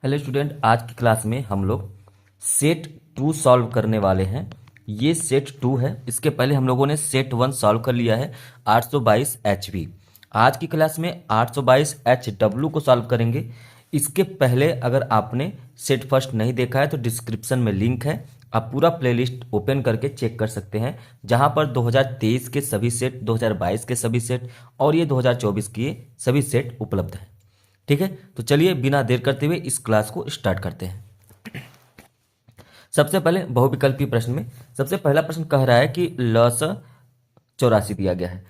Hello student, आज की class में हम लोग सेट 2 सॉल्व करने वाले हैं। ये सेट 2 है। इसके पहले हम लोगों ने सेट 1 सॉल्व कर लिया है 822 HV। आज की क्लास में 822 HW को सॉल्व करेंगे। इसके पहले अगर आपने सेट फर्स्ट नहीं देखा है तो डिस्क्रिप्शन में लिंक है, आप पूरा प्लेलिस्ट ओपन करके चेक कर सकते हैं, जहां पर 2023 के सभी सेट, 2022 के सभी सेट और ये 2024 के सभी सेट उपलब्ध हैं। ठीक है, तो चलिए बिना देर करते हुए इस क्लास को स्टार्ट करते हैं। सबसे पहले बहुविकल्पी प्रश्न में सबसे पहला प्रश्न कह रहा है कि ल स 84 दिया गया है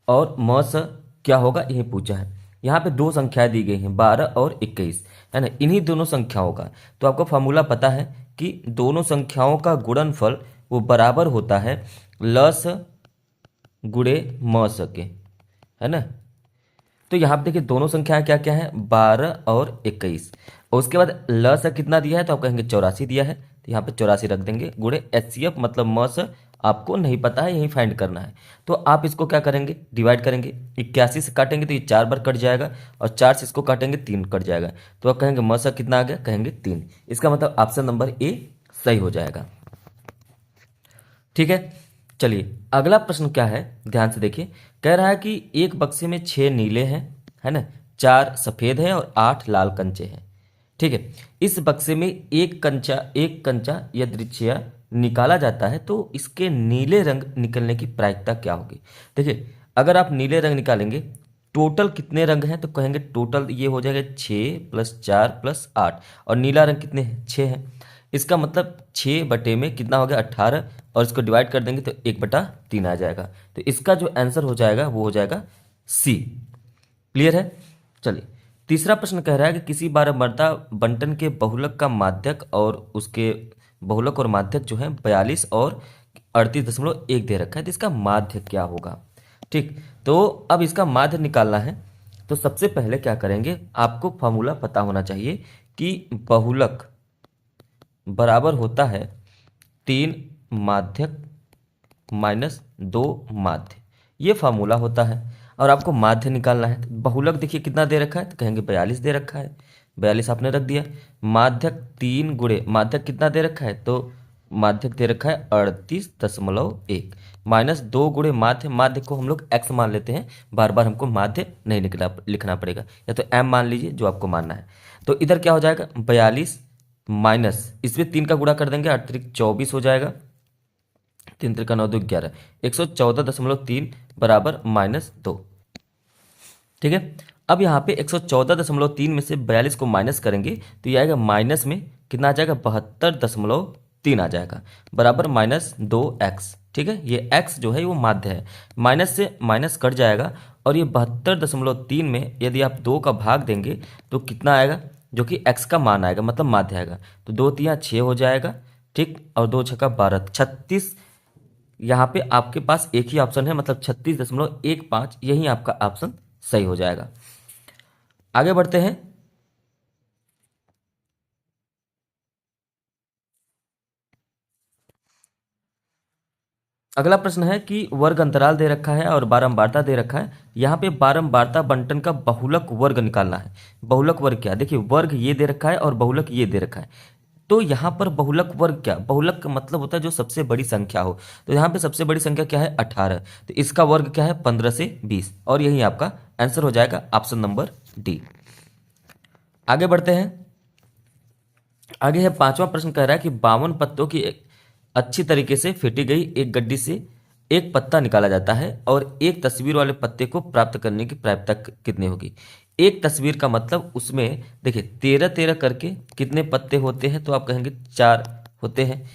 और म स क्या होगा यही पूछा है। यहाँ पे दो संख्याएं दी गई हैं 12 और 21, है ना। इन्हीं दोनों संख्याओं का तो आपको फार्मूला पता है कि दोनों संख्याओं का गुणनफल वो बराबर होता है ल स गुणे म स के, है ना। तो यहाँ पे देखिए दोनों संख्याएं क्या क्या है, 12 और 21। और उसके बाद ल से कितना दिया है तो आप कहेंगे 84 दिया है, तो यहाँ पे 84 रख देंगे। गुणे HCF मतलब म से आपको नहीं पता है, यही फाइंड करना है। तो आप इसको क्या करेंगे, डिवाइड करेंगे। 81 से काटेंगे तो ये 4 बार कट जाएगा और 4 से इसको काटेंगे 3 कट जाएगा। तो आप कहेंगे म से कितना आ गया, कहेंगे 3। इसका मतलब ऑप्शन नंबर ए सही हो जाएगा। ठीक है, चलिए अगला प्रश्न क्या है, ध्यान से देखिए। कह रहा है कि एक बक्से में 6 नीले हैं, है ना, 4 सफेद हैं और 8 लाल कंचे हैं। ठीक है, इस बक्से में एक कंचा यादृच्छिक निकाला जाता है, तो इसके नीले रंग निकलने की प्रायिकता क्या होगी। देखिए अगर आप नीले रंग निकालेंगे, टोटल कितने रंग हैं तो कहेंगे टोटल ये हो जाएगा 6 + 4 + 8, और नीला रंग कितने हैं, 6 है। इसका मतलब 6 बटे में कितना हो गया, 18, और इसको डिवाइड कर देंगे तो 1/3 आ जाएगा। तो इसका जो आंसर हो जाएगा वो हो जाएगा सी। क्लियर है। चलिए तीसरा प्रश्न कह रहा है कि किसी बारंबारता बंटन के बहुलक का माध्यक और उसके बहुलक और माध्यक जो है 42 और 38.1 दे रखा है, तो इसका माध्य क्या होगा। ठीक, तो अब इसका माध्य निकालना है। तो सबसे पहले क्या करेंगे, आपको फॉर्मूला पता होना चाहिए कि बहुलक बराबर होता है 3 माध्यक -2 माध्य, ये फार्मूला होता है। और आपको माध्य निकालना है। तो बहुलक देखिए कितना दे रखा है, तो कहेंगे 42 दे रखा है, 42 आपने रख दिया। माध्यक 3 गुणे माध्यक कितना दे रखा है, तो माध्यक दे रखा है 38.1, -2 गुणे माध्य, माध्य को हम लोग x मान लेते हैं, बार बार हमको माध्य नहीं लिखना पड़ेगा, या तो m मान लीजिए जो आपको मानना है। तो इधर क्या हो जाएगा, 42 माइनस इसमें 3 का गुणा कर देंगे, 8 × 24 हो जाएगा, 3 × 9 = 11, 114.3 बराबर -2। ठीक है, अब यहाँ पे 114.3 में से 42 को माइनस करेंगे तो ये आएगा माइनस में कितना आ जाएगा, 72.3 आ जाएगा, बराबर -2x। ठीक है, ये x जो है वो माध्य है, माइनस से माइनस कट जाएगा, और ये 72.3 में यदि आप 2 का भाग देंगे तो कितना आएगा, जो कि x का मान आएगा, मतलब माध्य आएगा। तो 2 × 3 = 6 हो जाएगा। ठीक, और 2 × 6 = 12, 36। यहाँ पे आपके पास एक ही ऑप्शन है, मतलब 36.15, यही आपका ऑप्शन सही हो जाएगा। आगे बढ़ते हैं। अगला प्रश्न है कि वर्ग अंतराल दे रखा है और बारंबारता दे रखा है। यहाँ पे बारंबारता बंटन का बहुलक वर्ग निकालना है। बहुलक वर्ग क्या, देखिए वर्ग ये दे रखा है और बहुलक ये दे रखा है। तो यहाँ पर बहुलक वर्ग क्या, बहुलक का मतलब होता है जो सबसे बड़ी संख्या हो। तो यहाँ पे सबसे बड़ी संख्या क्या है, 18। तो इसका वर्ग क्या है, 15 से 20, और यही आपका आंसर हो जाएगा ऑप्शन नंबर डी। आगे बढ़ते हैं। आगे है पांचवा प्रश्न, कह रहा है कि 52 पत्तों की एक अच्छी तरीके से फेंटी गई एक गड्डी से एक पत्ता निकाला जाता है और एक तस्वीर वाले पत्ते को प्राप्त करने की प्रायिकता कितनी होगी। एक तस्वीर का मतलब उसमें देखिए 13-13 करके कितने पत्ते होते हैं, तो आप कहेंगे 4 होते हैं।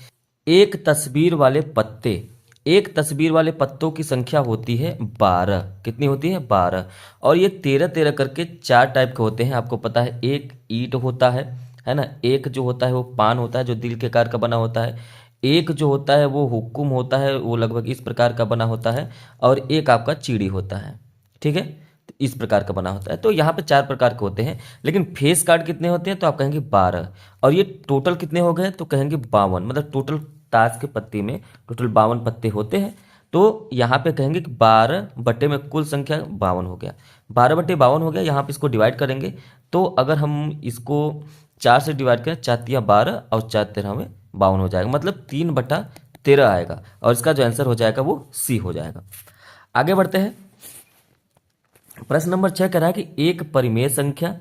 एक तस्वीर वाले पत्ते, एक तस्वीर वाले पत्तों की संख्या होती है 12। कितनी होती है, 12। और ये 13-13 करके 4 टाइप के होते हैं, आपको पता है। एक ईंट होता है ना। एक जो होता है वो पान होता है, जो दिल के आकार का बना होता है। एक जो होता है वो हुक्म होता है, वो लगभग इस प्रकार का बना होता है। और एक आपका चीड़ी होता है। ठीक है, तो इस प्रकार का बना होता है। तो यहाँ पे 4 प्रकार के होते हैं, लेकिन फेस कार्ड कितने होते हैं, तो आप कहेंगे 12। और ये टोटल कितने हो गए, तो कहेंगे 52, मतलब टोटल ताश के पत्ते में टोटल 52 पत्ते होते हैं। तो यहाँ पे कहेंगे कि 12 बटे में कुल संख्या 52 हो गया, 12 बटे 52 हो गया। यहाँ पे इसको डिवाइड करेंगे, तो अगर हम इसको 4 से डिवाइड करें, 4×3 = 12 और 4×13 में 52 हो जाएगा, मतलब 3/13 आएगा और इसका जो आंसर हो जाएगा वो सी हो जाएगा। आगे बढ़ते हैं। प्रश्न नंबर 6 कह रहा है कि एक परिमेय संख्या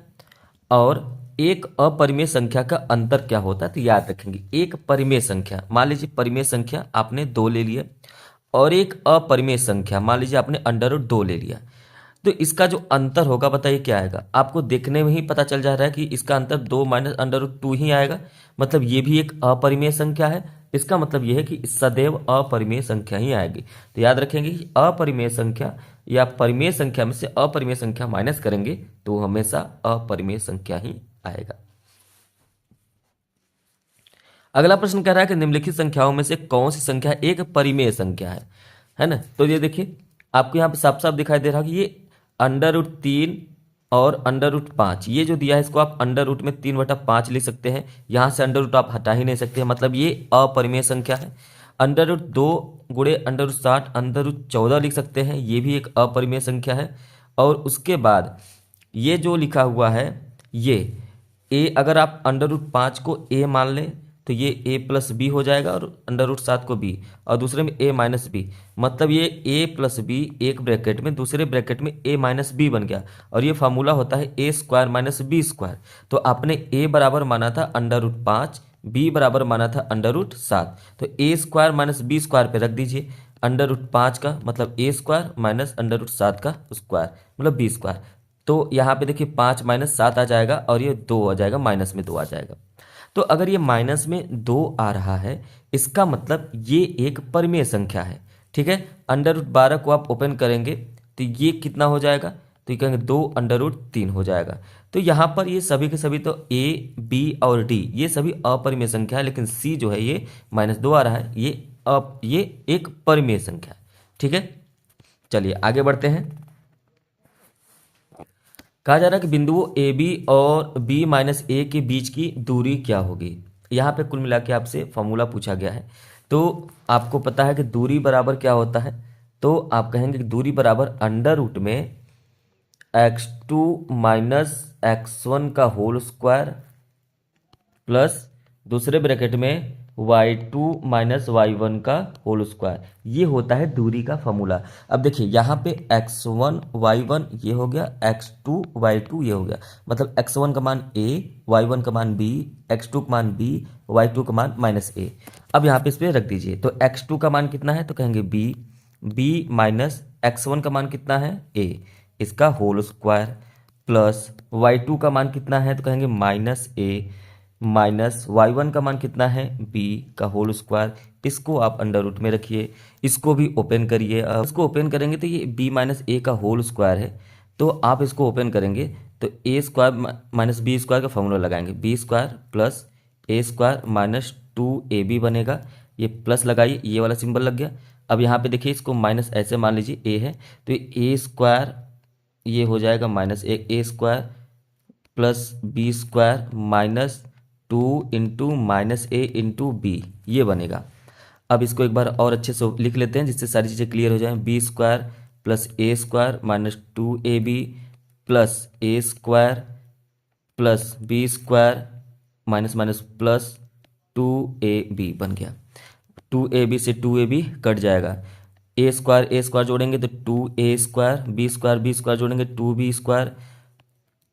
और एक अपरिमेय संख्या का अंतर क्या होता है। तो याद रखेंगे, एक परिमेय संख्या, मान लीजिए परिमेय संख्या आपने 2 ले लिया और एक अपरिमेय संख्या मान लीजिए आपने √2 ले लिया, तो इसका जो अंतर होगा बताइए क्या आएगा। आपको देखने में ही पता चल जा रहा है कि इसका अंतर 2 - √2 ही आएगा, मतलब ये भी एक अपरिमेय संख्या है। इसका मतलब यह है कि सदैव अपरिमेय संख्या ही आएगी। तो याद रखेंगे कि अपरिमेय संख्या या परिमेय संख्या में से अपरिमेय संख्या माइनस करेंगे तो हमेशा अपरिमेय संख्या ही आएगा। अगला प्रश्न कह रहा है कि निम्नलिखित संख्याओं में से कौन सी संख्या एक परिमेय संख्या है ना। तो ये देखिए आपको यहाँ पे साफ साफ दिखाई दे रहा है कि ये √3 और √5 ये जो दिया है इसको आप √3/5 लिख सकते हैं। यहाँ से √ आप हटा ही नहीं सकते हैं, मतलब ये अपरिमेय संख्या है। √2 गुणे √60 √14 लिख सकते हैं, ये भी एक अपरिमेय संख्या है। और उसके बाद ये जो लिखा हुआ है ये ए, अगर आप √5 को ए मान लें तो ये a+b हो जाएगा और √7 को b और दूसरे में a-b, मतलब ये a+b एक ब्रैकेट में दूसरे ब्रैकेट में a-b बन गया और ये फार्मूला होता है a² - b²। तो आपने a बराबर माना था √5, b बराबर माना था √7, तो a² - b² पे रख दीजिए √5 का मतलब a² - √7 का स्क्वायर मतलब b²। तो यहाँ पे देखिए 5 - 7 आ जाएगा और ये 2 आ जाएगा, माइनस में 2 आ जाएगा। तो अगर ये माइनस में 2 आ रहा है इसका मतलब ये एक परिमेय संख्या है। ठीक है, √12 को आप ओपन करेंगे तो ये कितना हो जाएगा, तो ये कहेंगे 2√3 हो जाएगा। तो यहाँ पर ये सभी के सभी तो a, b और d ये सभी अपरिमेय संख्या है, लेकिन c जो है ये -2 आ रहा है, ये एक परिमेय संख्या है। ठीक है, चलिए आगे बढ़ते हैं। कहा जा रहा है कि बिंदुओं ए बी और b-a के बीच की दूरी क्या होगी। यहाँ पे कुल मिला के आपसे फॉर्मूला पूछा गया है, तो आपको पता है कि दूरी बराबर क्या होता है। तो आप कहेंगे कि दूरी बराबर √ में x2 - x1 का होल स्क्वायर प्लस दूसरे ब्रैकेट में y2 - y1 का होल स्क्वायर, ये होता है दूरी का फॉर्मूला। अब देखिए यहाँ पे x1 y1 ये हो गया, x2 y2 ये हो गया, मतलब x1 का मान a, y1 का मान b, x2 का मान b, y2 का मान -a। अब यहाँ पे इस पर रख दीजिए, तो x2 का मान कितना है तो कहेंगे b, b - x1 का मान कितना है a, इसका होल स्क्वायर प्लस y2 का मान कितना है तो कहेंगे -a माइनस y1 का मान कितना है b का होल स्क्वायर। इसको आप √ में रखिए, इसको भी ओपन करिए। इसको ओपन करेंगे तो ये b - a का होल स्क्वायर है, तो आप इसको ओपन करेंगे तो a² - b² का फॉर्मूला लगाएंगे, b² प्लस a² - 2ab बनेगा। ये प्लस लगाइए, ये वाला सिंबल लग गया। अब यहाँ पे देखिए इसको माइनस ऐसे मान लीजिए a है तो a² ये हो जाएगा -a² plus b² -2 × -a × b ये बनेगा। अब इसको एक बार और अच्छे से लिख लेते हैं जिससे सारी चीज़ें क्लियर हो जाएं। b² plus a² -2ab plus a² plus b² minus plus 2ab बन गया। 2ab से 2ab कट जाएगा, a² जोड़ेंगे तो 2a², b² जोड़ेंगे 2b²,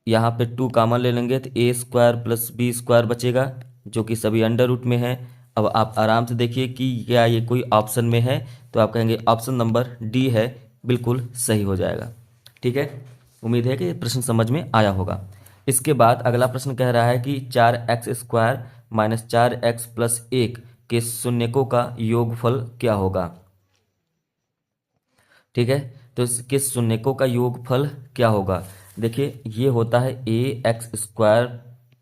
यहाँ पे 2 कॉमन ले लेंगे तो a² प्लस b² बचेगा जो कि सभी √ में है। अब आप आराम से देखिए कि क्या ये कोई ऑप्शन में है, तो आप कहेंगे ऑप्शन नंबर डी है, बिल्कुल सही हो जाएगा। ठीक है, उम्मीद है कि ये प्रश्न समझ में आया होगा। इसके बाद अगला प्रश्न कह रहा है कि 4x² - 4x + 1 के शून्यकों का योगफल क्या होगा। ठीक है, तो इसके शून्यकों का योगफल क्या होगा। देखिए ये होता है ax²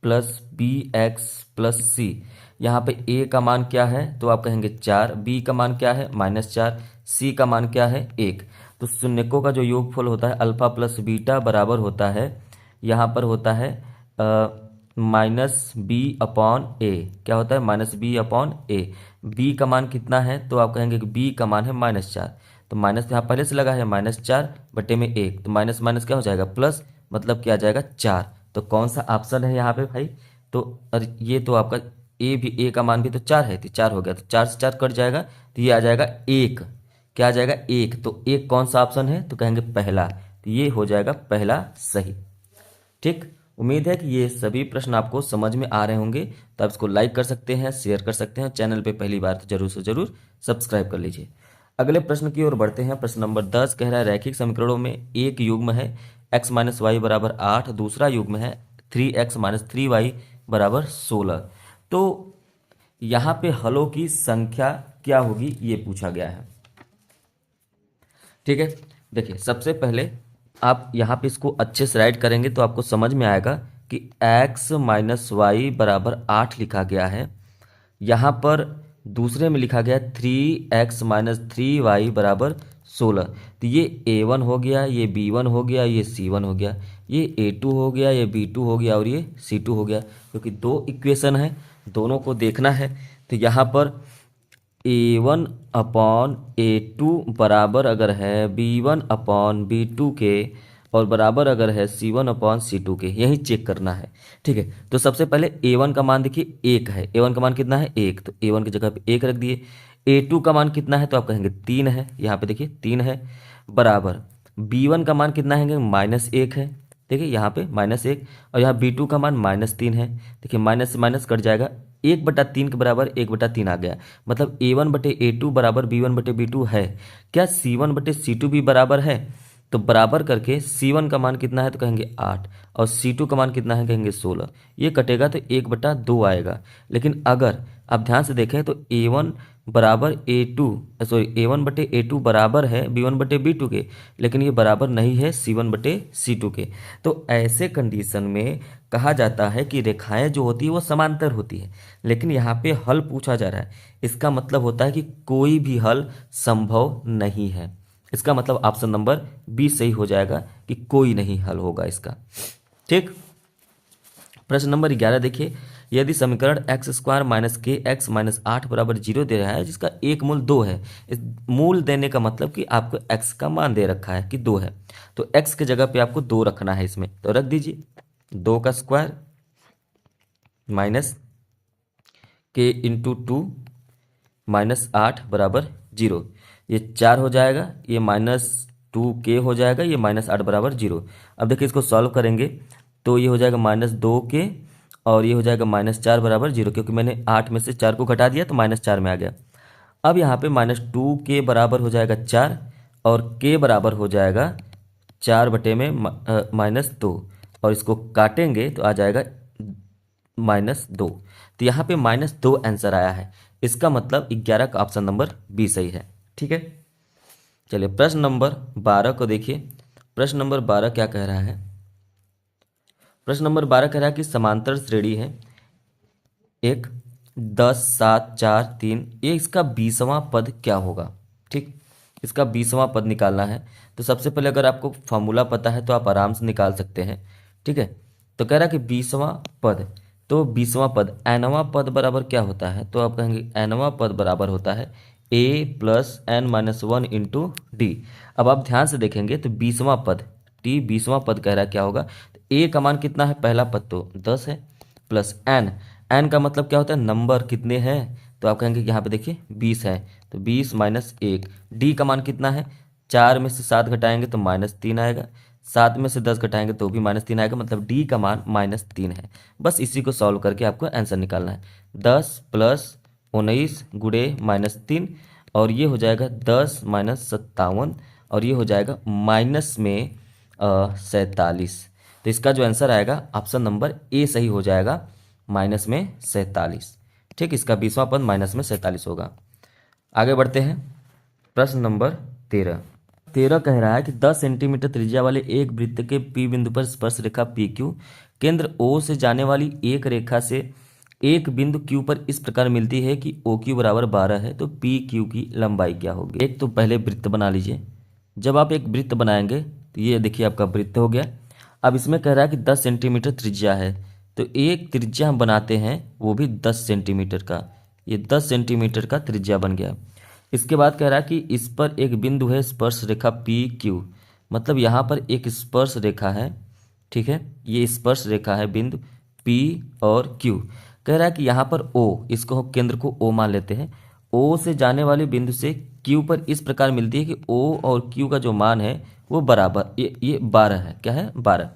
plus bx plus c। यहाँ पे a का मान क्या है तो आप कहेंगे 4, b का मान क्या है -4, c का मान क्या है 1। तो शून्यकों का जो योगफल होता है अल्फा प्लस बीटा बराबर होता है, यहाँ पर होता है -b/a। क्या होता है -b/a। b का मान कितना है तो आप कहेंगे कि b का मान है -4, तो माइनस यहाँ पहले से लगा है -4/1, तो माइनस माइनस क्या हो जाएगा प्लस, मतलब क्या आ जाएगा 4। तो कौन सा ऑप्शन है यहाँ पे भाई, तो और ये तो आपका ए का मान भी तो 4 है, तो 4 हो गया, तो 4 से 4 कट जाएगा, तो ये आ जाएगा 1। क्या आ जाएगा? 1। तो 1 कौन सा ऑप्शन है? तो कहेंगे पहला, तो ये हो जाएगा पहला सही। ठीक, उम्मीद है कि ये सभी प्रश्न आपको समझ में आ रहे होंगे। तो आप इसको लाइक कर सकते हैं, शेयर कर सकते हैं, चैनल पे पहली बार तो जरूर से जरूर सब्सक्राइब कर लीजिए। अगले प्रश्न की ओर बढ़ते हैं। प्रश्न नंबर 10 कह रहा है रैखिक समीकरणों में एक युग्म है x माइनस वाई बराबर 8, दूसरा युग्म है 3x माइनस 3y बराबर 16। तो यहाँ पे हलों की संख्या क्या होगी ये पूछा गया है। ठीक है, देखिए सबसे पहले आप यहाँ पे इसको अच्छे से राइट करेंगे तो आपको समझ में आएगा कि x माइनस वाई बराबर 8 लिखा गया है। यहाँ पर दूसरे में लिखा गया 3x माइनस 3y बराबर 16। तो ये a1 हो गया, ये b1 हो गया, ये c1 हो गया, ये a2 हो गया, ये b2 हो गया और ये c2 हो गया, क्योंकि दो इक्वेशन है, दोनों को देखना है। तो यहाँ पर a1 अपॉन a2 बराबर अगर है b1 अपॉन b2 के और बराबर अगर है c1 अपॉन c2 के, यही चेक करना है। ठीक है, तो सबसे पहले a1 का मान देखिए 1 है, a1 का मान कितना है 1, तो a1 की जगह पे 1 रख दिए। a2 का मान कितना है तो आप कहेंगे 3 है, यहाँ पे देखिए 3 है, बराबर b1 का मान कितना है -1 है, देखिए यहाँ पे -1, और यहाँ b2 का मान -3 है। देखिए माइनस से माइनस कट जाएगा, 1/3 के बराबर 1/3 आ गया, मतलब a1/a2 बराबर b1/b2 है। क्या c1/c2 भी बराबर है? तो बराबर करके c1 का मान कितना है तो कहेंगे 8 और c2 का मान कितना है कहेंगे 16। ये कटेगा तो 1/2 आएगा। लेकिन अगर आप ध्यान से देखें तो a1 बराबर a1/a2 बराबर है b1/b2 के, लेकिन ये बराबर नहीं है c1/c2 के। तो ऐसे कंडीशन में कहा जाता है कि रेखाएं जो होती है वो समांतर होती है। लेकिन यहाँ पे हल पूछा जा रहा है, इसका मतलब होता है कि कोई भी हल संभव नहीं है। इसका मतलब ऑप्शन नंबर बी सही हो जाएगा कि कोई नहीं हल होगा इसका। ठीक, प्रश्न नंबर 11 देखिए, यदि समीकरण एक्स स्क्वायर माइनस के एक्स माइनस 8 बराबर 0 दे रहा है जिसका एक मूल 2 है। इस मूल देने का मतलब कि आपको एक्स का मान दे रखा है कि 2 है, तो एक्स की जगह पे आपको 2 रखना है इसमें, तो रख दीजिए 2 का स्क्वायर माइनस के इंटू 2 माइनस 8 बराबर 0, ये 4 हो जाएगा, ये -2k हो जाएगा, ये -8 बराबर 0। अब देखिए इसको सॉल्व करेंगे तो ये हो जाएगा -2k और ये हो जाएगा -4 बराबर 0, क्योंकि मैंने 8 में से 4 को घटा दिया तो -4 में आ गया। अब यहाँ पे -2k बराबर हो जाएगा 4 और k बराबर हो जाएगा 4/-2, और इसको काटेंगे तो आ जाएगा -2। तो यहाँ पे -2 आंसर आया है, इसका मतलब 11 का ऑप्शन नंबर बी सही है। ठीक है, चलिए प्रश्न नंबर 12 को देखिए। प्रश्न नंबर 12 क्या कह रहा है? प्रश्न नंबर 12 कह रहा है कि समांतर श्रेणी है एक 10 7 4 3, ये इसका 20वां पद क्या होगा? ठीक, इसका 20वां पद निकालना है। तो सबसे पहले अगर आपको फॉर्मूला पता है तो आप आराम से निकाल सकते हैं। ठीक है, तो कह रहा है कि 20वां पद, तो 20वां पद nवां पद बराबर क्या होता है? तो आप कहेंगे nवां पद बराबर होता है a plus n-1 into D. अब आप ध्यान से देखेंगे तो 20वां पद t 20वां पद कह रहा है क्या होगा? तो a का मान कितना है? पहला पद तो 10 है, प्लस n का मतलब क्या होता है? नंबर कितने हैं? तो आप कहेंगे यहाँ पे देखिए 20 है, तो 20 माइनस 1। डी का मान कितना है? 4 में से 7 घटाएंगे तो -3 आएगा, 7 में से 10 घटाएंगे तो भी -3 आएगा, मतलब डी का मान -3 है। बस इसी को सॉल्व करके आपको आंसर निकालना है। 10 प्लस 19 गुणे -3, और ये हो जाएगा 10 माइनस 57, और ये हो जाएगा माइनस में 47। तो इसका जो आंसर आएगा ऑप्शन नंबर ए सही हो जाएगा, माइनस में 47। ठीक, इसका 20वां पद माइनस में 47 होगा। आगे बढ़ते हैं। प्रश्न नंबर 13 कह रहा है कि 10 सेंटीमीटर त्रिज्या वाले एक वृत्त के पी बिंदु पर स्पर्श रेखा पी क्यू केंद्र ओ से जाने वाली एक रेखा से एक बिंदु क्यू पर इस प्रकार मिलती है कि ओ क्यू बराबर 12 है, तो पी क्यू की लंबाई क्या होगी? एक तो पहले वृत्त बना लीजिए। जब आप एक वृत्त बनाएंगे तो ये देखिए आपका वृत्त हो गया। अब इसमें कह रहा है कि 10 सेंटीमीटर त्रिज्या है, तो एक त्रिज्या हम बनाते हैं वो भी 10 सेंटीमीटर का, ये 10 सेंटीमीटर का त्रिज्या बन गया। इसके बाद कह रहा है कि इस पर एक बिंदु है स्पर्श रेखा पी क्यू, मतलब यहाँ पर एक स्पर्श रेखा है। ठीक है, ये स्पर्श रेखा है बिंदु P P और Q। कह रहा है कि यहाँ पर O, इसको हम केंद्र को O मान लेते हैं। O से जाने वाले बिंदु से Q पर इस प्रकार मिलती है कि O और Q का जो मान है वो बराबर, ये 12 है। क्या है? 12।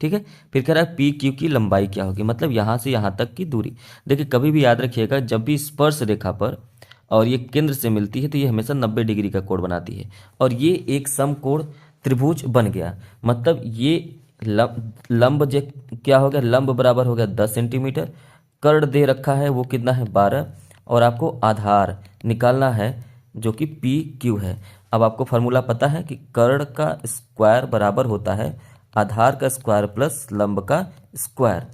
ठीक है। फिर कह रहा है पी क्यू की लंबाई क्या होगी, मतलब यहाँ से यहाँ तक की दूरी। देखिए कभी भी याद रखिएगा, जब भी स्पर्श रेखा पर और ये केंद्र से मिलती है तो ये हमेशा 90 डिग्री का कोण बनाती है, और ये एक समकोण त्रिभुज बन गया। मतलब ये लंब जो क्या हो गया, लंब बराबर हो गया 10 सेंटीमीटर, कर्ण दे रखा है वो कितना है 12, और आपको आधार निकालना है जो कि पी क्यू है। अब आपको फार्मूला पता है कि कर्ण का स्क्वायर बराबर होता है आधार का स्क्वायर प्लस लंब का स्क्वायर।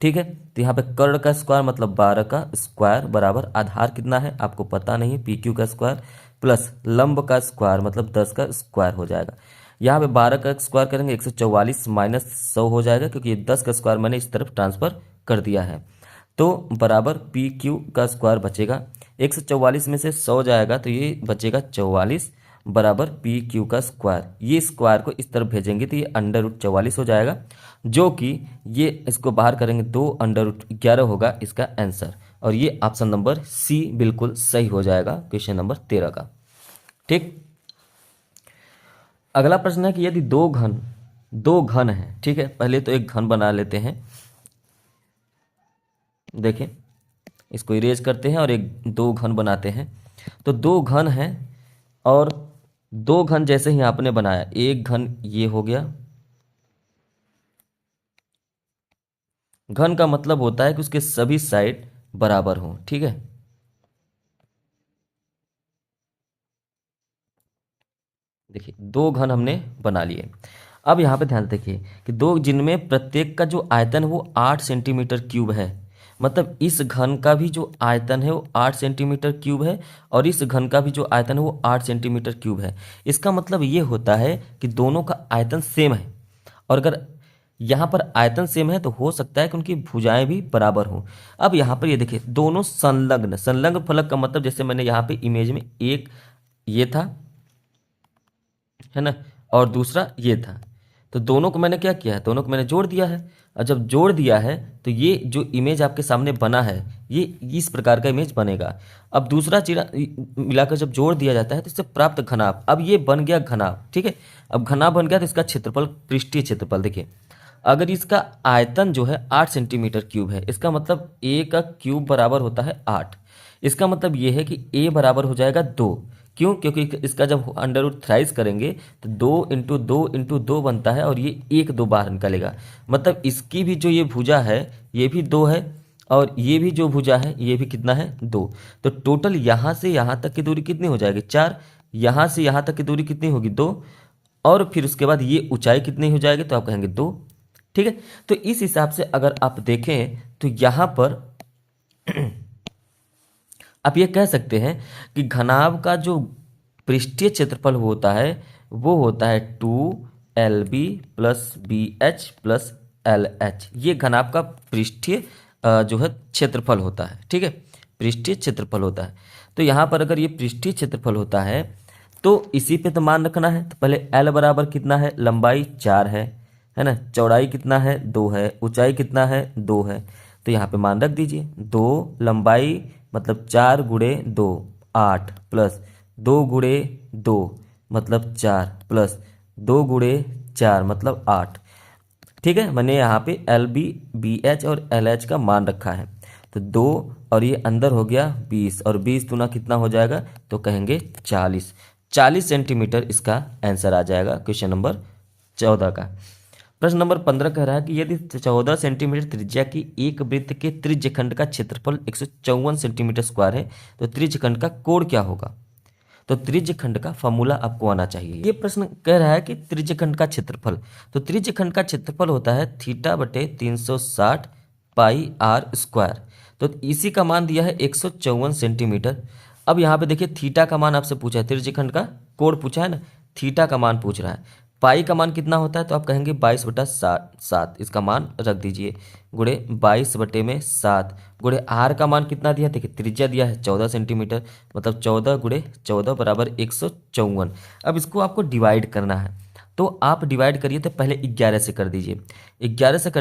ठीक है। तो यहाँ पे कर्ण का स्क्वायर मतलब 12 का स्क्वायर बराबर आधार कितना है आपको पता नहीं, पी क्यू का स्क्वायर प्लस लंब का स्क्वायर मतलब 10 का स्क्वायर हो जाएगा। यहाँ पे 12 का स्क्वायर करेंगे 144 माइनस 100 हो जाएगा, क्योंकि ये 10 का स्क्वायर मैंने इस तरफ ट्रांसफर कर दिया है। तो बराबर पी क्यू का स्क्वायर बचेगा, 144 में से 100 जाएगा तो ये बचेगा 44 बराबर पी क्यू का स्क्वायर। ये स्क्वायर को इस तरफ भेजेंगे तो ये √44 हो जाएगा, जो कि ये इसको बाहर करेंगे तो √11 होगा इसका आंसर। और ये ऑप्शन नंबर सी बिल्कुल सही हो जाएगा क्वेश्चन नंबर 13 का। ठीक। अगला प्रश्न है कि यदि दो घन है, ठीक है, पहले तो एक घन बना लेते हैं। देखें, इसको इरेज करते हैं और दो घन बनाते हैं। तो दो घन हैं, और दो घन जैसे ही आपने बनाया, एक घन ये हो गया। घन का मतलब होता है कि उसके सभी साइड बराबर हों। ठीक है। देखिए दो घन हमने बना लिए। अब यहाँ पे ध्यान देखिए कि दो जिनमें प्रत्येक का जो आयतन वो 8 सेंटीमीटर क्यूब है, मतलब इस घन का भी जो आयतन है वो 8 सेंटीमीटर क्यूब है, और इस घन का भी जो आयतन है वो 8 सेंटीमीटर क्यूब है। इसका मतलब ये होता है कि दोनों का आयतन सेम है, और अगर यहाँ पर आयतन सेम है तो हो सकता है कि उनकी भुजाएं भी बराबर हों। अब यहाँ पर ये देखिए दोनों संलग्न, संलग्न फलक का मतलब जैसे मैंने यहाँ पे इमेज में एक ये था, है ना, और दूसरा ये था, तो दोनों को मैंने क्या किया है, दोनों को मैंने जोड़ दिया है। और जब जोड़ दिया है तो ये जो इमेज आपके सामने बना है ये इस प्रकार का इमेज बनेगा। अब दूसरा चीरा मिलाकर जब जोड़ दिया जाता है तो इससे प्राप्त घनाभ, अब ये बन गया घनाभ। ठीक है। अब घनाभ बन गया तो इसका क्षेत्रफल, पृष्ठीय क्षेत्रफल देखिए, अगर इसका आयतन जो है 8 सेंटीमीटर क्यूब है, इसका मतलब ए का क्यूब बराबर होता है 8। इसका मतलब ये है कि ए बराबर हो जाएगा 2। क्यों? क्योंकि इसका जब अंडर रूट थ्राइस करेंगे तो 2 × 2 × 2 बनता है, और ये 1 2 बाहर निकलेगा। मतलब इसकी भी जो ये भुजा है ये भी 2 है, और ये भी जो भुजा है ये भी कितना है 2। तो टोटल यहाँ से यहाँ तक की दूरी कितनी हो जाएगी 4, यहाँ से यहाँ तक की दूरी कितनी होगी 2, और फिर उसके बाद ये ऊंचाई कितनी हो जाएगी तो आप कहेंगे 2। ठीक है। तो इस हिसाब से अगर आप देखें तो यहाँ पर आप ये कह सकते हैं कि घनाभ का जो पृष्ठीय क्षेत्रफल होता है वो होता है 2LB + BH + LH। ये घनाभ का पृष्ठीय जो है क्षेत्रफल होता है। ठीक है। पृष्ठीय क्षेत्रफल होता है। तो यहाँ पर अगर ये पृष्ठीय क्षेत्रफल होता है तो इसी पे तो मान रखना है। तो पहले L बराबर कितना है, लंबाई 4 है ना, चौड़ाई कितना है 2 है, ऊंचाई कितना है 2 है। तो यहाँ पे मान रख दीजिए 2, लंबाई मतलब 4 × 2 8, प्लस 2 × 2 मतलब 4, प्लस 2 × 4 मतलब 8। ठीक है। मैंने यहाँ पे LB BH और LH का मान रखा है। तो 2 और ये अंदर हो गया 20, और 20 दूना कितना हो जाएगा तो कहेंगे 40 सेंटीमीटर इसका आंसर आ जाएगा क्वेश्चन नंबर 14 का। प्रश्न नंबर 15 कह रहा है कि यदि 14 सेंटीमीटर त्रिज्या की एक वृत्त के त्रिज्यखंड का क्षेत्रफल 154 सेंटीमीटर स्क्वायर है तो त्रिज्यखंड का कोण क्या होगा। तो त्रिज्यखंड का फॉर्मूला आपको आना चाहिए। ये प्रश्न कह रहा है कि त्रिज्यखंड का क्षेत्रफल, तो त्रिज्यखंड का क्षेत्रफल होता है θ/360 πr²। तो इसी का मान दिया है 154 सेंटीमीटर। अब यहाँ पे देखिए थीटा का मान आपसे पूछा है, त्रिज्यखंड का कोण पूछा है ना, थीटा का मान पूछ रहा है। पाई का मान कितना होता है तो आप कहेंगे 22/7, इसका मान रख दीजिए, गुणे 22/7 गुणे आर का मान कितना दिया, देखिए त्रिज्या दिया है 14 सेंटीमीटर, मतलब 14 × 14 बराबर 154। अब इसको आपको डिवाइड करना है, तो आप डिवाइड करिए तो पहले 11 से कर दीजिए। 11 से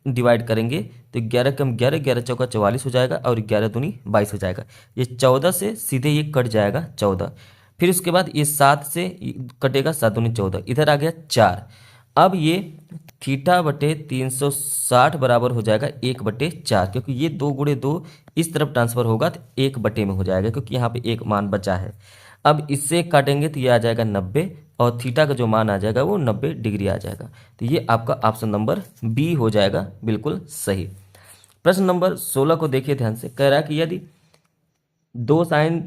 डिवाइड करेंगे तो 11 कम 11, 11 चौका 44 हो जाएगा और 11 दूनी 22 हो जाएगा। ये 14 से सीधे ये कट जाएगा 14। फिर उसके बाद ये 7 से कटेगा, 7 दूनी 14, इधर आ गया 4। अब ये थीटा बटे 360 बराबर हो जाएगा 1/4, क्योंकि ये 2 × 2 इस तरफ ट्रांसफर होगा तो 1/में हो जाएगा, क्योंकि यहाँ पे एक मान बचा है। अब इससे काटेंगे तो ये आ जाएगा 90 और थीटा का जो मान आ जाएगा वो 90 डिग्री आ जाएगा। तो ये आपका ऑप्शन नंबर बी हो जाएगा बिल्कुल सही। प्रश्न नंबर 16 को देखिए ध्यान से। कह रहा है कि यदि 2 sin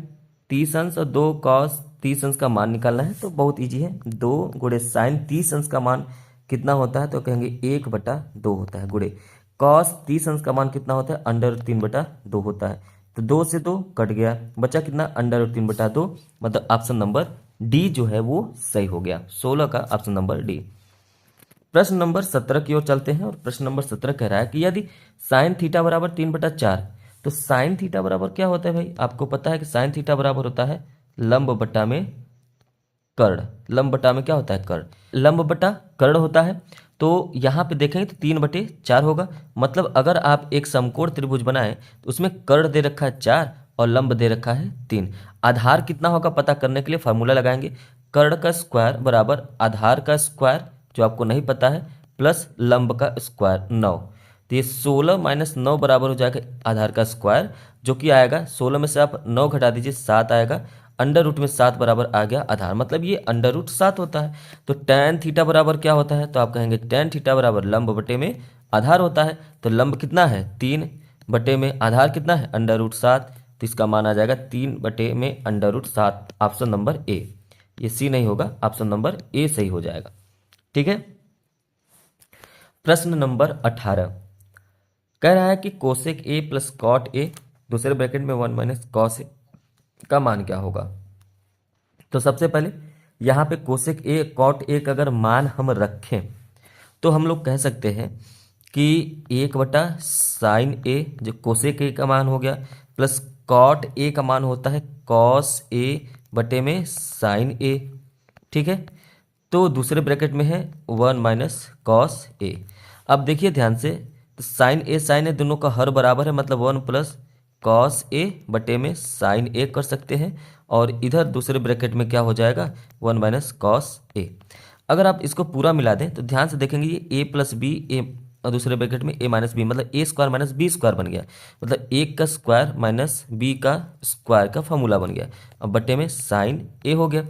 30 अंश और 2 cos 30 अंश का मान निकालना है तो बहुत ईजी है। 2 × sin 30 अंश का मान कितना होता है तो कहेंगे 1/2 होता है, गुणे cos 30 अंश का मान कितना होता है √3/2 होता है। तो 2 से 2 कट गया, बचा कितना √3/2, मतलब ऑप्शन नंबर डी जो है वो सही हो गया। 16 का ऑप्शन नंबर डी। प्रश्न नंबर 17 की ओर चलते हैं और प्रश्न नंबर 17 कह रहा है कि यदि साइन थीटा बराबर 3/4, तो साइन थीटा बराबर क्या होता है भाई, आपको पता है कि साइन थीटा बराबर होता है लंब बटा में कर्ण। लंब बटा में क्या होता है कर्ण, लंब बटा कर्ण होता है। तो यहाँ पे देखेंगे तो 3/4 होगा, मतलब अगर आप एक समकोण त्रिभुज बनाएं तो उसमें कर्ण दे रखा है 4 और लंब दे रखा है 3। आधार कितना होगा पता करने के लिए फार्मूला लगाएंगे, कर्ण का स्क्वायर बराबर आधार का स्क्वायर जो आपको नहीं पता है प्लस लंब का स्क्वायर 9। तो ये 16 - 9 बराबर हो जाएगा आधार का स्क्वायर, जो कि आएगा 16 में से आप 9 घटा दीजिए 7 आएगा, अंडर रूट में 7 बराबर आ गया आधार, मतलब ये अंडर रूट 7 होता है। तो tan थीटा बराबर क्या होता है तो आप कहेंगे tan थीटा बराबर लंब बटे में आधार होता है। तो लंब कितना है 3 बटे में आधार कितना है अंडर रूट 7, तो इसका मान आ जाएगा 3 बटे में under root 7, option number A. ये सी नहीं होगा, ऑप्शन नंबर ए सही हो जाएगा। ठीक है। प्रश्न नंबर 18 कह रहा है कि cosec A plus cot A दूसरे ब्रैकेट में 1 - कॉस ए का मान क्या होगा। तो सबसे पहले यहाँ पे कोसेक ए कॉट ए का अगर मान हम रखें तो हम लोग कह सकते हैं कि 1/sin ए जो कोसेक ए का मान हो गया, प्लस कॉट ए का मान होता है कॉस ए बटे में साइन ए। ठीक है, तो दूसरे ब्रैकेट में है 1 - कॉस ए। अब देखिए ध्यान से, तो साइन ए दोनों का हर बराबर है, मतलब 1 + कॉस ए बटे में साइन ए कर सकते हैं, और इधर दूसरे ब्रैकेट में क्या हो जाएगा 1 - कॉस ए। अगर आप इसको पूरा मिला दें तो ध्यान से देखेंगे ये ए प्लस बी, ए और दूसरे ब्रैकेट में ए माइनस बी, मतलब ए स्क्वायर माइनस बी स्क्वायर बन गया, मतलब ए का स्क्वायर माइनस बी का स्क्वायर का फॉर्मूला बन गया। अब बटे में साइन ए हो गया।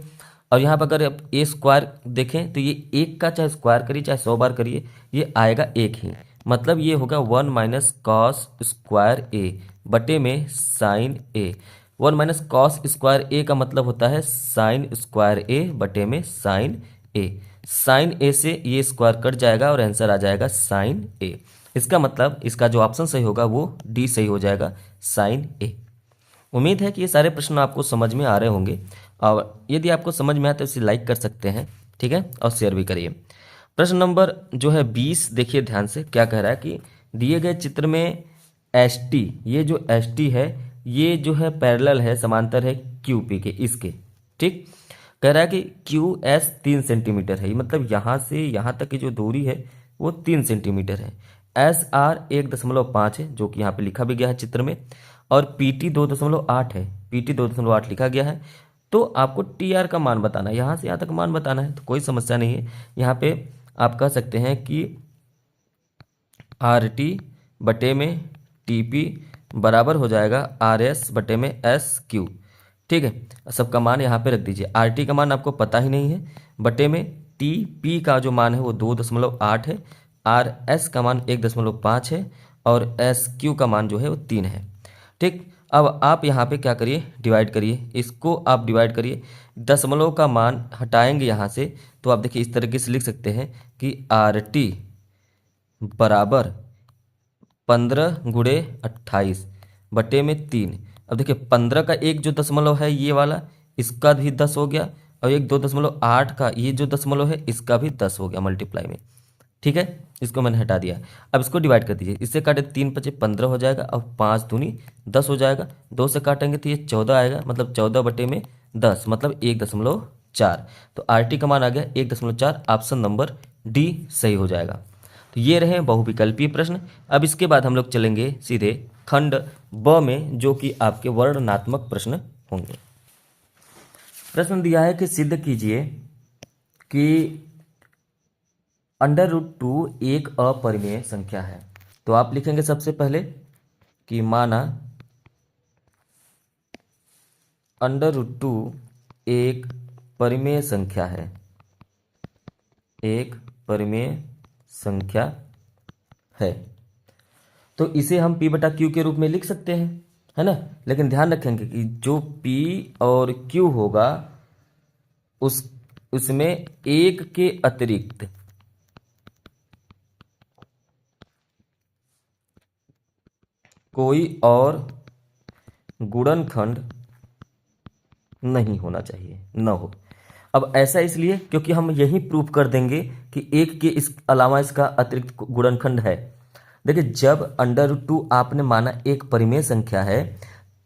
और यहाँ पर अगर आप ए स्क्वायर देखें तो ये एक का चाहे स्क्वायर करिए चाहे 100 बार करिए ये आएगा एक ही, मतलब ये होगा 1 - कॉस स्क्वायर ए बटे में साइन ए। 1 - कॉस स्क्वायर ए का मतलब होता है साइन स्क्वायर ए बटे में साइन ए। साइन ए से ये स्क्वायर कट जाएगा और आंसर आ जाएगा साइन ए। इसका मतलब इसका जो ऑप्शन सही होगा वो डी सही हो जाएगा, साइन ए। उम्मीद है कि ये सारे प्रश्न आपको समझ में आ रहे होंगे, और यदि आपको समझ में आए तो इसे लाइक कर सकते हैं, ठीक है, और शेयर भी करिए। प्रश्न नंबर जो है 20 देखिए ध्यान से, क्या कह रहा है कि दिए गए चित्र में एस टी, ये जो एस टी है ये जो है पैरेलल है, समांतर है क्यू पी के इसके। ठीक, कह रहा है कि क्यू एस 3 सेंटीमीटर है, मतलब यहाँ से यहाँ तक की जो दूरी है वो 3 सेंटीमीटर है। एस आर 1.5 है जो कि यहाँ पे लिखा भी गया है चित्र में, और पी टी 2.8 है, पी टी 2.8 लिखा गया है। तो आपको टी आर का मान बताना है, यहाँ से यहाँ तक मान बताना है, तो कोई समस्या नहीं है। यहाँ पे आप कह सकते हैं कि आर टी बटे में टी पी बराबर हो जाएगा आर एस बटे में एस क्यू। ठीक है, सबका मान यहाँ पे रख दीजिए। आर टी का मान आपको पता ही नहीं है, बटे में टी पी का जो मान है वो 2.8 है, आर एस का मान 1.5 है, और एस क्यू का मान जो है वो 3 है। ठीक, अब आप यहाँ पे क्या करिए, डिवाइड करिए, इसको आप डिवाइड करिए, दशमलव का मान हटाएंगे यहाँ से, तो आप देखिए इस तरीके से लिख सकते हैं कि आर टी बराबर 15 × 28 बटे में 3। अब देखिए 15 का एक जो दशमलव है ये वाला, इसका भी 10 हो गया, और एक 2.8 का ये जो दशमलव है इसका भी 10 हो गया मल्टीप्लाई में। ठीक है, इसको मैंने हटा दिया। अब इसको डिवाइड कर दीजिए, इससे काटे 3 × 5 = 15 हो जाएगा, और 5 दूनी 10 हो जाएगा, 2 से काटेंगे तो ये 14 आएगा, मतलब 14 बटे में 10 मतलब 1.4। तो आर टी का मान आ गया 1.4, ऑप्शन नंबर डी सही हो जाएगा। ये रहे बहुविकल्पीय प्रश्न। अब इसके बाद हम लोग चलेंगे सीधे खंड ब में, जो कि आपके वर्णनात्मक प्रश्न होंगे। प्रश्न दिया है कि सिद्ध कीजिए कि √2 एक अपरिमेय संख्या है। तो आप लिखेंगे सबसे पहले कि माना √2 एक परिमेय संख्या है, एक परिमेय संख्या है। तो इसे हम P/Q के रूप में लिख सकते हैं, है ना। लेकिन ध्यान रखेंगे कि जो P और Q होगा उसमें एक के अतिरिक्त कोई और गुणनखंड नहीं होना चाहिए, न हो। अब ऐसा इसलिए क्योंकि हम यही प्रूव कर देंगे कि एक के इस अलावा इसका अतिरिक्त गुणनखंड है। देखिए, जब √2 आपने माना एक परिमेय संख्या है,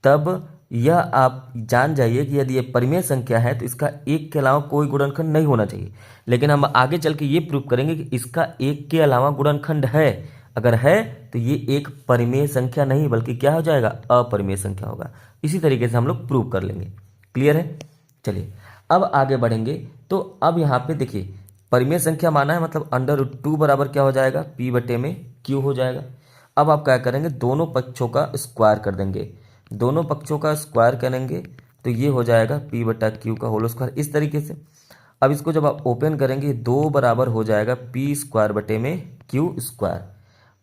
तब यह आप जान जाइए कि यदि ये परिमेय संख्या है तो इसका एक के अलावा कोई गुणनखंड नहीं होना चाहिए। लेकिन हम आगे चल के ये प्रूव करेंगे कि इसका एक के अलावा गुणनखंड है। अगर है तो ये एक परिमेय संख्या नहीं बल्कि क्या हो जाएगा, अपरिमेय संख्या होगा। इसी तरीके से हम लोग प्रूव कर लेंगे। क्लियर है। चलिए अब आगे बढ़ेंगे। तो अब यहाँ पे देखिए, परिमेय संख्या माना है मतलब √2 बराबर क्या हो जाएगा, P/Q हो जाएगा। अब आप क्या करेंगे, दोनों पक्षों का स्क्वायर कर देंगे। दोनों पक्षों का स्क्वायर करेंगे तो ये हो जाएगा P/Q का होल स्क्वायर, इस तरीके से। अब इसको जब आप ओपन करेंगे, 2 बराबर हो जाएगा P²/Q²।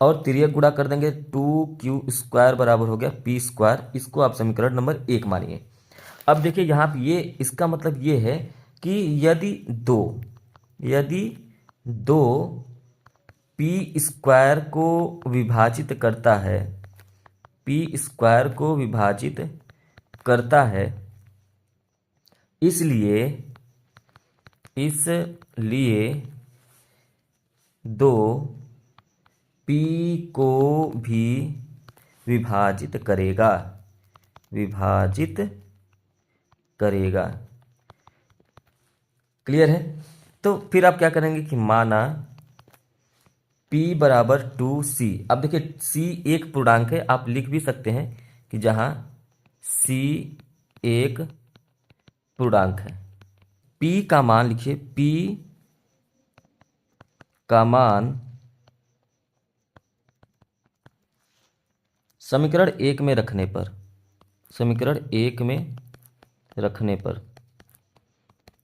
और तिर्यक गुणा कर देंगे, 2Q² बराबर हो गया P²। इसको आप समीकरण नंबर 1 मानिए। अब देखिए यहाँ पे ये इसका मतलब ये है कि यदि दो P² को विभाजित करता है, P² को विभाजित करता है, इसलिए दो P को भी विभाजित करेगा, क्लियर है। तो फिर आप क्या करेंगे कि माना P/2C। अब देखिए C एक पूर्णांक है, आप लिख भी सकते हैं कि जहां C एक पूर्णांक है। P का मान लिखिए, P का मान समीकरण 1 में रखने पर,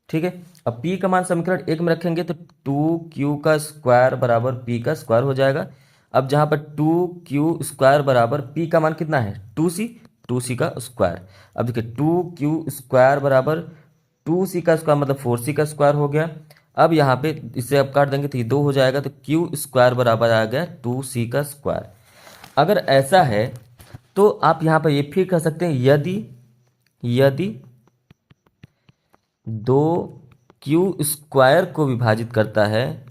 ठीक है। अब P का मान समीकरण 1 में रखेंगे तो 2Q² बराबर P² हो जाएगा। अब जहां पर 2Q² बराबर P का मान कितना है, 2C का स्क्वायर। अब देखिए 2Q² बराबर 2C का स्क्वायर मतलब 4C का स्क्वायर हो गया। अब यहाँ पे इसे आप काट देंगे तो ये 2 हो जाएगा, तो Q² बराबर आ गया 2C का स्क्वायर। अगर ऐसा है तो आप यहाँ पर ये फिर कह सकते हैं, यदि दो Q² को विभाजित करता है,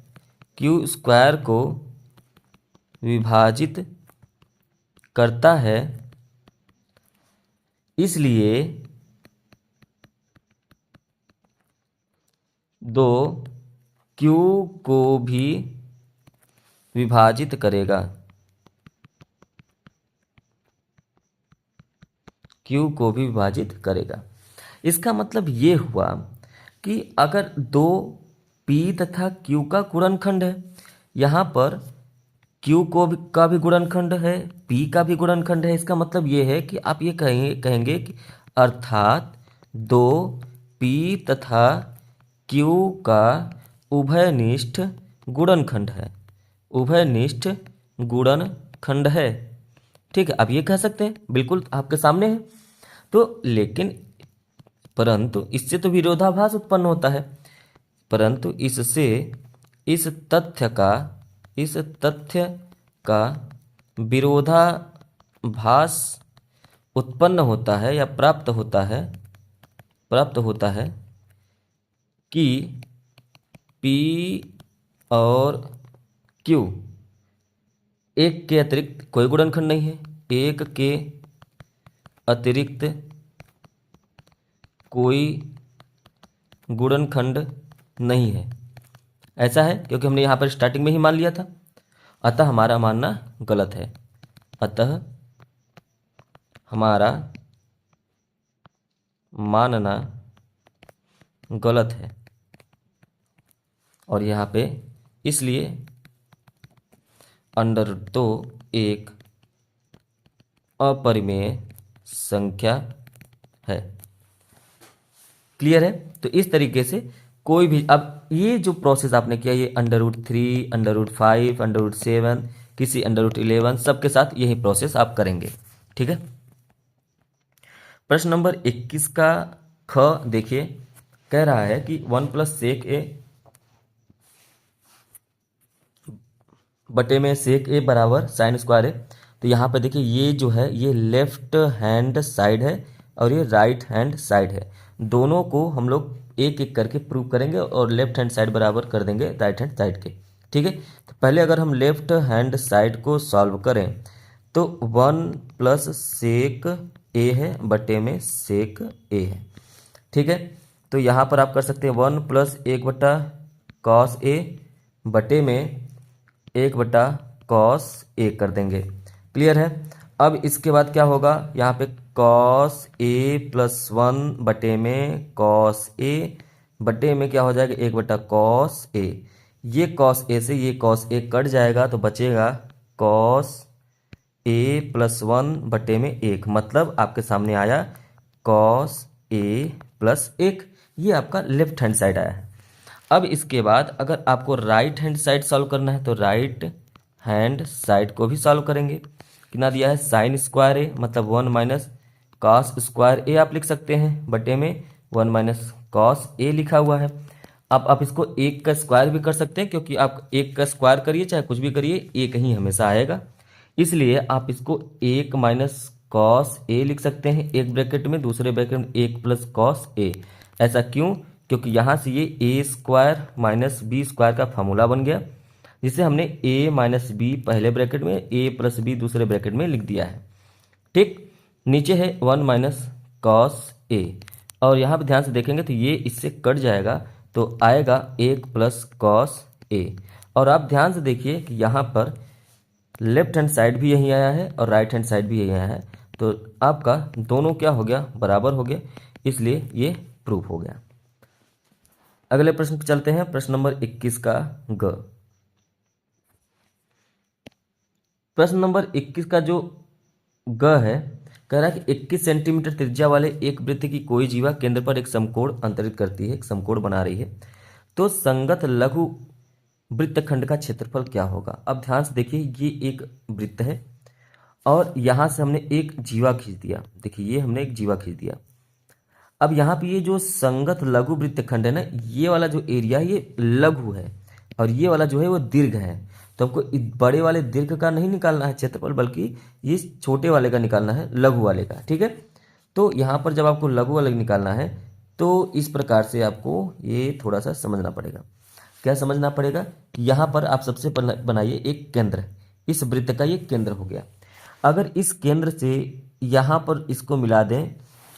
Q² को विभाजित करता है, इसलिए दो Q को भी विभाजित करेगा, इसका मतलब ये हुआ कि अगर दो P तथा Q का गुणनखंड है, यहाँ पर Q का भी गुणनखंड है, P का भी गुणनखंड है। इसका मतलब ये है कि आप ये कहेंगे कि अर्थात दो P तथा Q का उभयनिष्ठ गुणनखंड है, ठीक है। आप ये कह सकते हैं, बिल्कुल आपके सामने है। तो लेकिन परंतु इससे तो विरोधाभास उत्पन्न होता है, परंतु इससे इस तथ्य का विरोधाभास उत्पन्न होता है या प्राप्त होता है कि P और Q एक के अतिरिक्त कोई गुणनखंड नहीं है, एक के अतिरिक्त कोई गुणनखंड नहीं है। ऐसा है क्योंकि हमने यहाँ पर स्टार्टिंग में ही मान लिया था। अतः हमारा मानना गलत है। अतः हमारा मानना गलत है। और यहाँ पे इसलिए अंडर तो एक अपरिमेय संख्या है। क्लियर है? तो इस तरीके से कोई भी, अब ये जो प्रोसेस आपने किया, ये √3, √5, √7, किसी √11, सबके साथ यही प्रोसेस आप करेंगे। ठीक है। प्रश्न नंबर 21 का ख देखिए, कह रहा है कि 1 + sec a बटे में sec a बराबर sin² है। तो यहाँ पे देखिए, ये जो है ये लेफ्ट हैंड साइड है और ये राइट हैंड साइड है। दोनों को हम लोग एक एक करके प्रूव करेंगे और लेफ्ट हैंड साइड बराबर कर देंगे राइट हैंड साइड के। ठीक है। तो पहले अगर हम लेफ्ट हैंड साइड को सॉल्व करें तो 1 + sec a है बटे में sec a है। ठीक है। तो यहाँ पर आप कर सकते हैं 1 + 1/cos a बटे में 1/cos a कर देंगे। क्लियर है? अब इसके बाद क्या होगा, यहाँ पे cos a + 1 बटे में cos a बटे में क्या हो जाएगा 1/cos a। ये cos a से ये cos a कट जाएगा तो बचेगा cos a + 1 बटे में 1, मतलब आपके सामने आया cos a + 1। ये आपका लेफ्ट हैंड साइड आया है। अब इसके बाद अगर आपको राइट हैंड साइड सॉल्व करना है तो राइट हैंड साइड को भी सॉल्व करेंगे। कितना दिया है, sin² a, मतलब 1 - cos² a आप लिख सकते हैं बटे में 1 - cos a लिखा हुआ है। अब आप इसको 1 का स्क्वायर भी कर सकते हैं, क्योंकि आप 1 का स्क्वायर करिए चाहे कुछ भी करिए, एक ही हमेशा आएगा। इसलिए आप इसको 1 - cos a लिख सकते हैं एक ब्रैकेट में, दूसरे ब्रैकेट में 1 + cos a। ऐसा क्यों? क्योंकि यहाँ से ये a² - b² का फार्मूला बन गया, जिसे हमने a - b पहले ब्रैकेट में, a + b दूसरे ब्रैकेट में लिख दिया है। ठीक। नीचे है 1 - cos a, और यहाँ पे ध्यान से देखेंगे तो ये इससे कट जाएगा तो आएगा 1 + cos a। और आप ध्यान से देखिए कि यहाँ पर लेफ्ट हैंड साइड भी यही आया है और राइट हैंड साइड भी यही आया है, तो आपका दोनों क्या हो गया, बराबर हो गया, इसलिए ये प्रूफ हो गया। अगले प्रश्न पे चलते हैं। प्रश्न नंबर 21 का ग। प्रश्न नंबर 21 का जो ग है, कह रहा है कि 21 सेंटीमीटर त्रिज्या वाले एक वृत्त की कोई जीवा केंद्र पर एक समकोण अंतरित करती है, एक समकोण बना रही है, तो संगत लघु वृत्तखंड का क्षेत्रफल क्या होगा। अब ध्यान से देखिए, ये एक वृत्त है और यहाँ से हमने एक जीवा खींच दिया। देखिए, ये हमने एक जीवा खींच दिया। अब यहाँ पे ये जो संगत लघु वृत्तखंड है ना, ये वाला जो एरिया है ये लघु है और ये वाला जो है वो दीर्घ है। तो हमको इस बड़े वाले दीर्घ का नहीं निकालना है क्षेत्रफल, बल्कि ये छोटे वाले का निकालना है, लघु वाले का। ठीक है। तो यहाँ पर जब आपको लघु वाले निकालना है तो इस प्रकार से आपको ये थोड़ा सा समझना पड़ेगा। क्या समझना पड़ेगा? यहाँ पर आप सबसे बनाइए एक केंद्र, इस वृत्त का ये केंद्र हो गया। अगर इस केंद्र से यहाँ पर इसको मिला दें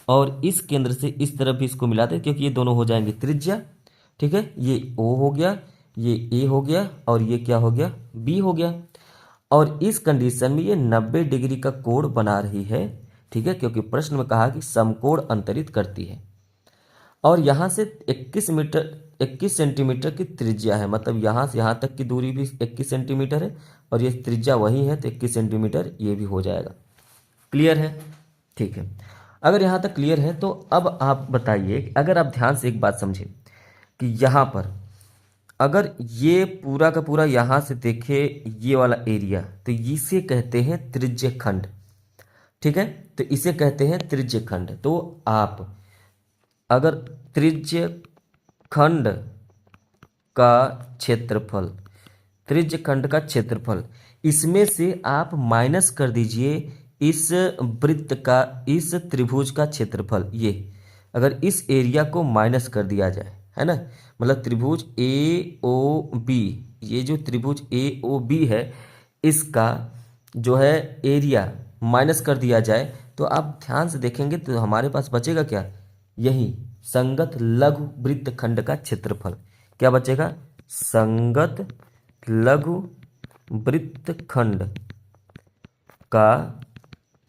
और इस केंद्र से इस तरफ भी इसको मिला दें, क्योंकि ये दोनों हो जाएंगे त्रिज्या। ठीक है। ये O हो गया, ये A हो गया और ये क्या हो गया, B हो गया। और इस कंडीशन में ये 90 डिग्री का कोण बना रही है। ठीक है, क्योंकि प्रश्न में कहा कि समकोण अंतरित करती है। और यहाँ से 21 सेंटीमीटर की त्रिज्या है, मतलब यहाँ से यहाँ तक की दूरी भी 21 सेंटीमीटर है और ये त्रिज्या वही है, तो 21 सेंटीमीटर ये भी हो जाएगा। क्लियर है? ठीक है। अगर यहाँ तक क्लियर है तो अब आप बताइए, अगर आप ध्यान से एक बात समझें कि यहाँ पर अगर ये पूरा का पूरा यहाँ से देखे ये वाला एरिया, तो इसे कहते हैं त्रिज्यखंड। ठीक है। तो इसे कहते हैं त्रिज्यखंड। तो आप अगर त्रिज्यखंड का क्षेत्रफल, त्रिज्यखंड का क्षेत्रफल, इसमें से आप माइनस कर दीजिए इस वृत्त का, इस त्रिभुज का क्षेत्रफल। ये अगर इस एरिया को माइनस कर दिया जाए, है ना, मतलब त्रिभुज AOB, ये जो त्रिभुज AOB है इसका जो है एरिया माइनस कर दिया जाए, तो आप ध्यान से देखेंगे तो हमारे पास बचेगा क्या, यही संगत लघु वृत्तखंड का क्षेत्रफल। क्या बचेगा? संगत लघु वृत्तखंड का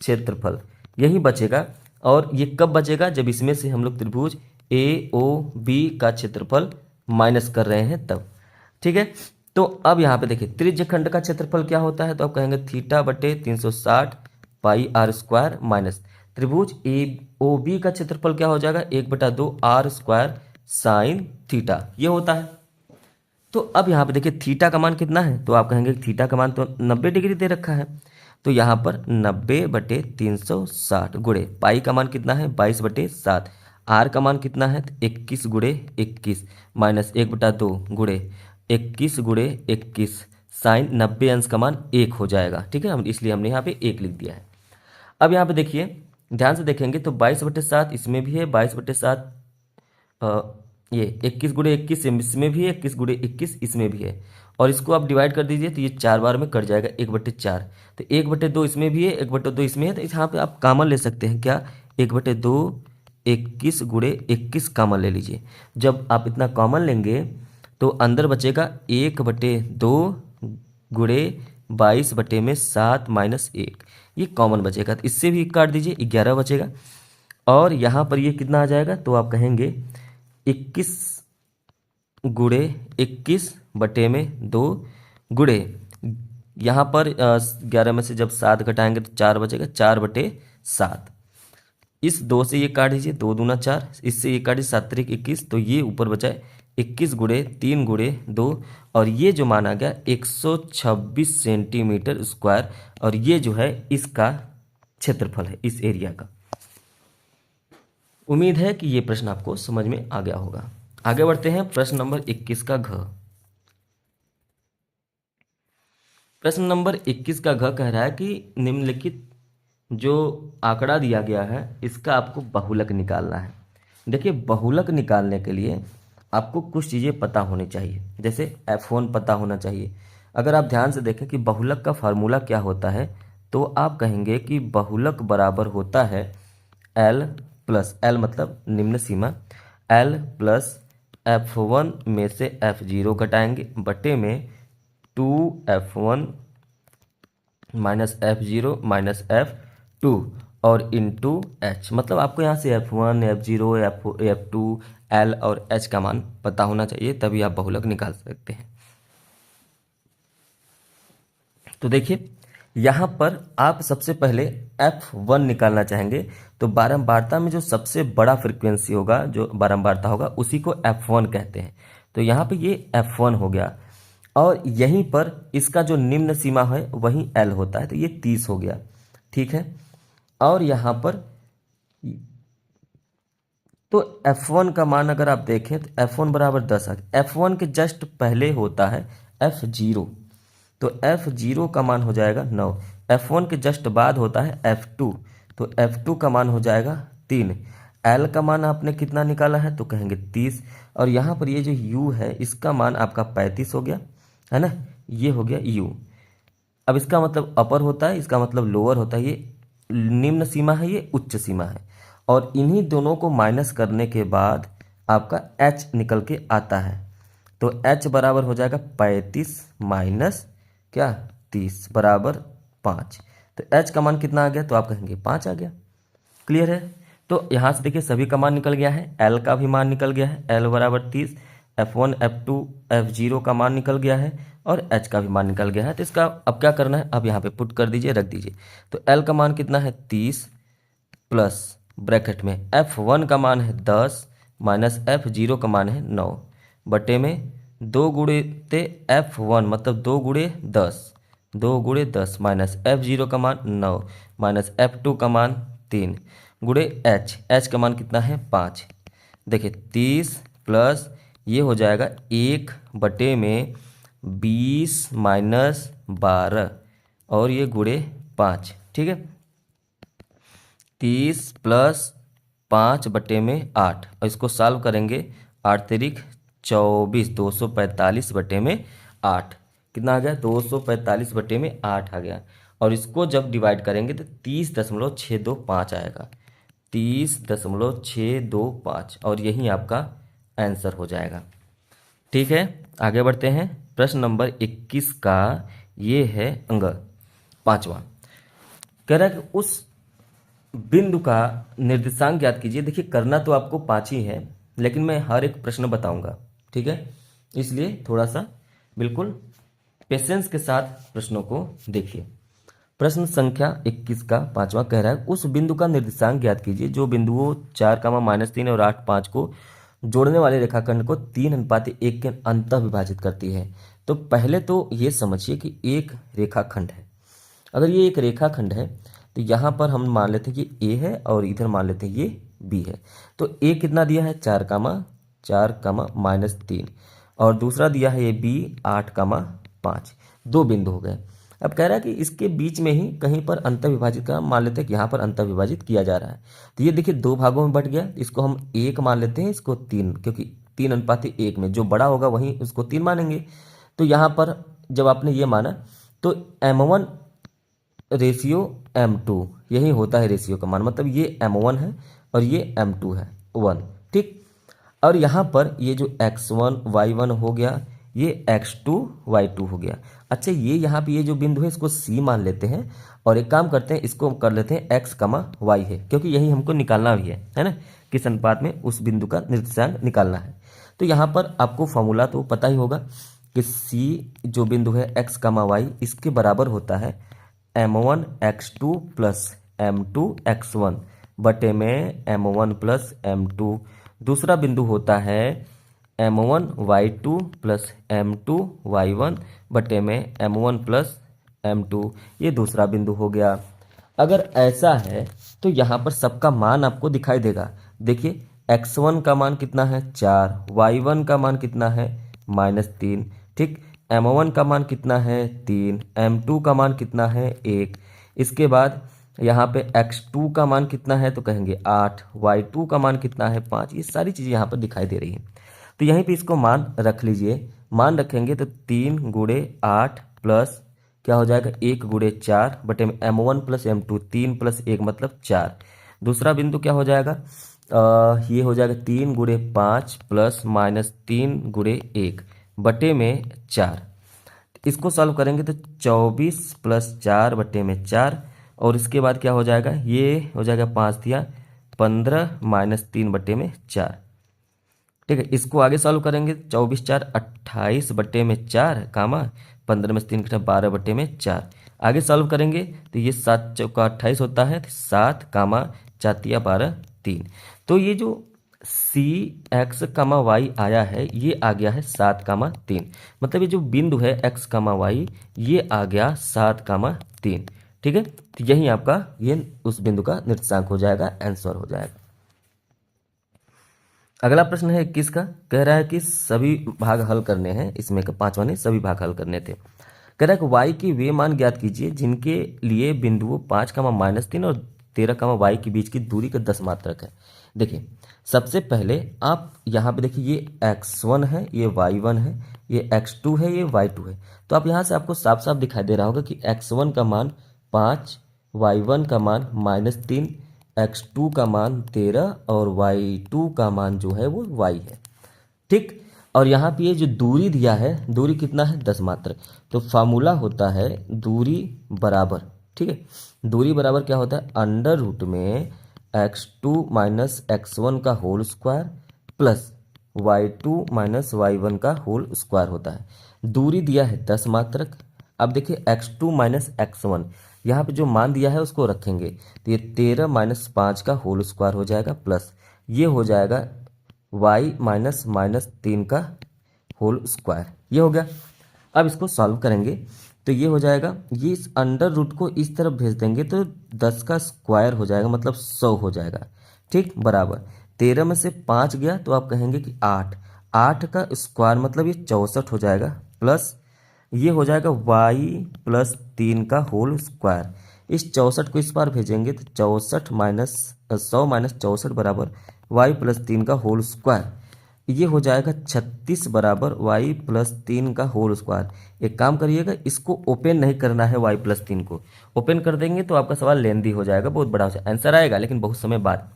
क्षेत्रफल, यही बचेगा। और ये कब बचेगा? जब इसमें से हम लोग त्रिभुज ए ओ बी का क्षेत्रफल माइनस कर रहे हैं तब। ठीक है, तो अब यहाँ पे देखिए त्रिज्यखंड का क्षेत्रफल क्या होता है, तो आप कहेंगे थीटा बटे 360 पाई आर स्क्वायर माइनस त्रिभुज ए ओ बी का क्षेत्रफल क्या हो जाएगा, 1/2 आर स्क्वायर साइन थीटा, ये होता है। तो अब यहाँ पे देखिए थीटा का मान कितना है, तो आप कहेंगे थीटा का मान तो 90 डिग्री दे रखा है, तो यहाँ पर 90/360 गुणे पाई का मान कितना है 22/7, आर का मान कितना है 21 गुणे 21 माइनस 1/2 गुणे 21 गुणे 21 साइन 90 अंश का मान 1 हो जाएगा। ठीक है, हम इसलिए हमने यहाँ पे 1 लिख दिया है। अब यहाँ पे देखिए ध्यान से देखेंगे तो 22/7 इसमें भी है, 22/7 ये 21 गुणे 21 इसमें भी है, 21 गुणे 21 इसमें भी है, और इसको आप डिवाइड कर दीजिए तो ये 4 बार में कट जाएगा 1/4, तो 1/2 इसमें भी है, 1/2 इसमें है, तो यहाँ पे आप कॉमन ले सकते हैं क्या, 1/2 21 गुणे 21 कॉमन ले लीजिए। जब आप इतना कॉमन लेंगे तो अंदर बचेगा 1/2 गुणे 22/7 माइनस 1, ये कॉमन बचेगा, तो इससे भी काट दीजिए 11 बचेगा। और यहाँ पर ये कितना आ जाएगा, तो आप कहेंगे 21 गुणे 21/2 गुणे यहाँ पर 11 में से जब 7 घटाएंगे तो 4 बचेगा, 4/7। इस 2 से ये काट दीजिए, 2 दूना 4, इससे ये काट दीजिए 7 त्रिक 21, तो ये ऊपर बचा है 21 गुणे 3 गुणे 2, और ये जो माना गया 126 सेंटीमीटर स्क्वायर, और ये जो है इसका क्षेत्रफल है इस एरिया का। उम्मीद है कि ये प्रश्न आपको समझ में आ गया होगा। आगे बढ़ते हैं प्रश्न नंबर 21 का घ। प्रश्न नंबर 21 का घ कह रहा है कि निम्नलिखित जो आंकड़ा दिया गया है इसका आपको बहुलक निकालना है। देखिए बहुलक निकालने के लिए आपको कुछ चीज़ें पता होनी चाहिए, जैसे F1 पता होना चाहिए। अगर आप ध्यान से देखें कि बहुलक का फार्मूला क्या होता है, तो आप कहेंगे कि बहुलक बराबर होता है L प्लस, L मतलब निम्न सीमा, L प्लस F1 में से F0 घटाएंगे बटे में 2F1 minus F0 minus F2 और इंटू H, मतलब आपको यहाँ से F1 F0 F2 L और H का मान पता होना चाहिए, तभी आप बहुलक निकाल सकते हैं। तो देखिए यहाँ पर आप सबसे पहले F1 निकालना चाहेंगे, तो बारंबारता में जो सबसे बड़ा फ्रीक्वेंसी होगा, जो बारंबारता होगा, उसी को F1 कहते हैं। तो यहाँ पे ये F1 हो गया, और यहीं पर इसका जो निम्न सीमा है वही L होता है, तो ये 30 हो गया। ठीक है, और यहाँ पर तो F1 का मान अगर आप देखें तो F1 बराबर 10 आ गया। F1 के जस्ट पहले होता है F0, तो F0 का मान हो जाएगा 9। F1 के जस्ट बाद होता है F2, तो F2 का मान हो जाएगा 3। L का मान आपने कितना निकाला है, तो कहेंगे 30, और यहाँ पर ये जो U है इसका मान आपका 35 हो गया, है ना, ये हो गया U। अब इसका मतलब अपर होता है, इसका मतलब लोअर होता है, ये निम्न सीमा है, ये उच्च सीमा है, और इन्हीं दोनों को माइनस करने के बाद आपका H निकल के आता है। तो H बराबर हो जाएगा 35 माइनस क्या 30 बराबर 5। तो H का मान कितना आ गया, तो आप कहेंगे 5 आ गया। क्लियर है, तो यहाँ से देखिए सभी का मान निकल गया है, L का भी मान निकल गया है, L बराबर 30, F1 F2 F0 का मान निकल गया है, और H का भी मान निकल गया है। तो इसका अब क्या करना है, अब यहाँ पे पुट कर दीजिए, रख दीजिए। तो L का मान कितना है 30 प्लस ब्रैकेट में F1 का मान है 10 माइनस F0 का मान है 9 बटे में 2 गुणे F1 मतलब 2 गुणे 10, 2 गुणे 10 माइनस F0 का मान 9 माइनस F2 का मान 3 गुणे H का मान कितना है 5। देखिए 30 प्लस ये हो जाएगा 1 बटे में 20 माइनस 12, और ये गुणे 5। ठीक है, 30 प्लस 5 बटे में 8, और इसको सॉल्व करेंगे 8 तिरिक 24, 245 बटे में 8 कितना आ गया, 245 बटे में 8 आ गया। और इसको जब डिवाइड करेंगे तो 30.625 आएगा, 30.625, और यही आपका आंसर हो जाएगा। ठीक है, आगे बढ़ते हैं प्रश्न नंबर 21 का ये है अंग। पांचवा कह रहा है कि उस बिंदु का निर्देशांक ज्ञात कीजिए। देखिए करना तो आपको 5 ही है, लेकिन मैं हर एक प्रश्न बताऊंगा, ठीक है, इसलिए थोड़ा सा बिल्कुल पेशेंस के साथ प्रश्नों को देखिए। प्रश्न संख्या 21 का पांचवा कह रहा है उस बिंदु का निर्देशांक ज्ञात कीजिए जो बिंदुओं 4, -3 और 8, 5 को जोड़ने वाले रेखाखंड को 3:1 के अंतः विभाजित करती है। तो पहले तो ये समझिए कि एक रेखाखंड है। अगर ये एक रेखाखंड है तो यहाँ पर हम मान लेते हैं कि ए है और इधर मान लेते हैं ये बी है। तो ए कितना दिया है 4, -3 और दूसरा दिया है ये बी 8, 5। दो बिंदु हो गए। अब कह रहा है कि इसके बीच में ही कहीं पर अंतर विभाजित का मान लेते हैं कि यहाँ पर अंतर विभाजित किया जा रहा है। तो ये देखिए दो भागों में बट गया, इसको हम 1 मान लेते हैं, इसको 3, क्योंकि 3:1 में जो बड़ा होगा वहीं उसको 3 मानेंगे। तो यहाँ पर जब आपने ये माना तो M1 रेशियो M2 यही होता है रेशियो का मान, मतलब ये M1 है और ये M2 है 1, ठीक। और यहाँ पर ये जो x1 y1 हो गया, ये x2 y2 हो गया। अच्छा ये यहाँ पे ये जो बिंदु है इसको C मान लेते हैं और एक काम करते हैं, इसको कर लेते हैं x, y है, क्योंकि यही हमको निकालना भी है ना, किस अनुपात में उस बिंदु का निर्देशांक निकालना है। तो यहाँ पर आपको फॉर्मूला तो पता ही होगा कि C जो बिंदु है x, y इसके बराबर होता है M1 x2 plus M2 x1 बटे में M1 प्लस M2। दूसरा बिंदु होता है M1 y2 plus M2 y1 बटे में M1 प्लस M2। ये दूसरा बिंदु हो गया। अगर ऐसा है तो यहाँ पर सबका मान आपको दिखाई देगा। देखिए x1 का मान कितना है 4, y1 का मान कितना है -3, ठीक। M1 का मान कितना है 3, M2 का मान कितना है 1। इसके बाद यहाँ पे x2 का मान कितना है तो कहेंगे 8, y2 का मान कितना है 5। ये सारी चीज़ें यहाँ पर दिखाई दे रही हैं। तो यहीं पे इसको मान रख लीजिए। मान रखेंगे तो 3 गुणे 8 प्लस क्या हो जाएगा 1 गुणे 4 बटे में M1 प्लस M2, 3 प्लस 1 मतलब 4। दूसरा बिंदु क्या हो जाएगा ये हो जाएगा 3 गुणे 5 प्लस -3 गुणे 1 बटे में 4। इसको सॉल्व करेंगे तो 24 प्लस 4 बटे में 4 और इसके बाद क्या हो जाएगा ये हो जाएगा 5 दिया 15 -3 बटे में 4, ठीक है। इसको आगे सॉल्व करेंगे 24 4 28 बटे में 4 कामा 15 में 3 12 बटे में 4। आगे सॉल्व करेंगे तो ये 7 चौका 28 होता है, 7 कामा 4 तिया 12 3। तो ये जो सी एक्स कामा वाई आया है ये आ गया है 7, 3। मतलब ये जो बिंदु है x, y ये आ गया 7, 3, ठीक है। तो यही आपका ये उस बिंदु का निर्देशांक हो जाएगा, आंसर हो जाएगा। अगला प्रश्न है 21 का, कह रहा है कि सभी भाग हल करने हैं, इसमें का पांचवा नहीं सभी भाग हल करने थे। कह रहा है कि y की वे मान ज्ञात कीजिए जिनके लिए बिंदुओं 5, -3 और 13, y के बीच की दूरी का 10 मात्रक है। देखिए सबसे पहले आप यहाँ पे देखिए ये x1 है, ये y1 है, ये x2 है, ये y2 है। तो आप यहाँ से आपको साफ साफ दिखाई दे रहा होगा कि x1 का मान 5, y1 का मान -3, x2 का मान 13 और y2 का मान जो है वो y है, ठीक। और यहाँ पे ये जो दूरी दिया है, दूरी कितना है 10 मात्रक। तो फार्मूला होता है दूरी बराबर, ठीक है, दूरी बराबर क्या होता है अंडर रूट में x2 माइनस x1 का whole square plus y2 minus y1 का होल स्क्वायर होता है। दूरी दिया है 10 मात्रक। अब देखिए x2 माइनस x1 यहाँ पे जो मान दिया है उसको रखेंगे तो ये 13 माइनस 5 का होल स्क्वायर हो जाएगा प्लस ये हो जाएगा y माइनस 3 का होल स्क्वायर, ये हो गया। अब इसको सॉल्व करेंगे तो ये हो जाएगा, ये इस अंडर रूट को इस तरफ भेज देंगे तो 10 का स्क्वायर हो जाएगा मतलब 100 हो जाएगा, ठीक, बराबर 13 में से 5 गया तो आप कहेंगे कि 8 का स्क्वायर मतलब ये 64 हो जाएगा प्लस ये हो जाएगा y प्लस 3 का होल स्क्वायर। इस 64 को इस बार भेजेंगे तो 64 माइनस 100 माइनस 64 बराबर y प्लस 3 का होल स्क्वायर, ये हो जाएगा 36 बराबर y प्लस 3 का होल स्क्वायर। एक काम करिएगा इसको ओपन नहीं करना है, y प्लस 3 को ओपन कर देंगे तो आपका सवाल लेंदी हो जाएगा, बहुत बड़ा हो जाएगा, आंसर आएगा लेकिन बहुत समय बाद।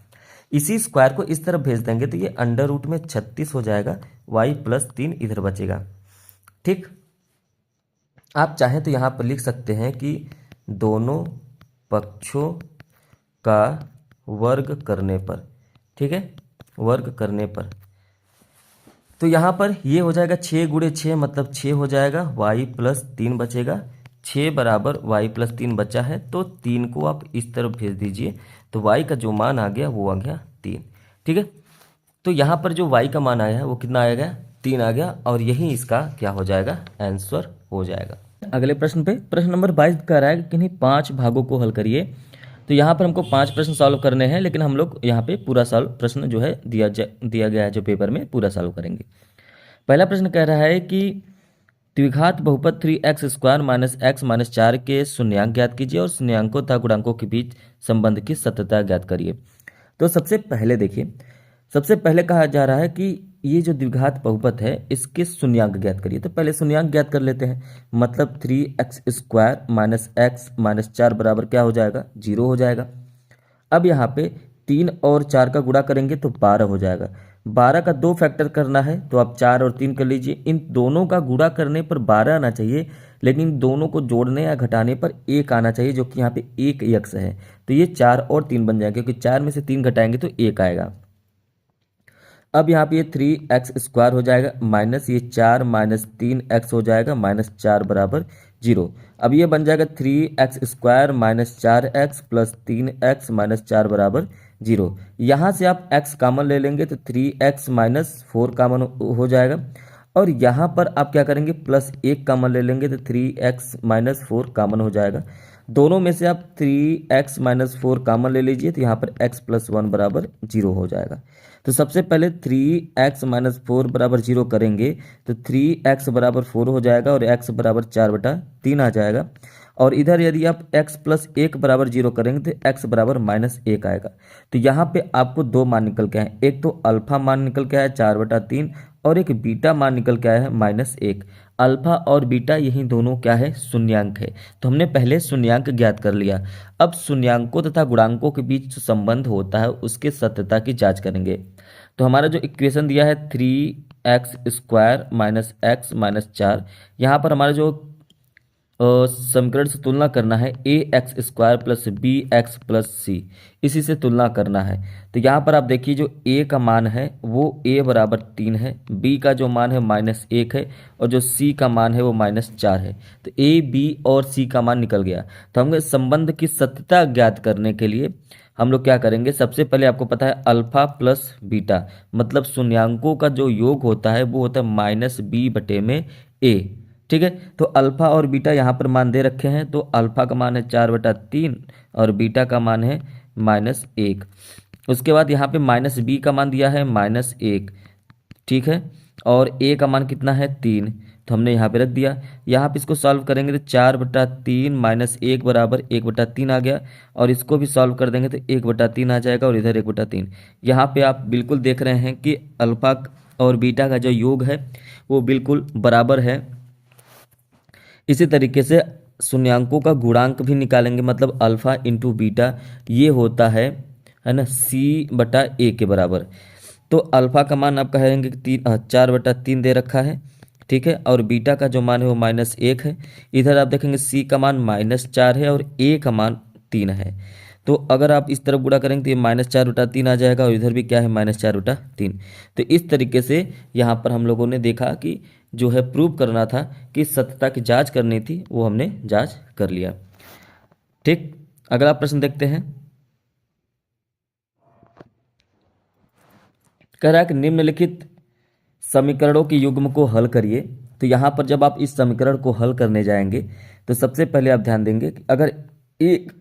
इसी स्क्वायर को इस तरफ भेज देंगे तो ये अंडर रूट में 36 हो जाएगा, y प्लस 3 इधर बचेगा, ठीक। आप चाहें तो यहाँ पर लिख सकते हैं कि दोनों पक्षों का वर्ग करने पर, ठीक है, वर्ग करने पर। तो यहाँ पर ये हो जाएगा 6 × 6 मतलब 6 हो जाएगा, y+3 बचेगा। 6 बराबर y+3 बचा है, तो 3 को आप इस तरफ भेज दीजिए, तो y का जो मान आ गया वो आ गया 3, ठीक है। तो यहाँ पर जो y का मान आया है वो कितना आएगा, 3 आ गया, और यही इसका क्या हो जाएगा, आंसर हो जाएगा। अगले प्रश्न पे, प्रश्न नंबर 22 कह रहा है कि किन्हीं 5 भागों को हल करिए। तो यहाँ पर हमको 5 प्रश्न सॉल्व करने हैं, लेकिन हम लोग यहाँ पे पूरा सॉल्व प्रश्न जो है दिया गया है जो पेपर में, पूरा सॉल्व करेंगे। पहला प्रश्न कह रहा है कि द्विघात बहुपद 3x² - x - 4 के शून्यांक ज्ञात कीजिए और शून्यांकों तथा गुणांकों के बीच संबंध की सत्यता ज्ञात करिए। तो सबसे पहले देखिए, सबसे पहले कहा जा रहा है कि ये जो द्विघात बहुपद है इसके शून्यांक ज्ञात करिए। तो पहले शून्यांक ज्ञात कर लेते हैं, मतलब 3x² - x - 4 बराबर क्या हो जाएगा, 0 हो जाएगा। अब यहाँ पे 3 और 4 का गुणा करेंगे तो 12 हो जाएगा। 12 का 2 फैक्टर करना है तो आप 4 और 3 कर लीजिए। इन दोनों का गुणा करने पर 12 आना चाहिए, लेकिन इन दोनों को जोड़ने या घटाने पर 1 आना चाहिए, जो कि यहाँ पे 1 यक्स है। तो ये 4 और 3 बन जाएगा, क्योंकि 4 में से 3 घटाएंगे तो 1 आएगा। अब यहाँ पे ये 3x² हो जाएगा, माइनस ये 4 - 3x हो जाएगा, -4 बराबर 0। अब ये बन जाएगा 3x² - 4x + 3x - 4 बराबर 0। यहाँ से आप x कॉमन ले लेंगे तो 3x - 4 कॉमन हो जाएगा, और यहाँ पर आप क्या करेंगे, +1 कॉमन ले लेंगे तो 3x - 4 कॉमन हो जाएगा। दोनों में से आप 3x - 4 कॉमन ले लीजिए, तो यहाँ पर x + 1 बराबर 0 हो जाएगा। तो सबसे पहले 3x - 4 बराबर 0 करेंगे तो 3x बराबर 4 हो जाएगा, और x बराबर 4/3 आ जाएगा। और इधर यदि आप x + 1 बराबर 0 करेंगे तो x बराबर -1 आएगा। तो यहाँ पे आपको 2 मान निकल के आए, एक तो अल्फा मान निकल के आया 4/3, और एक बीटा मान निकल के आया है -1। अल्फा और बीटा यही दोनों क्या है, शून्यांक है। तो हमने पहले शून्यांक ज्ञात कर लिया। अब शून्यांकों तथा गुणांकों के बीच जो संबंध होता है उसके सत्यता की जांच करेंगे। तो हमारा जो इक्वेशन दिया है 3x² - x - 4, यहाँ पर हमारा जो समीकरण से तुलना करना है ax² + bx + c, इसी से तुलना करना है। तो यहाँ पर आप देखिए जो a का मान है वो a बराबर 3 है, b का जो मान है -1 है, और जो c का मान है वो -4 है। तो a, b और c का मान निकल गया। तो हमें संबंध की सत्यता ज्ञात करने के लिए हम लोग क्या करेंगे, सबसे पहले आपको पता है अल्फा प्लस बीटा मतलब शून्यांकों का जो योग होता है वो होता है -b/a, ठीक है। तो अल्फा और बीटा यहाँ पर मान दे रखे हैं, तो अल्फा का मान है 4/3 और बीटा का मान है -1। उसके बाद यहाँ पे -b का मान दिया है -1, ठीक है, और a का मान कितना है 3, तो हमने यहाँ पे रख दिया। यहाँ पे इसको सॉल्व करेंगे तो 4/3 - 1 बराबर 1/3 आ गया, और इसको भी सॉल्व कर देंगे तो 1/3 आ जाएगा, और इधर 1/3। यहाँ पे आप बिल्कुल देख रहे हैं कि अल्फा और बीटा का जो योग है वो बिल्कुल बराबर है। इसी तरीके से शून्यांकों का गुणांक भी निकालेंगे, मतलब अल्फा इंटू बीटा ये होता है ना c/a के बराबर। तो अल्फा का मान आप कहेंगे कि 4/3 दे रखा है, ठीक है, और बीटा का जो मान है वो -1 है। इधर आप देखेंगे c का मान -4 है और a का मान 3 है। तो अगर आप इस तरफ गुणा करेंगे तो ये -4/3 आ जाएगा, और इधर भी क्या है -4/3। तो इस तरीके से यहाँ पर हम लोगों ने देखा कि जो है प्रूव करना था कि सत्यता की जांच करनी थी, वो हमने जांच कर लिया। ठीक, अगला प्रश्न देखते हैं। कह रहा है कि निम्नलिखित समीकरणों के युग्म को हल करिए। तो यहाँ पर जब आप इस समीकरण को हल करने जाएंगे तो सबसे पहले आप ध्यान देंगे कि अगर एक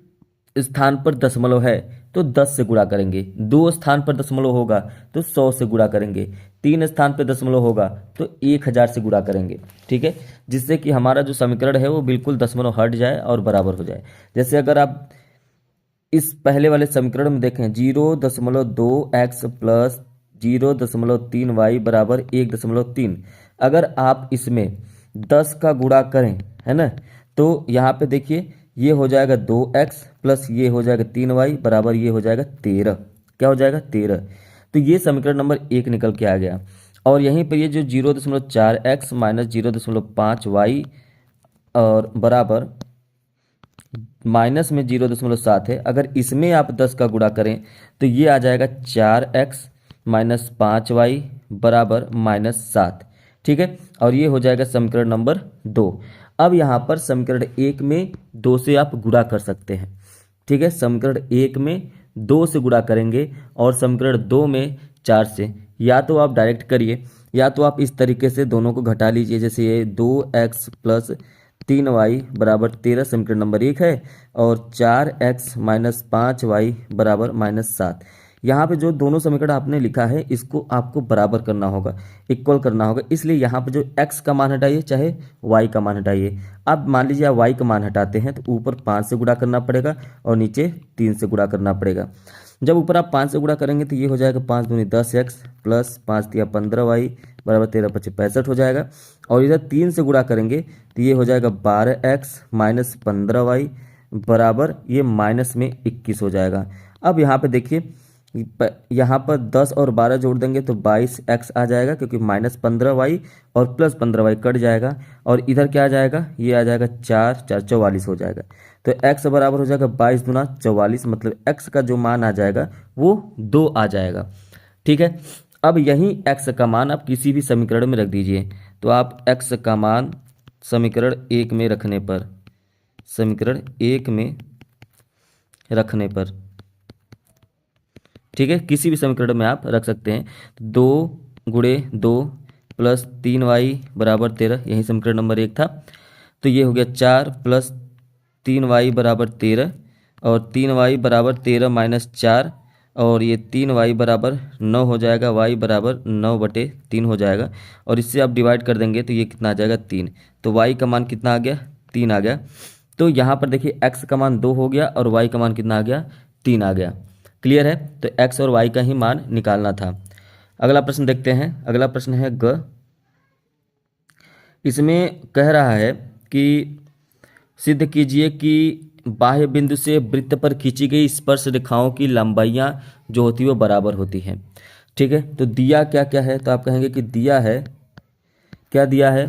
स्थान पर दशमलव है तो 10 से गुणा करेंगे, 2 स्थान पर दशमलव होगा तो 100 से गुणा करेंगे, 3 स्थान पर दशमलव होगा तो 1000 से गुणा करेंगे, ठीक है, जिससे कि हमारा जो समीकरण है वो बिल्कुल दशमलव हट जाए और बराबर हो जाए। जैसे अगर आप इस पहले वाले समीकरण में देखें 0.2x + 0.3y बराबर 1.3, अगर आप इसमें 10 का गुणा करें, है ना, तो यहाँ पे देखिए ये हो जाएगा 2x प्लस ये हो जाएगा 3y बराबर ये हो जाएगा 13। क्या हो जाएगा 13। तो ये समीकरण नंबर 1 निकल के आ गया। और यहीं पर ये जो 0.4x - 0.5y और बराबर माइनस में 0.7 है। अगर इसमें आप 10 का गुणा करें तो ये आ जाएगा 4x माइनस 5y बराबर -7। ठीक है, और ये हो जाएगा समीकरण नंबर 2। अब यहाँ पर समीकरण 1 में 2 से आप गुणा कर सकते हैं। ठीक है, समीकरण 1 में 2 से गुणा करेंगे और समीकरण 2 में 4 से। या तो आप डायरेक्ट करिए या तो आप इस तरीके से दोनों को घटा लीजिए। जैसे ये 2x प्लस 3y बराबर 13 समीकरण नंबर 1 है और 4x माइनस 5y बराबर -7। यहाँ पे जो दोनों समीकरण आपने लिखा है इसको आपको बराबर करना होगा, इक्वल करना होगा। इसलिए यहाँ पे जो x का मान हटाइए चाहे y का मान हटाइए। अब मान लीजिए आप y का मान हटाते हैं तो ऊपर 5 से गुणा करना पड़ेगा और नीचे 3 से गुणा करना पड़ेगा। जब ऊपर आप 5 से गुणा करेंगे तो ये हो जाएगा 5 दूनी 10x प्लस 5 तिया 15y बराबर 13 पच्चीस 65 हो जाएगा। और इधर 3 से गुणा करेंगे तो ये हो जाएगा 12x माइनस 15y बराबर ये माइनस में 21 हो जाएगा। अब यहाँ पे देखिए यहाँ पर 10 और 12 जोड़ देंगे तो 22x आ जाएगा, क्योंकि -15y और +15y कट जाएगा। और इधर क्या आ जाएगा, ये आ जाएगा 4 4 44 हो जाएगा। तो x बराबर हो जाएगा 22 दूना 44, मतलब x का जो मान आ जाएगा वो 2 आ जाएगा। ठीक है, अब यही x का मान आप किसी भी समीकरण में रख दीजिए। तो आप x का मान समीकरण 1 में रखने पर, समीकरण 1 में रखने पर, ठीक है, किसी भी समीकरण में आप रख सकते हैं। 2 गुणे 2 प्लस 3y बराबर 13, यही समीकरण नंबर 1 था। तो ये हो गया 4 प्लस 3y बराबर 13 और 3y बराबर 13 माइनस 4 और ये 3y बराबर 9 हो जाएगा, y बराबर 9/3 हो जाएगा। और इससे आप डिवाइड कर देंगे तो ये कितना आ जाएगा 3। तो y का मान कितना आ गया, 3 आ गया। तो यहाँ पर देखिए x का मान 2 हो गया और y का मान कितना आ गया, 3 आ गया। क्लियर है, तो x और y का ही मान निकालना था। अगला प्रश्न देखते हैं। अगला प्रश्न है ग। इसमें कह रहा है कि सिद्ध कीजिए कि बाह्य बिंदु से वृत्त पर खींची गई स्पर्श रेखाओं की लंबाइयाँ जो होती है वो बराबर होती हैं। ठीक है, तो दिया क्या क्या है, तो आप कहेंगे कि दिया है, क्या दिया है,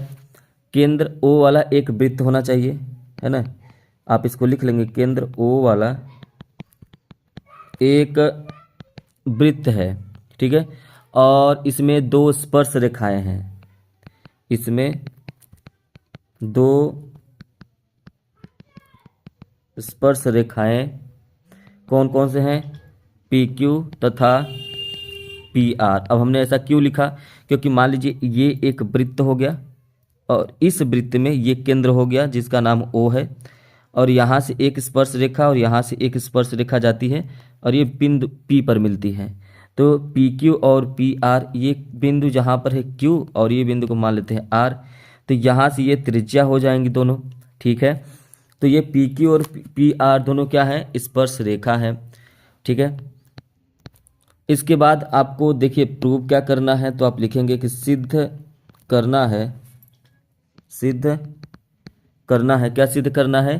केंद्र O वाला एक वृत्त होना चाहिए, है ना। आप इसको लिख लेंगे, केंद्र O वाला एक वृत्त है। ठीक है, और इसमें 2 स्पर्श रेखाएं हैं, इसमें 2 स्पर्श रेखाएं कौन कौन से हैं, PQ तथा PR। अब हमने ऐसा क्यों लिखा, क्योंकि मान लीजिए ये एक वृत्त हो गया और इस वृत्त में ये केंद्र हो गया जिसका नाम O है, और यहाँ से एक स्पर्श रेखा और यहाँ से एक स्पर्श रेखा जाती है और ये बिंदु P पर मिलती है। तो PQ और PR, ये बिंदु जहाँ पर है Q और ये बिंदु को मान लेते हैं R, तो यहाँ से ये त्रिज्या हो जाएंगी दोनों। ठीक है, तो ये PQ और PR दोनों क्या है, स्पर्श रेखा है। ठीक है, इसके बाद आपको देखिए प्रूव क्या करना है, तो आप लिखेंगे कि सिद्ध करना है, सिद्ध करना है, क्या सिद्ध करना है,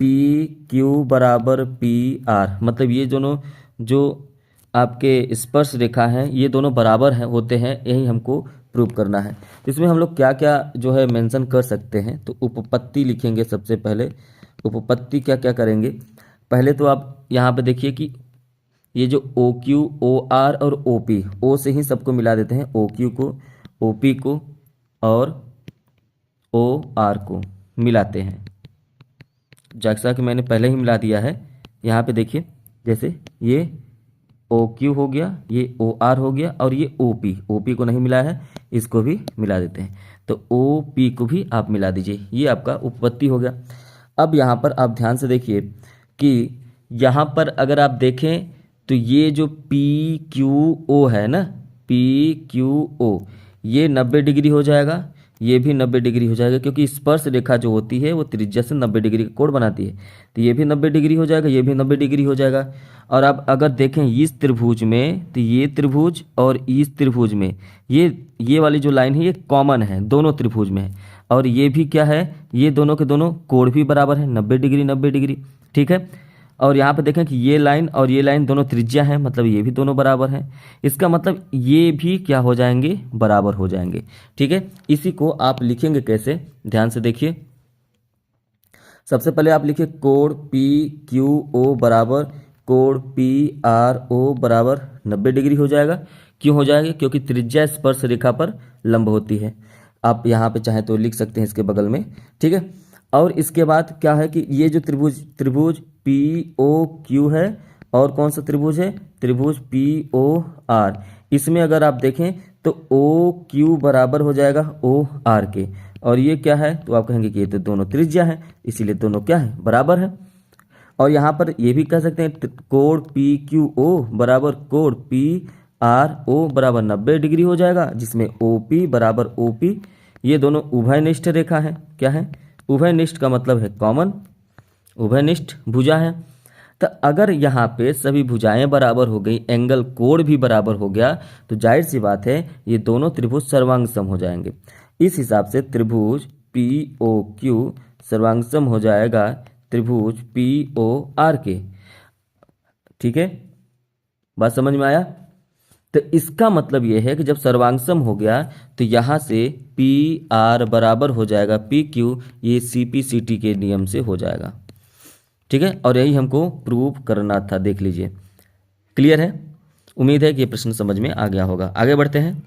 PQ बराबर PR, मतलब ये दोनों जो आपके स्पर्श रेखा हैं ये दोनों बराबर हैं, होते हैं, यही हमको प्रूव करना है। तो इसमें हम लोग क्या क्या जो है मेंशन कर सकते हैं, तो उपपत्ति लिखेंगे सबसे पहले। उपपत्ति क्या क्या करेंगे, पहले तो आप यहाँ पे देखिए कि ये जो OQ, OR और OP, O से ही सबको मिला देते हैं, OQ को, OP को और OR को मिलाते हैं, जैसा कि मैंने पहले ही मिला दिया है। यहाँ पे देखिए, जैसे ये OQ हो गया, ये OR हो गया और ये OP को नहीं मिला है, इसको भी मिला देते हैं। तो OP को भी आप मिला दीजिए, ये आपका उपपत्ति हो गया। अब यहाँ पर आप ध्यान से देखिए कि यहाँ पर अगर आप देखें तो ये जो PQO है ना, PQO, ये 90 डिग्री हो जाएगा, ये भी 90 डिग्री हो जाएगा, क्योंकि स्पर्श रेखा जो होती है वो त्रिज्या से 90 डिग्री का कोण बनाती है। तो ये भी 90 डिग्री हो जाएगा, ये भी 90 डिग्री हो जाएगा। और आप अगर देखें इस त्रिभुज में, तो ये त्रिभुज और इस त्रिभुज में ये वाली जो लाइन है ये कॉमन है, दोनों त्रिभुज में है। और ये भी क्या है, ये दोनों के दोनों कोण भी बराबर है, 90 डिग्री 90 डिग्री। ठीक है, और यहाँ पे देखें कि ये लाइन और ये लाइन दोनों त्रिज्या हैं, मतलब ये भी दोनों बराबर हैं। इसका मतलब ये भी क्या हो जाएंगे, बराबर हो जाएंगे। ठीक है, इसी को आप लिखेंगे कैसे, ध्यान से देखिए। सबसे पहले आप लिखिए कोण पी क्यू ओ बराबर कोण पी आर ओ बराबर 90 डिग्री हो जाएगा। क्यों हो जाएगा? क्योंकि त्रिज्या स्पर्श रेखा पर लंब होती है। आप यहाँ पे चाहे तो लिख सकते हैं इसके बगल में, ठीक है। और इसके बाद क्या है कि ये जो त्रिभुज पी ओ क्यू है, और कौन सा त्रिभुज है? त्रिभुज पी ओ आर। इसमें अगर आप देखें तो ओ क्यू बराबर हो जाएगा ओ आर के, और ये क्या है? तो आप कहेंगे कि ये तो दोनों त्रिज्या है, इसीलिए दोनों क्या है? बराबर है। और यहाँ पर ये भी कह सकते हैं कोण पी क्यू ओ बराबर कोण पी आर ओ बराबर 90 डिग्री हो जाएगा, जिसमें ओ पी बराबर ओ पी, ये दोनों उभयनिष्ठ रेखा है। क्या है? उभयनिष्ठ का मतलब है कॉमन, उभयनिष्ठ भुजा है। तो अगर यहाँ पे सभी भुजाएं बराबर हो गई, एंगल कोण भी बराबर हो गया, तो जाहिर सी बात है ये दोनों त्रिभुज सर्वांग सम हो जाएंगे। इस हिसाब से त्रिभुज पी ओ क्यू सर्वांग सम हो जाएगा त्रिभुज पी ओ आर के। ठीक है, बात समझ में आया? तो इसका मतलब यह है कि जब सर्वांग सम हो गया तो यहाँ से पी आर बराबर हो जाएगा पी क्यू, ये सी पी सी टी के नियम से हो जाएगा। ठीक है, और यही हमको प्रूव करना था। देख लीजिए, क्लियर है? उम्मीद है कि ये प्रश्न समझ में आ गया होगा। आगे बढ़ते हैं।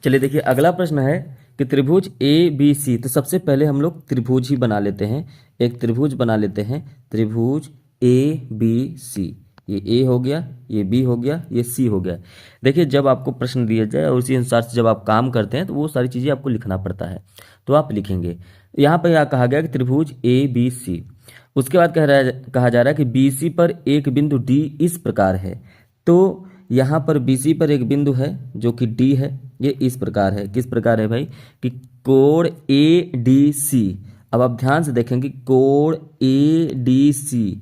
चलिए देखिए, अगला प्रश्न है कि त्रिभुज ए बी सी। तो सबसे पहले हम लोग त्रिभुज ही बना लेते हैं, एक त्रिभुज बना लेते हैं, त्रिभुज ए बी सी। ये ए हो गया, ये बी हो गया, ये सी हो गया। देखिए, जब आपको प्रश्न दिया जाए और उसी अनुसार से जब आप काम करते हैं तो वो सारी चीज़ें आपको लिखना पड़ता है, तो आप लिखेंगे। यहाँ पर कहा गया कि त्रिभुज ए बी सी। उसके बाद कहा जा रहा है कि बी सी पर एक बिंदु डी इस प्रकार है। तो यहाँ पर बी सी पर एक बिंदु है जो कि डी है, ये इस प्रकार है। किस प्रकार है भाई? कि कोण ए डी सी। अब आप ध्यान से देखेंगे, कोण A D C,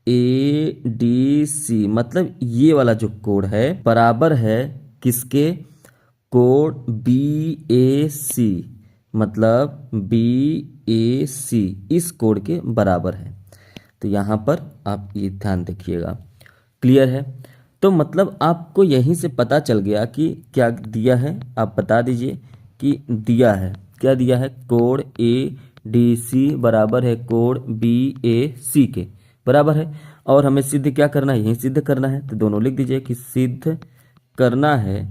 A D C मतलब ये वाला जो कोण है बराबर है किसके? कोण बी ए सी, मतलब बी ए सी इस कोण के बराबर है। तो यहाँ पर आप ये ध्यान रखिएगा। क्लियर है? तो मतलब आपको यहीं से पता चल गया कि क्या दिया है। आप बता दीजिए कि दिया है, क्या दिया है? कोण ए डी सी बराबर है कोण बी ए सी के बराबर है। और हमें सिद्ध क्या करना है? यहीं सिद्ध करना है। तो दोनों लिख दीजिए कि सिद्ध करना है,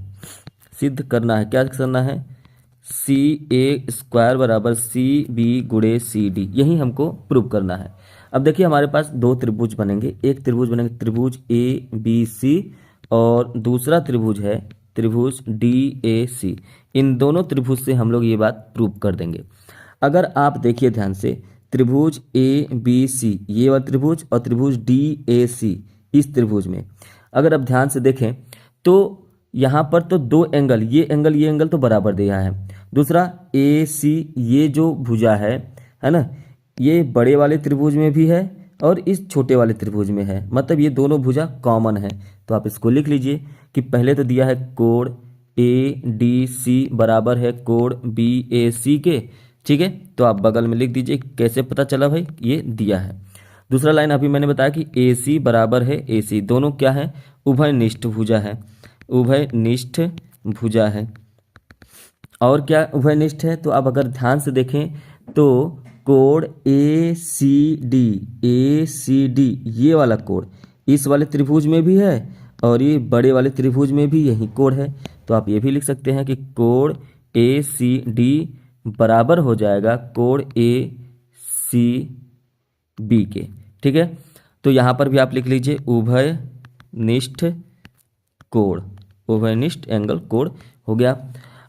सिद्ध करना है। क्या करना है? सी ए स्क्वायर बराबर सी बी गुणे सी डी, यही हमको प्रूव करना है। अब देखिए, हमारे पास दो त्रिभुज बनेंगे। एक त्रिभुज बनेंगे त्रिभुज ए बी सी, और दूसरा त्रिभुज है त्रिभुज डी ए सी। इन दोनों त्रिभुज से हम लोग ये बात प्रूव कर देंगे। अगर आप देखिए ध्यान से, त्रिभुज ए बी सी ये वाला त्रिभुज और त्रिभुज डी ए सी इस त्रिभुज में अगर आप ध्यान से देखें तो यहाँ पर तो दो एंगल, ये एंगल तो बराबर दिया है। दूसरा ए सी ये जो भुजा है ना, ये बड़े वाले त्रिभुज में भी है और इस छोटे वाले त्रिभुज में है, मतलब ये दोनों भुजा कॉमन है। तो आप इसको लिख लीजिए कि पहले तो दिया है कोण ए डी सी बराबर है कोण बी ए सी के। ठीक है, तो आप बगल में लिख दीजिए। कैसे पता चला भाई? ये दिया है। दूसरा लाइन अभी मैंने बताया कि ए सी बराबर है ए सी, दोनों क्या है? उभयनिष्ठ भुजा है, उभयनिष्ठ भुजा है। और क्या उभयनिष्ठ है? तो आप अगर ध्यान से देखें तो कोण ए सी डी ये वाला कोण इस वाले त्रिभुज में भी है और ये बड़े वाले त्रिभुज में भी यही कोण है। तो आप ये भी लिख सकते हैं कि कोण ए सी डी बराबर हो जाएगा कोण ए सी बी के। ठीक है, तो यहाँ पर भी आप लिख लीजिए उभयनिष्ठ कोण, उभयनिष्ठ एंगल कोण हो गया।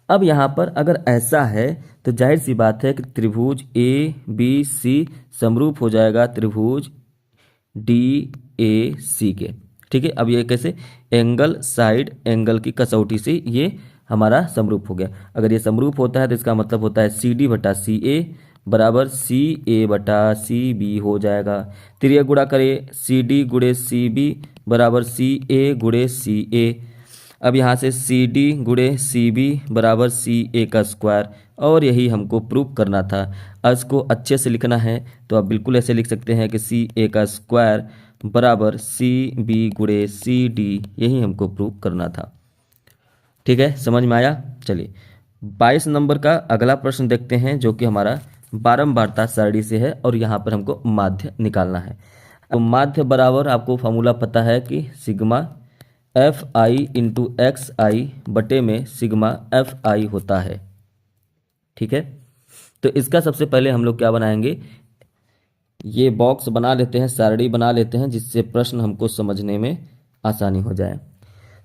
अब यहाँ पर अगर ऐसा है तो जाहिर सी बात है कि त्रिभुज ए बी सी समरूप हो जाएगा त्रिभुज डी ए सी के। ठीक है, अब ये कैसे? एंगल साइड एंगल की कसौटी से ये हमारा समरूप हो गया। अगर ये समरूप होता है तो इसका मतलब होता है सी डी बटा सी ए बराबर सी ए बटा सी बी हो जाएगा। त्रिया गुणा करें, सी डी गुणे सी बी बराबर सी ए गुणे सी ए। अब यहाँ से सी डी गुणे सी बी बराबर सी ए का स्क्वायर, और यही हमको प्रूव करना था। इसको अच्छे से लिखना है तो आप बिल्कुल ऐसे लिख सकते हैं कि सी ए का स्क्वायर बराबर सी बी गुणे सी डी, यही हमको प्रूव करना था। ठीक है, समझ में आया? चलिए 22 नंबर का अगला प्रश्न देखते हैं, जो कि हमारा बारंबारता सारणी से है और यहाँ पर हमको माध्य निकालना है। तो माध्य बराबर आपको फॉर्मूला पता है कि sigma f i into x i बटे में सिग्मा एफ आई होता है। ठीक है, तो इसका सबसे पहले हम लोग क्या बनाएंगे, ये बॉक्स बना लेते हैं, सारणी बना लेते हैं, जिससे प्रश्न हमको समझने में आसानी हो जाए।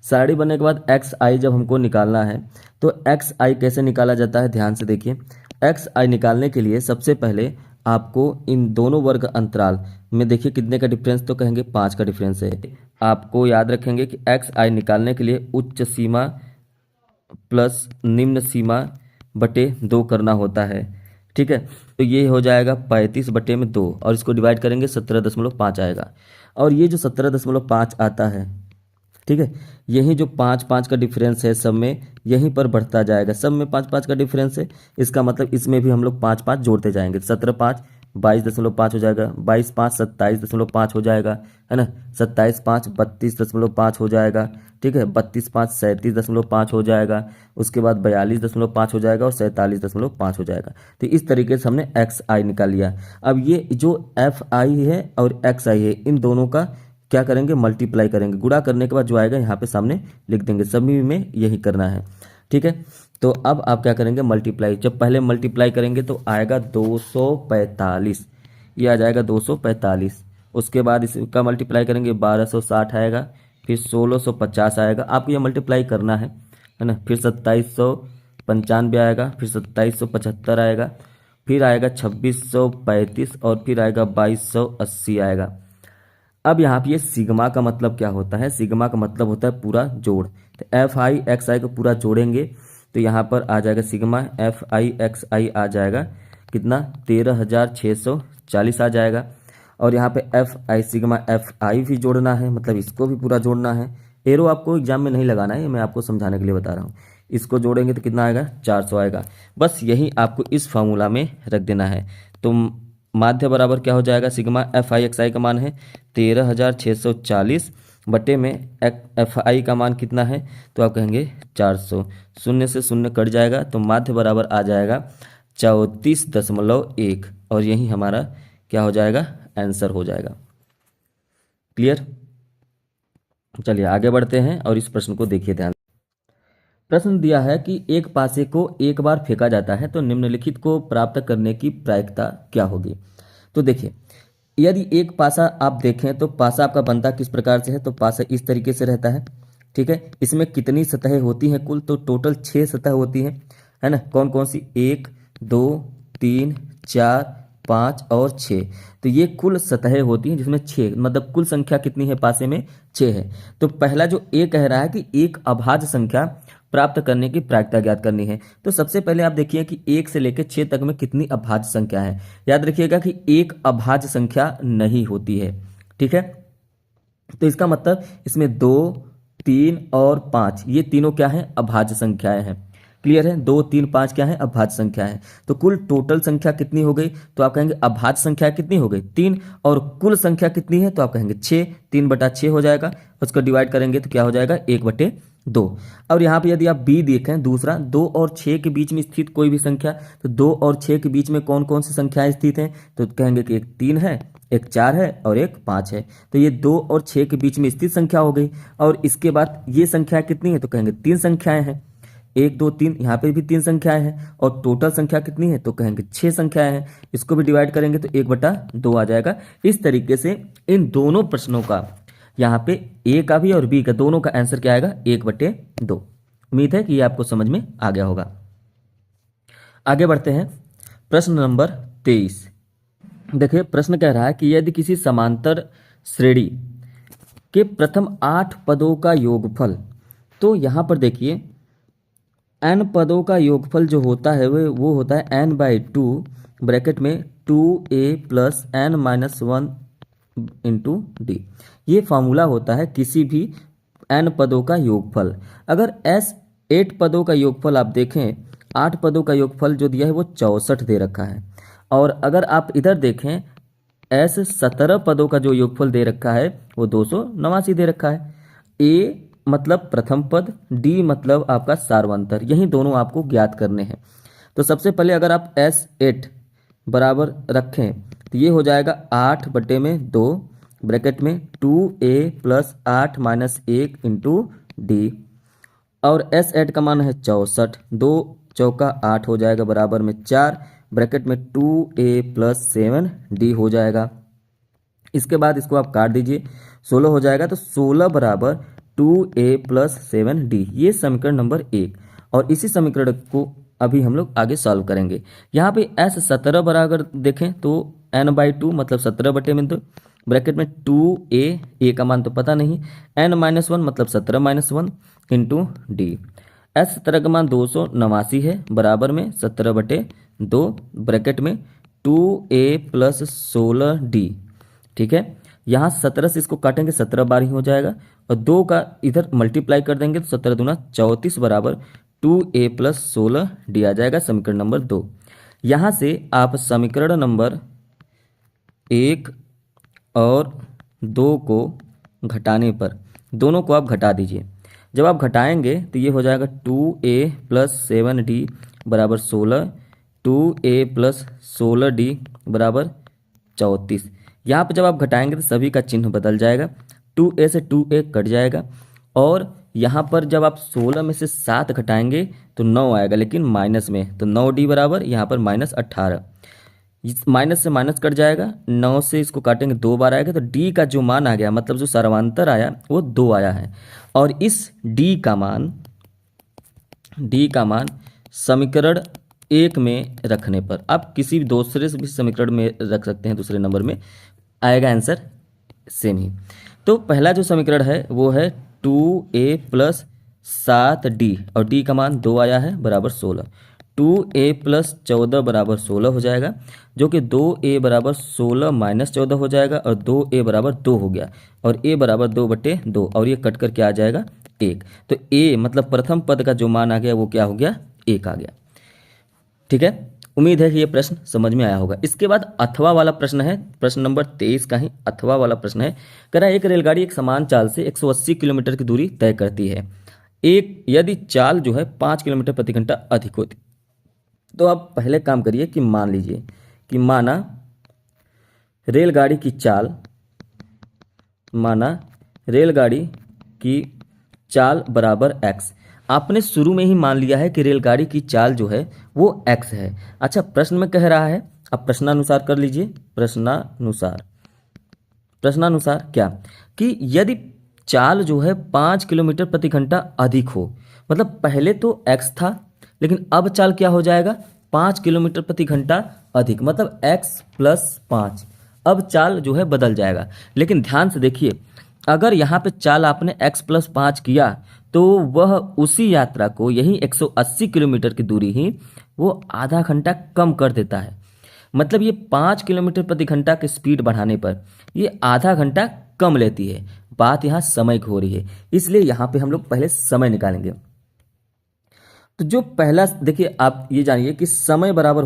सारणी बनने के बाद एक्स आई जब हमको निकालना है तो एक्स आई कैसे निकाला जाता है, ध्यान से देखिए। एक्स आई निकालने के लिए सबसे पहले आपको इन दोनों वर्ग अंतराल में देखिए कितने का डिफरेंस, तो कहेंगे 5 का डिफरेंस है। आपको याद रखेंगे कि एक्स आई निकालने के लिए उच्च सीमा प्लस निम्न सीमा बटे 2 करना होता है। ठीक है, तो ये हो जाएगा 35 बटे में 2 और इसको डिवाइड करेंगे 17.5 आएगा। और ये जो 17.5 आता है, ठीक है, यही जो 5 का डिफरेंस है सब में, यहीं पर बढ़ता जाएगा। सब में 5 का डिफरेंस है, इसका मतलब इसमें भी हम लोग 5 जोड़ते जाएंगे। 17 5 22.5 हो जाएगा, 22 5 27.5 हो जाएगा, है ना। 27 5 32.5 हो जाएगा, ठीक है। 32 5 37.5 हो जाएगा, उसके बाद 42.5 हो जाएगा और 47.5 हो जाएगा। तो इस तरीके से हमने एक्स आई निकाल लिया। अब ये जो एफ आई है और एक्स आई है, इन दोनों का क्या करेंगे, मल्टीप्लाई करेंगे। गुणा करने के बाद जो आएगा यहाँ पे सामने लिख देंगे, सभी में यही करना है। ठीक है, तो अब आप क्या करेंगे, मल्टीप्लाई। जब पहले मल्टीप्लाई करेंगे तो आएगा 245, ये आ जाएगा 245। उसके बाद इसका मल्टीप्लाई करेंगे 1260 आएगा, फिर 1650 आएगा। आपको ये मल्टीप्लाई करना है ना। फिर 2795 आएगा, फिर 2775 आएगा, फिर आएगा 2635 और फिर आएगा 2280 आएगा। अब यहाँ पे ये सिग्मा का मतलब क्या होता है, सिग्मा का मतलब होता है पूरा जोड़। तो एफ आई एक्स आई को पूरा जोड़ेंगे तो यहाँ पर आ जाएगा सिग्मा एफ आई एक्स आई आ जाएगा कितना, 13,640 आ जाएगा। और यहाँ पे एफ आई सिग्मा एफ आई भी जोड़ना है, मतलब इसको भी पूरा जोड़ना है। एरो आपको एग्जाम में नहीं लगाना है, मैं आपको समझाने के लिए बता रहा हूँ। इसको जोड़ेंगे तो कितना आएगा, 400 आएगा। बस यही आपको इस फार्मूला में रख देना है। तो माध्य बराबर क्या हो जाएगा, सिग्मा एफ आई एक्स आई का मान है 13,640 बटे में एफ आई का मान कितना है, तो आप कहेंगे 400। शून्य से शून्य कट जाएगा तो माध्य बराबर आ जाएगा 34.1 और यही हमारा क्या हो जाएगा, आंसर हो जाएगा। क्लियर। चलिए आगे बढ़ते हैं और इस प्रश्न को देखिए ध्यान। प्रश्न दिया है कि एक पासे को एक बार फेंका जाता है तो निम्नलिखित को प्राप्त करने की प्रायिकता क्या होगी। तो देखिए, यदि एक पासा आप देखें तो पासा आपका बनता किस प्रकार से है, तो पासा इस तरीके से रहता है। ठीक है, इसमें कितनी सतहें होती हैं कुल, तो टोटल 6 सतह होती हैं, है ना। कौन कौन सी, 1 2 3 4 5 और 6। तो ये कुल सतहें होती हैं जिसमें 6, मतलब कुल संख्या कितनी है पासे में, 6 है। तो पहला जो ए कह रहा है कि एक अभाज्य संख्या प्राप्त करने की प्रायिकता ज्ञात करनी है। तो सबसे पहले आप देखिए कि 1 से लेकर 6 तक में कितनी अभाज्य संख्या है। याद रखिएगा कि एक अभाज्य संख्या नहीं होती है। ठीक है, तो इसका मतलब इसमें 2 3 और 5 ये तीनों क्या है, अभाज्य संख्याएं हैं। क्लियर है, 2 3 5 क्या है, अभाज्य संख्या है। तो कुल टोटल संख्या कितनी हो गई, तो आप कहेंगे अभाज्य संख्या कितनी हो गई, 3। और कुल संख्या कितनी है, तो आप कहेंगे 6, 3/6 हो जाएगा। उसको डिवाइड करेंगे तो क्या हो जाएगा, 1/2। और यहाँ पे यदि आप बी देखें दूसरा, 2 और 6 के बीच में स्थित कोई भी संख्या, तो 2 और 6 के बीच में कौन कौन सी संख्याएं स्थित हैं, तो कहेंगे कि एक 3 है, एक 4 है और एक 5 है। तो ये 2 और 6 के बीच में स्थित संख्या हो गई। और इसके बाद ये संख्या कितनी है, तो कहेंगे 3 संख्याएं हैं, 1 2 3, यहाँ पे भी 3 संख्याएं हैं। और टोटल संख्या कितनी है, तो कहेंगे 6 संख्याएं हैं। इसको भी डिवाइड करेंगे तो 1/2 आ जाएगा। इस तरीके से इन दोनों प्रश्नों का, यहाँ पे ए का भी और बी का, दोनों का आंसर क्या आएगा, 1/2। उम्मीद है कि ये आपको समझ में आ गया होगा। आगे बढ़ते हैं, प्रश्न नंबर 23। देखिए प्रश्न कह रहा है कि यदि किसी समांतर श्रेणी के प्रथम 8 पदों का योगफल, तो यहाँ पर देखिए n पदों का योगफल जो होता है वो होता है n/2 ब्रैकेट में 2a + n-1 × d। ये फार्मूला होता है किसी भी n पदों का योगफल। अगर s 8 पदों का योगफल आप देखें, 8 पदों का योगफल जो दिया है वो 64 दे रखा है। और अगर आप इधर देखें s 17 पदों का जो योगफल दे रखा है वो 289 दे रखा है। a मतलब प्रथम पद, d मतलब आपका सार्वंतर, यही दोनों आपको ज्ञात करने हैं। तो सबसे पहले अगर आप S8 बराबर रखें तो ये हो जाएगा 8/2 ब्रैकेट में 2a + 8 - 1 × d और एस एड का मान है 64, 2 चौका 8 हो जाएगा बराबर में 4 ब्रैकेट में 2a + 7d हो जाएगा। इसके बाद इसको आप काट दीजिए, 16 हो जाएगा तो 16 बराबर 2a + 7d, ये समीकरण नंबर 1। और इसी समीकरण को अभी हम लोग आगे सॉल्व करेंगे। यहाँ पे s 17 बराबर देखें तो n/2 मतलब 17/2 ब्रैकेट में 2a, a का मान तो पता नहीं, n - 1 मतलब 17 - 1 × d। s 17 का मान 289 है बराबर में 17/2 ब्रैकेट में 2a + 16d। ठीक है, यहाँ 17 से इसको काटेंगे 17 बार ही हो जाएगा और 2 का इधर मल्टीप्लाई कर देंगे तो 17 दूना 34 बराबर 2a + 16d आ जाएगा समीकरण नंबर 2। यहाँ से आप समीकरण नंबर 1 और 2 को घटाने पर दोनों को आप घटा दीजिए। जब आप घटाएंगे तो ये हो जाएगा 2a + 7d बराबर 16, 2a + 16d बराबर 34। यहाँ पर जब आप घटाएंगे तो सभी का चिन्ह बदल जाएगा, 2a से 2a कट जाएगा और यहाँ पर जब आप 16 में से 7 घटाएंगे तो 9 आएगा लेकिन माइनस में, तो 9d बराबर यहाँ पर -18। इस माइनस से माइनस कट जाएगा, 9 से इसको काटेंगे 2 बार आएगा तो d का जो मान आ गया मतलब जो सर्वांतर आया वो 2 आया है। और इस d का मान समीकरण 1 में रखने पर आप किसी भी दूसरे भी समीकरण में रख सकते हैं, दूसरे नंबर में आएगा आंसर सेम ही। तो पहला जो समीकरण है वो है 2a + 7d और d का मान 2 आया है बराबर 16, 2a + 14 बराबर 16 हो जाएगा जो कि 2a बराबर 16 - 14 हो जाएगा और 2a बराबर 2 हो गया और a बराबर 2/2 और ये कट कर क्या आ जाएगा 1। तो a मतलब प्रथम पद का जो मान आ गया वो क्या हो गया 1 आ गया। ठीक है, उम्मीद है कि ये प्रश्न समझ में आया होगा। इसके बाद अथवा वाला प्रश्न है, प्रश्न नंबर 23 का ही अथवा वाला प्रश्न है। कह रहा है एक रेलगाड़ी एक समान चाल से 180 किलोमीटर की दूरी तय करती है, एक यदि चाल जो है 5 किलोमीटर प्रति घंटा अधिक होती, तो आप पहले काम करिए कि मान लीजिए कि माना रेलगाड़ी की चाल बराबर x। आपने शुरू में ही मान लिया है कि रेलगाड़ी की चाल जो है वो x है। अच्छा, प्रश्न में कह रहा है, अब प्रश्नानुसार कर लीजिए, प्रश्नानुसार क्या कि यदि चाल जो है 5 किलोमीटर प्रति घंटा अधिक हो, मतलब पहले तो x था लेकिन अब चाल क्या हो जाएगा 5 किलोमीटर प्रति घंटा अधिक, मतलब x + 5। अब चाल जो है बदल जाएगा। लेकिन ध्यान से देखिए, अगर यहाँ पे चाल आपने x + 5 किया तो वह उसी यात्रा को, यही 180 किलोमीटर की दूरी ही वो आधा घंटा कम कर देता है। मतलब ये 5 किलोमीटर प्रति घंटा की स्पीड बढ़ाने पर ये आधा घंटा कम लेती है। बात यहाँ समय की हो रही है, इसलिए यहाँ पे हम लोग पहले समय निकालेंगे। तो जो पहला देखिए, आप ये जानिए कि समय बराबर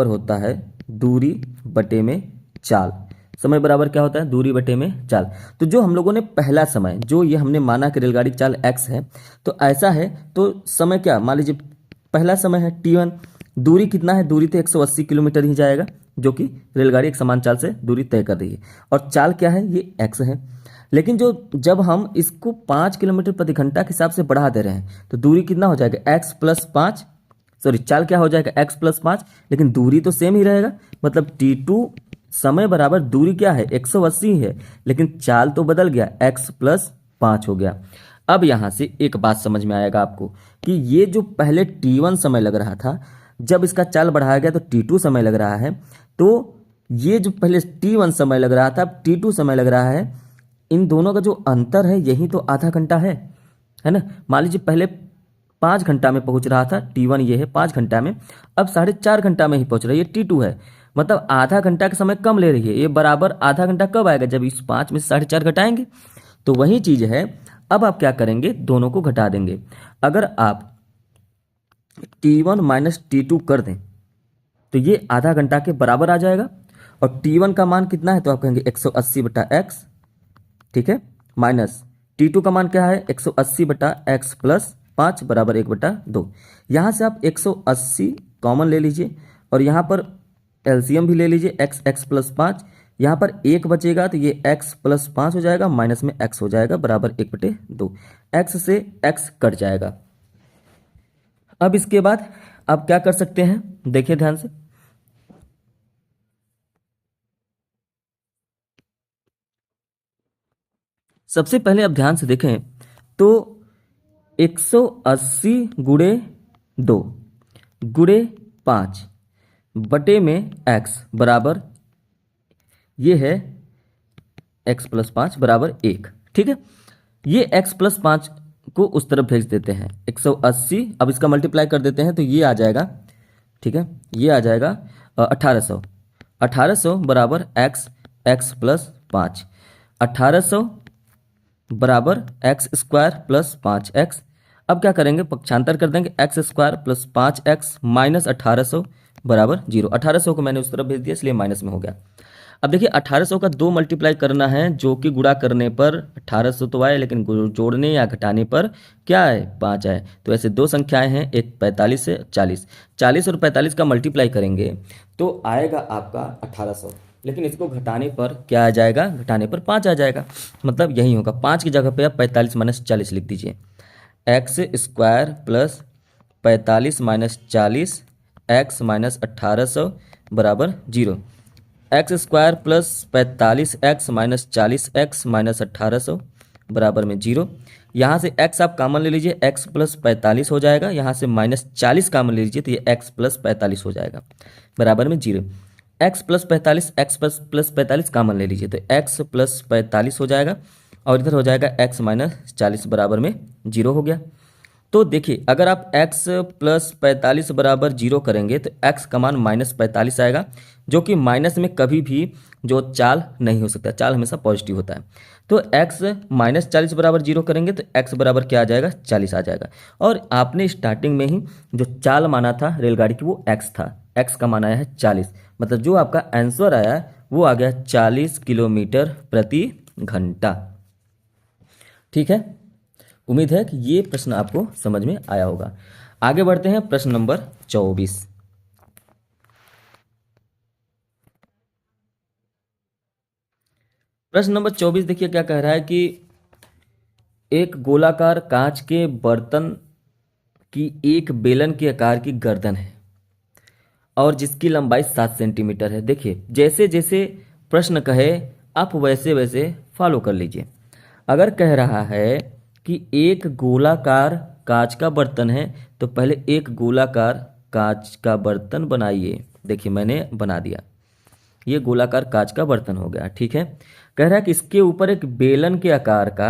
होता है दूरी बटे में चाल। समय बराबर क्या होता है दूरी बटे में चाल। तो जो हम लोगों ने पहला समय, जो ये हमने माना कि रेलगाड़ी चाल x है, तो ऐसा है तो समय क्या, मान लीजिए पहला समय है t1, दूरी कितना है, दूरी तो 180 किलोमीटर ही जाएगा जो कि रेलगाड़ी एक समान चाल से दूरी तय कर रही है और चाल क्या है ये x है। लेकिन जब हम इसको 5 किलोमीटर प्रति घंटा के हिसाब से बढ़ा दे रहे हैं तो दूरी कितना हो जाएगा x + 5, सॉरी चाल क्या हो जाएगा x + 5, लेकिन दूरी तो सेम ही रहेगा। मतलब t2 समय बराबर दूरी क्या है 180 है लेकिन चाल तो बदल गया, x + 5 हो गया। अब यहाँ से एक बात समझ में आएगा आपको कि ये जो पहले t1 समय लग रहा था, जब इसका चाल बढ़ाया गया तो t2 समय लग रहा है। तो ये जो पहले t1 समय लग रहा था, अब t2 समय लग रहा है, इन दोनों का जो अंतर है यही तो आधा घंटा है ना। मान लीजिए पहले 5 घंटा में पहुंच रहा था t1, ये है 5 घंटा में, अब 4.5 घंटा में ही पहुंच रहा है, ये t2 है, मतलब आधा घंटा का समय कम ले रही है। ये बराबर आधा घंटा कब आएगा, जब इस 5 में से 4.5 घटाएंगे। तो वही चीज है, अब आप क्या करेंगे, दोनों को घटा देंगे। अगर आप t1 - t2 कर दें तो ये आधा घंटा के बराबर आ जाएगा और t1 का मान कितना है तो आप कहेंगे 180/x, ठीक है, माइनस t2 का मान क्या है 180/x + 5 बराबर 1/2। यहाँ से आप 180 कॉमन ले लीजिए और यहाँ पर एलसीएम भी ले लीजिए, एक्स एक्स प्लस 5, यहाँ पर एक बचेगा तो ये x प्लस 5 हो जाएगा, माइनस में x हो जाएगा बराबर 1/2, x से x कट जाएगा। अब इसके बाद आप क्या कर सकते हैं, देखिए ध्यान से, सबसे पहले आप ध्यान से देखें तो 180 गुणे 2 गुणे 5 बटे में x बराबर, ये है x प्लस 5 बराबर 1। ठीक है, ये x प्लस 5 को उस तरफ भेज देते हैं 180, अब इसका मल्टीप्लाई कर देते हैं तो ये आ जाएगा, ठीक है, ये आ जाएगा 1800, 1800 बराबर x x प्लस 5, 1800 बराबर एक्स स्क्वायर प्लस 5x। अब क्या करेंगे, पक्षांतर कर देंगे, x square plus 5x minus 1800 बराबर 0। 1800 को मैंने उस तरफ भेज दिया इसलिए माइनस में हो गया। अब देखिए 1800 का 2 मल्टीप्लाई करना है, जो कि गुणा करने पर 1800 तो आए, लेकिन जोड़ने या घटाने पर क्या है, 5 आए। तो ऐसे दो संख्याएं हैं, एक 45 से 40, 40 और 45 का मल्टीप्लाई करेंगे तो आएगा आपका 1800, लेकिन इसको घटाने पर क्या आ जाएगा, घटाने पर 5 आ जाएगा, मतलब यही होगा। 5 की जगह पे आप 45 माइनस 40 लिख दीजिए, x square plus 45 minus 40 x minus 1800 बराबर 0, x square plus 45 x minus 40 x minus 1800 बराबर में 0। यहाँ से x आप कॉमन ले लीजिए, x प्लस 45 हो जाएगा, यहाँ से माइनस 40 कॉमन ले लीजिए तो ये x प्लस 45 हो जाएगा बराबर में 0। x plus 45 x plus 45 common ले लीजिए तो x प्लस 45 हो जाएगा और इधर हो जाएगा x माइनस 40 बराबर में 0 हो गया। तो देखिए अगर आप x प्लस 45 बराबर 0 करेंगे तो x का मान माइनस 45 आएगा, जो कि माइनस में कभी भी जो चाल नहीं हो सकता, चाल हमेशा पॉजिटिव होता है। तो x माइनस 40 बराबर 0 करेंगे तो x बराबर क्या आ जाएगा, 40 आ जाएगा। और आपने स्टार्टिंग में ही जो चाल माना था रेलगाड़ी की वो x था, x का मान आया है 40, मतलब जो आपका आंसर आया वो आ गया 40 किलोमीटर प्रति घंटा। ठीक है, उम्मीद है कि ये प्रश्न आपको समझ में आया होगा। आगे बढ़ते हैं प्रश्न नंबर 24। प्रश्न नंबर 24 देखिए क्या कह रहा है कि एक गोलाकार कांच के बर्तन की एक बेलन के आकार की गर्दन है और जिसकी लंबाई 7 सेंटीमीटर है। देखिए जैसे जैसे प्रश्न कहे आप वैसे वैसे फॉलो कर लीजिए। अगर कह रहा है कि एक गोलाकार कांच का बर्तन है तो पहले एक गोलाकार कांच का बर्तन बनाइए। देखिए मैंने बना दिया, ये गोलाकार कांच का बर्तन हो गया। ठीक है, कह रहा है कि इसके ऊपर एक बेलन के आकार का,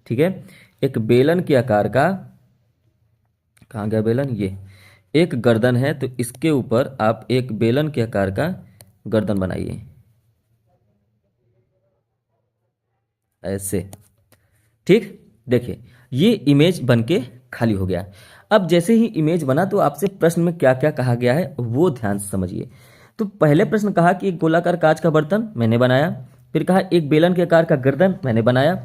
ठीक है, एक बेलन के आकार का, कहाँ गया बेलन, ये एक गर्दन है तो इसके ऊपर आप एक बेलन के आकार का गर्दन बनाइए ऐसे। ठीक, देखिए ये इमेज बनके खाली हो गया। अब जैसे ही इमेज बना तो आपसे प्रश्न में क्या क्या कहा गया है वो ध्यान से समझिए। तो पहले प्रश्न कहा कि एक गोलाकार कांच का बर्तन मैंने बनाया, फिर कहा एक बेलन के आकार का गर्दन मैंने बनाया।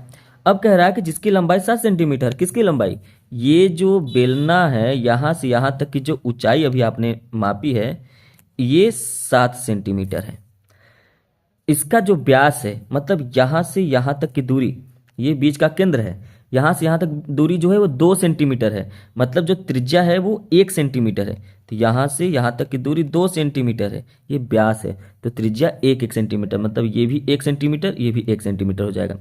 अब कह रहा है कि जिसकी लंबाई 7 सेंटीमीटर, किसकी लंबाई, ये जो बेलना है यहाँ से यहाँ तक की जो ऊंचाई अभी आपने मापी है ये 7 सेंटीमीटर है। इसका जो व्यास है, मतलब यहाँ से यहाँ तक की दूरी, ये बीच का केंद्र है, यहाँ से यहाँ तक दूरी जो है वो 2 सेंटीमीटर है, मतलब जो त्रिज्या है वो 1 सेंटीमीटर है। तो यहाँ से यहाँ तक की दूरी 2 सेंटीमीटर है, ये व्यास है, तो त्रिज्या 1 सेंटीमीटर, मतलब ये भी 1 सेंटीमीटर, ये भी 1 सेंटीमीटर हो जाएगा।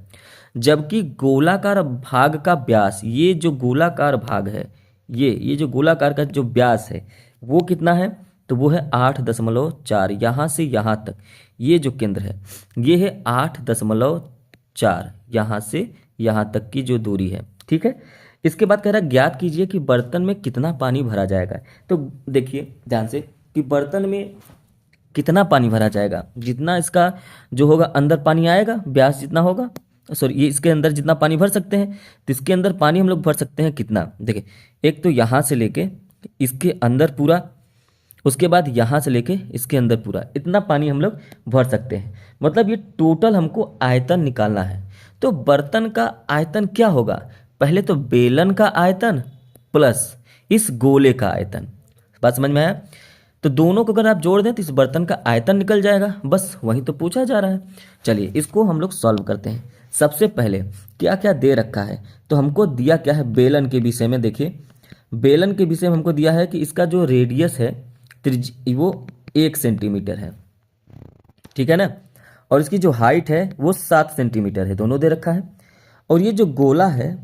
जबकि गोलाकार भाग का व्यास, ये जो गोलाकार भाग है, ये जो गोलाकार का जो व्यास है वो कितना है, तो वो है 8.4। यहाँ से यहाँ तक ये जो केंद्र है ये है 8.4, यहाँ से यहाँ तक की जो दूरी है। ठीक है, इसके बाद कह रहा है ज्ञात कीजिए कि बर्तन में कितना पानी भरा जाएगा। तो देखिए ध्यान से कि बर्तन में कितना पानी भरा जाएगा, जितना इसका जो होगा अंदर पानी आएगा, व्यास जितना होगा, सॉरी ये इसके अंदर जितना पानी भर सकते हैं, तो इसके अंदर पानी हम लोग भर सकते हैं कितना, देखिए एक तो यहाँ से लेके इसके अंदर पूरा, उसके बाद यहाँ से लेके इसके अंदर पूरा, इतना पानी हम लोग भर सकते हैं। मतलब ये टोटल हमको आयतन निकालना है। तो बर्तन का आयतन क्या होगा, पहले तो बेलन का आयतन प्लस इस गोले का आयतन, बात समझ में आया? तो दोनों को अगर आप जोड़ दें तो इस बर्तन का आयतन निकल जाएगा, बस वही तो पूछा जा रहा है। चलिए इसको हम लोग सॉल्व करते हैं। सबसे पहले क्या क्या दे रखा है, तो हमको दिया क्या है बेलन के विषय में। देखिए बेलन के विषय में हमको दिया है कि इसका जो रेडियस है वो 1 सेंटीमीटर है, ठीक है ना, और इसकी जो हाइट है वो 7 सेंटीमीटर है, दोनों दे रखा है। और ये जो गोला है,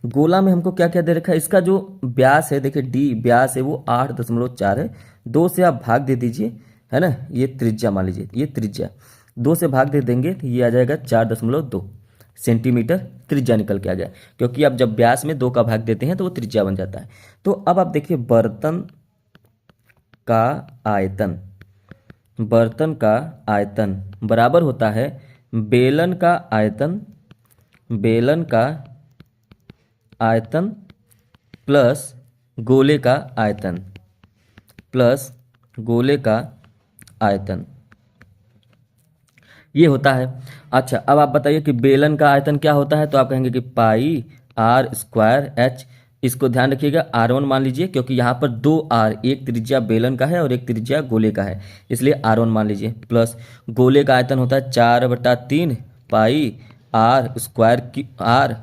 गोला में हमको क्या क्या दे रखा है, इसका जो व्यास है, देखिए डी व्यास है वो 8.4 है। 2 से आप भाग दे दीजिए, है ना, ये त्रिज्या मान लीजिए, ये त्रिज्या 2 से भाग दे देंगे तो ये आ जाएगा 4.2 सेंटीमीटर त्रिज्या निकल के आ गया, क्योंकि आप जब व्यास में 2 का भाग देते हैं तो वो त्रिज्या बन जाता है। तो अब आप देखिए बर्तन का आयतन, बर्तन का आयतन बराबर होता है बेलन का आयतन, बेलन का आयतन प्लस गोले का आयतन, प्लस गोले का आयतन, ये होता है। अच्छा अब आप बताइए कि बेलन का आयतन क्या होता है, तो आप कहेंगे कि पाई आर स्क्वायर एच। इसको ध्यान रखिएगा R1 मान लीजिए, क्योंकि यहाँ पर 2 R, एक त्रिज्या बेलन का है और एक त्रिज्या गोले का है, इसलिए R1 मान लीजिए। प्लस गोले का आयतन होता है 4/3 पाई आर स्क्वायर आर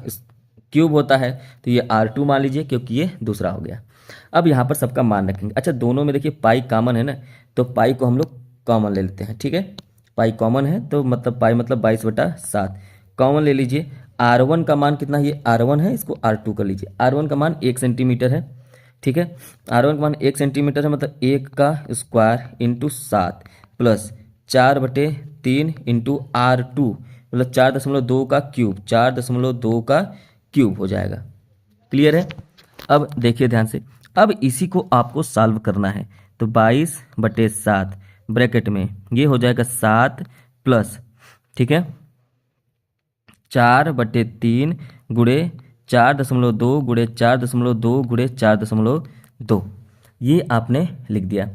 क्यूब होता है, तो ये R2 मान लीजिए, क्योंकि ये दूसरा हो गया। अब यहाँ पर सबका मान रखेंगे। अच्छा दोनों में देखिए पाई कॉमन है ना, तो पाई को हम लोग कॉमन ले लेते हैं, ठीक है, पाई कॉमन है तो मतलब पाई मतलब 22/7 कॉमन ले लीजिए। R1 का मान कितना, ये R1 है, इसको R2 कर लीजिए। R1 का मान 1 सेंटीमीटर है, ठीक है, R1 का मान 1 सेंटीमीटर है, मतलब 1 का square into 7 plus 4/3 into R2 मतलब 4.2 का क्यूब, 4.2 का क्यूब हो जाएगा। क्लियर है? अब देखिए ध्यान से, अब इसी को आपको सॉल्व करना है, तो 22/7 ब्रैकेट में ये हो जाएगा 7 प्लस, ठीक है, 4/3 गुणे 4.2 गुणे 4.2 गुणे 4.2, ये आपने लिख दिया।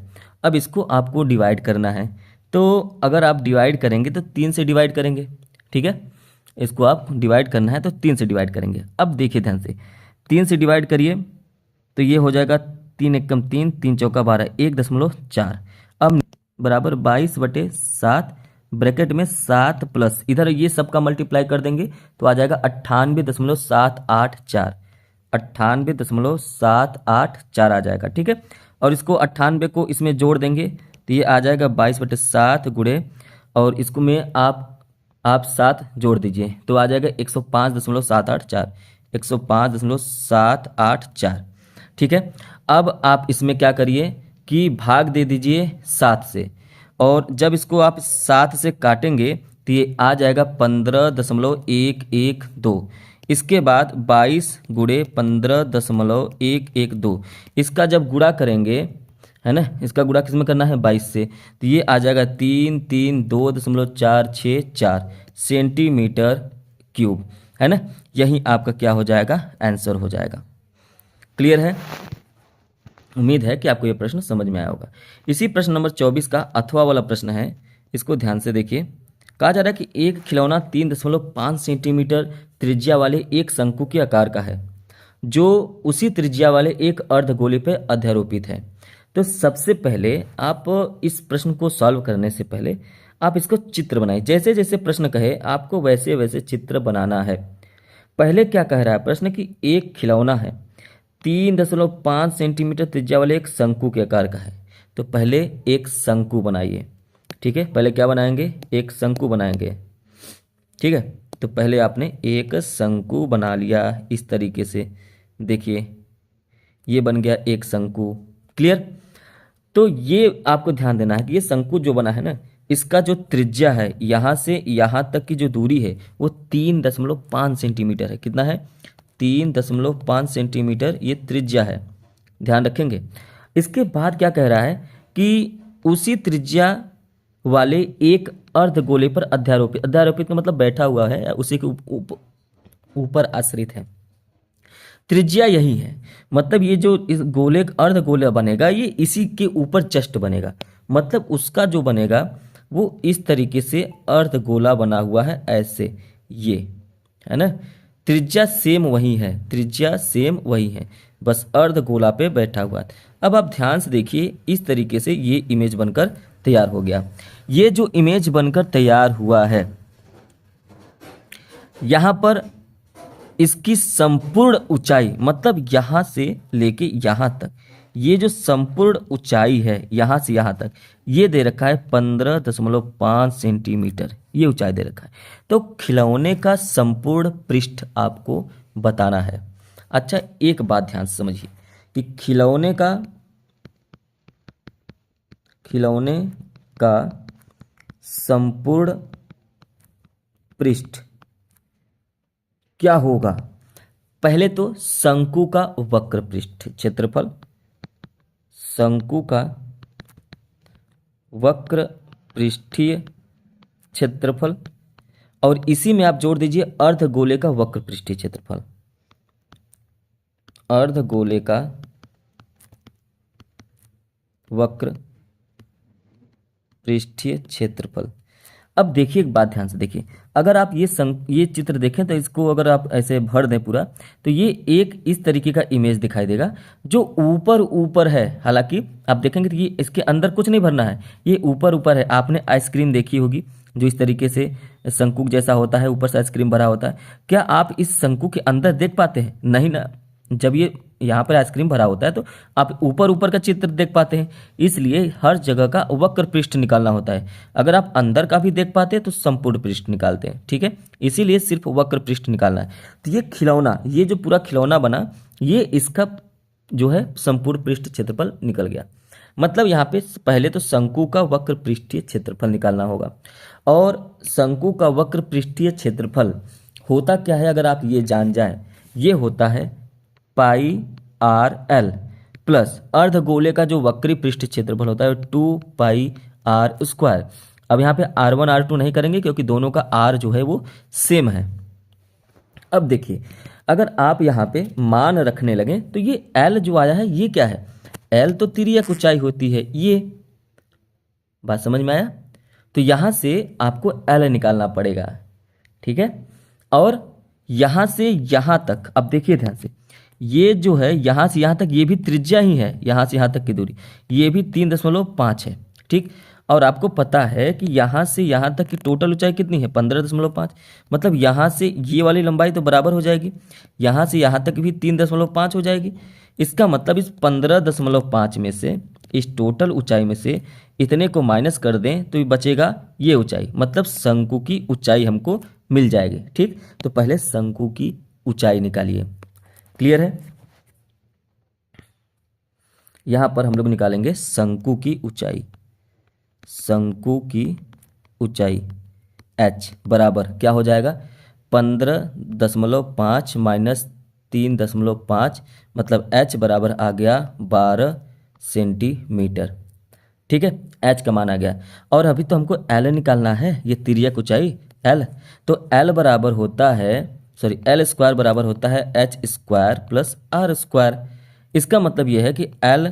अब इसको आपको डिवाइड करना है, तो अगर आप डिवाइड करेंगे तो 3 से डिवाइड करेंगे, ठीक है, इसको आप डिवाइड करना है तो 3 से डिवाइड करेंगे। अब देखिए ध्यान से, 3 से डिवाइड करिए तो ये हो जाएगा 3 एकम 3, 3 चौका 12, 1.4, अब बराबर 22/7 ब्रैकेट में 7 प्लस इधर ये सब का मल्टीप्लाई कर देंगे तो आ जाएगा 98.784, 98.784 आ जाएगा, ठीक है। और इसको 98 को इसमें जोड़ देंगे तो ये आ जाएगा 22/7 गुणे, और इसको में आप 7 जोड़ दीजिए तो आ जाएगा 105.784, 105.784, ठीक है। अब आप इसमें क्या करिए कि भाग दे दीजिए 7 से, और जब इसको आप 7 से काटेंगे तो ये आ जाएगा 15.112। इसके बाद 22 गुणे 15.112, इसका जब गुणा करेंगे, है ना, इसका गुणा किस में करना है 22 से, तो ये आ जाएगा 332.464 सेंटीमीटर क्यूब, है ना। यही आपका क्या हो जाएगा, आंसर हो जाएगा। क्लियर है? उम्मीद है कि आपको ये प्रश्न समझ में आया होगा। इसी प्रश्न नंबर 24 का अथवा वाला प्रश्न है, इसको ध्यान से देखिए। कहा जा रहा है कि एक खिलौना 3.5 सेंटीमीटर त्रिज्या वाले एक शंकु के आकार का है, जो उसी त्रिज्या वाले एक अर्धगोले पर अध्यारोपित है। तो सबसे पहले आप इस प्रश्न को सॉल्व करने से पहले आप इसको चित्र बनाइए, जैसे जैसे प्रश्न कहे आपको वैसे वैसे चित्र बनाना है। पहले क्या कह रहा है प्रश्न कि एक खिलौना है 3.5 सेंटीमीटर त्रिज्या वाले एक शंकु के आकार का है, तो पहले एक शंकु बनाइए, ठीक है। पहले क्या बनाएंगे, एक शंकु बनाएंगे, ठीक है। तो पहले आपने एक शंकु बना लिया इस तरीके से, देखिए ये बन गया एक शंकु। क्लियर? तो ये आपको ध्यान देना है कि ये शंकु जो बना है ना, इसका जो त्रिज्या है यहाँ से यहाँ तक की जो दूरी है वो 3.5 सेंटीमीटर है। कितना है? 3.5 सेंटीमीटर ये त्रिज्या है, ध्यान रखेंगे। इसके बाद क्या कह रहा है कि उसी त्रिज्या वाले एक अर्धगोले पर अध्यारोपित, अध्यारोपित का मतलब बैठा हुआ है, उसी के ऊपर आश्रित है। त्रिज्या यही है, मतलब ये जो इस गोले अर्धगोला बनेगा ये इसी के ऊपर जस्ट बनेगा, मतलब उसका जो बनेगा वो इस तरीके से अर्धगोला बना हुआ है, ऐसे, ये है ना। त्रिज्या सेम वही है, त्रिज्या सेम वही है, बस अर्ध गोला पे बैठा हुआ है। अब आप ध्यान से देखिए, इस तरीके से ये इमेज बनकर तैयार हो गया। ये जो इमेज बनकर तैयार हुआ है, यहाँ पर इसकी संपूर्ण ऊंचाई, मतलब यहाँ से लेके यहाँ तक, ये जो संपूर्ण ऊंचाई है यहाँ से यहाँ तक, ये दे रखा है 15.5 सेंटीमीटर, ये ऊंचाई दे रखा है। तो खिलौने का संपूर्ण पृष्ठ आपको बताना है। अच्छा, एक बात ध्यान से समझिए कि खिलौने का संपूर्ण पृष्ठ क्या होगा। पहले तो शंकु का वक्र पृष्ठ क्षेत्रफल, शंकु का वक्र पृष्ठीय क्षेत्रफल, और इसी में आप जोड़ दीजिए अर्धगोले का वक्र पृष्ठीय क्षेत्रफल, अर्धगोले का वक्र पृष्ठीय क्षेत्रफल। अब देखिए, एक बात ध्यान से देखिए, अगर आप ये चित्र देखें तो इसको अगर आप ऐसे भर दें पूरा, तो ये एक इस तरीके का इमेज दिखाई देगा जो ऊपर ऊपर है। हालांकि आप देखेंगे तो ये इसके अंदर कुछ नहीं भरना है, ये ऊपर ऊपर है। आपने आइसक्रीम देखी होगी जो इस तरीके से शंकु जैसा होता है, ऊपर से आइसक्रीम भरा होता है। क्या आप इस शंकु के अंदर देख पाते हैं? नहीं ना। जब ये यहाँ पर आइसक्रीम भरा होता है तो आप ऊपर ऊपर का चित्र देख पाते हैं, इसलिए हर जगह का वक्र पृष्ठ निकालना होता है। अगर आप अंदर का भी देख पाते हैं तो संपूर्ण पृष्ठ निकालते हैं, ठीक है। इसीलिए सिर्फ वक्र पृष्ठ निकालना है। तो ये खिलौना, ये जो पूरा खिलौना बना, ये इसका जो है संपूर्ण पृष्ठ क्षेत्रफल निकल गया। मतलब यहाँ पे पहले तो शंकु का वक्र पृष्ठीय क्षेत्रफल निकालना होगा। और शंकु का वक्र पृष्ठीय क्षेत्रफल होता क्या है, अगर आप ये जान जाएं, ये होता है पाई आर एल प्लस अर्धगोले का जो वक्री पृष्ठ क्षेत्रफल होता है 2 पाई आर स्क्वायर। अब यहाँ पे R1 R2 नहीं करेंगे क्योंकि दोनों का R जो है वो सेम है। अब देखिए, अगर आप यहाँ पे मान रखने लगे तो ये L जो आया है ये क्या है? L तो तिर्यक ऊंचाई होती है, ये बात समझ में आया? तो यहाँ से आपको L निकालना पड़ेगा, ठीक है। और यहाँ से यहाँ तक, अब देखिए ध्यान से, ये जो है यहाँ से यहाँ तक ये भी त्रिज्या ही है, यहाँ से यहाँ तक की दूरी ये भी 3.5 है, ठीक। और आपको पता है कि यहाँ से यहाँ तक की टोटल ऊंचाई कितनी है? 15.5। मतलब यहाँ से ये वाली लंबाई तो बराबर हो जाएगी, यहाँ से यहाँ तक भी 3.5 हो जाएगी। इसका मतलब इस 15.5 में से, इस टोटल ऊंचाई में से इतने को माइनस कर दें तो ये बचेगा ये ऊंचाई, मतलब शंकु की ऊंचाई हमको मिल जाएगी, ठीक। तो पहले शंकु की ऊंचाई निकालिए। क्लियर है? यहां पर हम लोग निकालेंगे शंकु की ऊंचाई। शंकु की ऊंचाई h बराबर क्या हो जाएगा? 15.5 माइनस 3.5, मतलब h बराबर आ गया 12 सेंटीमीटर, ठीक है। h का मान आ गया। और अभी तो हमको l निकालना है, ये तिर्यक ऊंचाई l। तो l बराबर होता है, सॉरी, L स्क्वायर बराबर होता है h square plus R square. इसका मतलब यह है कि L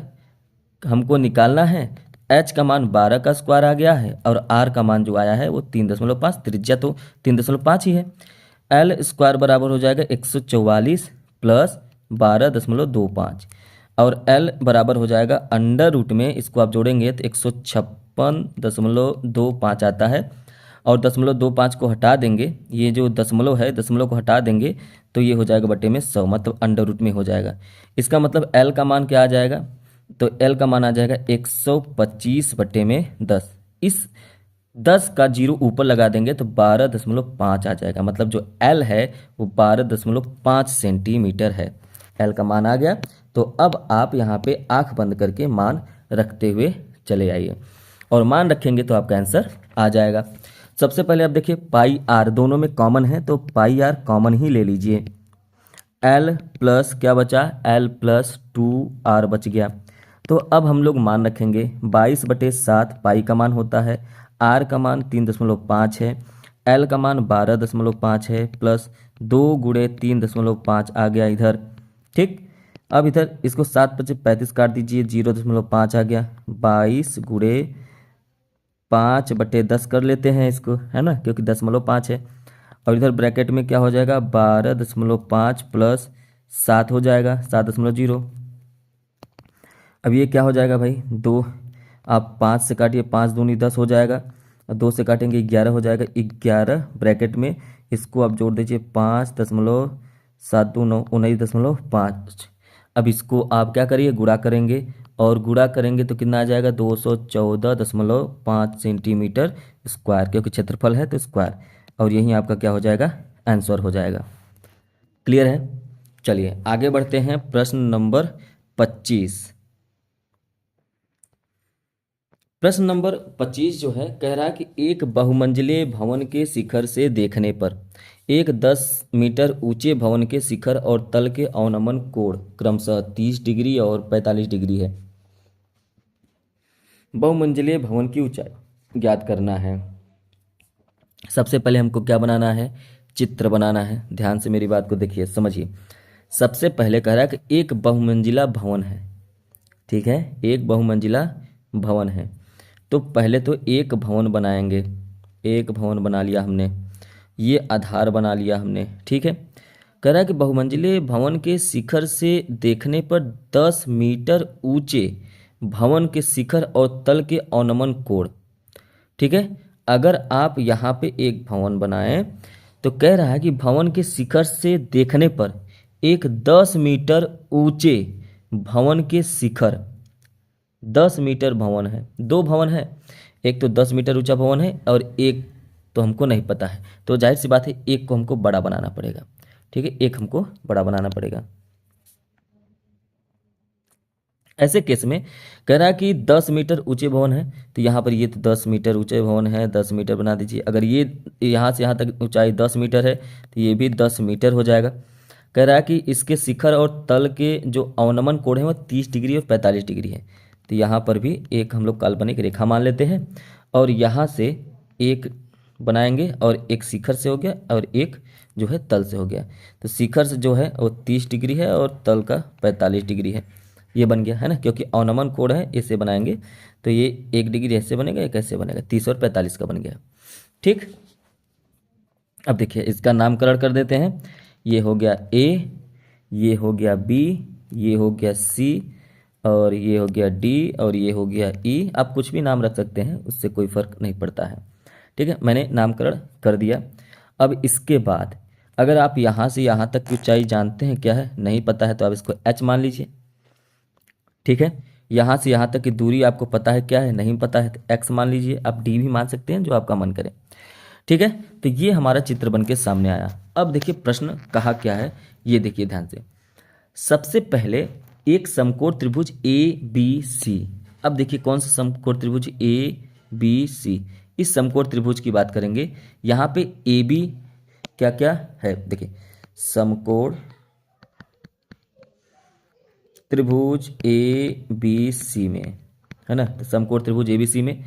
हमको निकालना है, h का मान 12 का स्क्वायर आ गया है और R का मान जो आया है वो 3.5, त्रिज्या तो 3.5 ही है। L स्क्वायर बराबर हो जाएगा 144 प्लस 12.25, और L बराबर हो जाएगा अंडर रूट में, इसको आप जोड़ेंगे तो 156.25 आता है। और 0.25 को हटा देंगे, ये जो दशमलव है दशमलव को हटा देंगे तो ये हो जाएगा बटे में 100, मतलब अंडर रूट में हो जाएगा। इसका मतलब L का मान क्या आ जाएगा? तो L का मान आ जाएगा 125 बटे में 10। इस 10 का जीरो ऊपर लगा देंगे तो 12.5 आ जाएगा, मतलब जो L है वो 12.5 सेंटीमीटर है। L का मान आ गया। तो अब आप यहाँ पे आंख बंद करके मान रखते हुए चले आइए, और मान रखेंगे तो आपका आंसर आ जाएगा। सबसे पहले आप देखिए पाई आर दोनों में कॉमन है, तो पाई आर कॉमन ही ले लीजिए। L प्लस क्या बचा? L प्लस 2R बच गया। तो अब हम लोग मान रखेंगे 22/7 पाई का मान होता है, R का मान 3.5 है, L का मान 12.5 है, प्लस 2 गुणे 3.5 आ गया इधर, ठीक। अब इधर इसको 7×5 काट दीजिए, 0.5 आ गया। 22 गुणे 5/10 कर लेते हैं इसको, है ना, क्योंकि 0.5 है। और इधर ब्रैकेट में क्या हो जाएगा? 12.5 प्लस 7 हो जाएगा, 7.0। अब ये क्या हो जाएगा भाई, 2, आप 5 से काटिए, 5 दूनी 10 हो जाएगा, और 2 से काटेंगे 11 हो जाएगा, 11 ब्रैकेट में इसको आप जोड़ दीजिए, 5.729 19.5। अब इसको आप क्या करिए, गुणा करेंगे, और गुणा करेंगे तो कितना आ जाएगा, 214.5 सेंटीमीटर स्क्वायर, क्योंकि क्षेत्रफल है तो स्क्वायर, और यही आपका क्या हो जाएगा, आंसर हो जाएगा। क्लियर है। चलिए आगे बढ़ते हैं, प्रश्न नंबर 25। प्रश्न नंबर 25 जो है, कह रहा है कि एक बहुमंजिले भवन के शिखर से देखने पर एक 10 मीटर ऊंचे भवन के शिखर और तल के अवनमन कोण क्रमशः 30 डिग्री और 45 डिग्री है। बहुमंजिले भवन की ऊंचाई ज्ञात करना है। सबसे पहले हमको क्या बनाना है, चित्र बनाना है। ध्यान से मेरी बात को देखिए, समझिए। सबसे पहले कह रहा है कि एक बहुमंजिला भवन है, ठीक है, एक बहुमंजिला भवन है। तो पहले तो एक भवन बनाएंगे, एक भवन बना लिया हमने, ये आधार बना लिया हमने, ठीक है। कह रहा है कि बहुमंजिले भवन के शिखर से देखने पर 10 मीटर ऊंचे भवन के शिखर और तल के अवनमन कोण, ठीक है। अगर आप यहाँ पे एक भवन बनाएं तो कह रहा है कि भवन के शिखर से देखने पर एक 10 मीटर ऊंचे भवन के शिखर, 10 मीटर भवन है, दो भवन है, एक तो 10 मीटर ऊंचा भवन है और एक तो हमको नहीं पता है, तो जाहिर सी बात है एक को हमको बड़ा बनाना पड़ेगा, ठीक है, एक हमको बड़ा बनाना पड़ेगा। ऐसे केस में कह रहा है कि 10 मीटर ऊंचे भवन है, तो यहाँ पर ये तो 10 मीटर ऊंचे भवन है, 10 मीटर बना दीजिए। अगर ये यहाँ से यहाँ तक ऊंचाई 10 मीटर है तो ये भी 10 मीटर हो जाएगा। कह रहा है कि इसके शिखर और तल के जो अवनमन कोण है वो 30 डिग्री और 45 डिग्री है। तो यहाँ पर भी एक हम लोग काल्पनिक रेखा मान लेते हैं, और यहाँ से एक बनाएंगे, और एक शिखर से हो गया और एक जो है तल से हो गया। तो शिखर से जो है वो 30 डिग्री है और तल का 45 डिग्री है, ये बन गया है ना, क्योंकि अवनमन कोण है, इसे बनाएंगे तो ये 1 डिग्री ऐसे बनेगा, एक ऐसे बनेगा, 30 और 45 का बन गया, ठीक। अब देखिए इसका नामकरण कर देते हैं। ये हो गया ए, ये हो गया बी, ये हो गया सी, और ये हो गया डी, और ये हो गया ई। आप कुछ भी नाम रख सकते हैं, उससे कोई फर्क नहीं पड़ता है, ठीक है। मैंने नामकरण कर दिया। अब इसके बाद अगर आप यहाँ से यहाँ तक की ऊंचाई जानते हैं क्या है, नहीं पता है, तो आप इसको h मान लीजिए, ठीक है। यहाँ से यहाँ तक की दूरी आपको पता है क्या है, नहीं पता है, तो x मान लीजिए। आप d भी मान सकते हैं, जो आपका मन करे, ठीक है। तो ये हमारा चित्र बन के सामने आया। अब देखिए प्रश्न कहा क्या है, ये देखिए ध्यान से। सबसे पहले एक समकोण त्रिभुज ए बी सी। अब देखिए कौन सा समकोण त्रिभुज ए बी सी, इस समकोण त्रिभुज की बात करेंगे। यहाँ पे ए बी क्या क्या है, देखिए समकोण त्रिभुज ए बी सी में, है ना, तो समकोण त्रिभुज ए बी सी में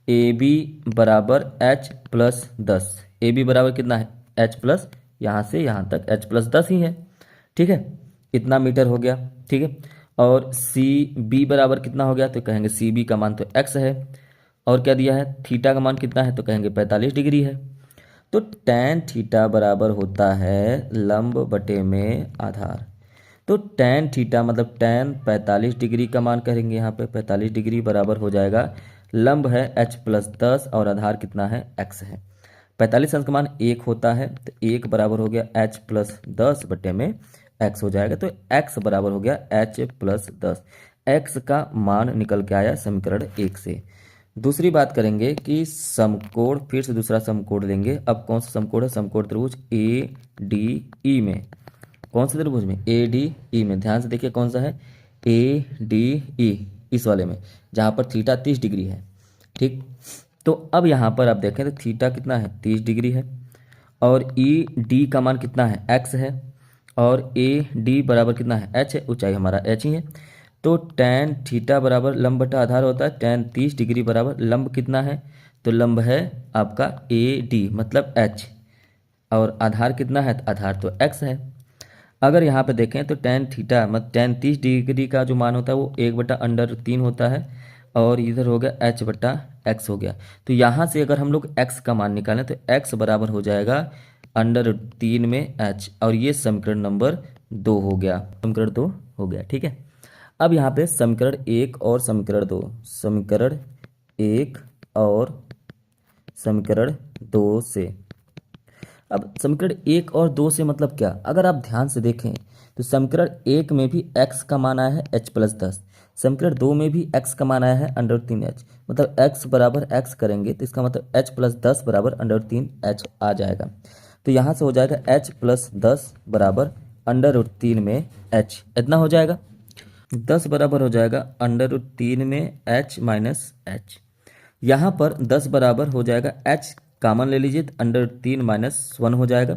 ए बी बराबर एच प्लस 10। ए बी बराबर कितना है, एच प्लस, यहाँ से यहाँ तक एच प्लस 10 ही है, ठीक है, इतना मीटर हो गया, ठीक है। और सी बी बराबर कितना हो गया, तो कहेंगे सी बी का मान तो एक्स है, और क्या दिया है, थीटा का मान कितना है, तो कहेंगे 45 डिग्री है। तो टैन थीटा बराबर होता है लंब बटे में आधार। तो टैन थीटा मतलब टैन 45 डिग्री का मान करेंगे, यहाँ पे 45 डिग्री बराबर हो जाएगा, लंब है h प्लस 10 और आधार कितना है, x है। 45 अंश का मान 1 होता है, तो 1 बराबर हो गया h प्लस 10 बटे में x हो जाएगा। तो x बराबर हो गया h प्लस 10, x का मान निकल के आया समीकरण 1 से। दूसरी बात करेंगे कि समकोण, फिर से दूसरा समकोण लेंगे। अब कौन सा समकोण है, समकोण त्रिभुज ए डी ई में। कौन से त्रिभुज में, ए डी ई में। ध्यान से देखिए कौन सा है, ए डी ई, इस वाले में, जहाँ पर थीटा 30 डिग्री है, ठीक। तो अब यहाँ पर आप देखें तो थीटा कितना है, 30 डिग्री है, और ई डी का मान कितना है, एक्स है, और ए डी बराबर कितना है, एच है, ऊंचाई हमारा एच ही है। तो टैन थीटा बराबर लंब बटा आधार होता है, टैन 30 डिग्री बराबर लंब कितना है, तो लंब है आपका ए डी मतलब एच, और आधार कितना है, तो आधार तो एक्स है। अगर यहाँ पे देखें तो टैन थीटा मतलब टैन 30 डिग्री का जो मान होता है वो 1/√3 होता है, और इधर हो गया h/x हो गया। तो यहाँ से अगर हम लोग x का मान निकालें तो x बराबर हो जाएगा √3 में h, और ये समीकरण नंबर 2 हो गया, समीकरण 2 हो गया। ठीक है, अब यहाँ पे समीकरण 1 और समीकरण 2, समीकरण 1 और समीकरण 2 से, अब समीकरण 1 और 2 से मतलब क्या, अगर आप ध्यान से देखें तो समीकरण 1 में भी x का मान आया है h+10, समीकरण 2 में भी x का मान आया है √3h, मतलब x बराबर x करेंगे तो इसका मतलब h+10 बराबर √3h आ जाएगा। तो यहाँ से हो जाएगा h+10 बराबर √3 में h, इतना हो जाएगा। 10 बराबर हो जाएगा √3 में h माइनस h, यहाँ पर 10 बराबर हो जाएगा h कॉमन ले लीजिए तो √3 माइनस 1 हो जाएगा,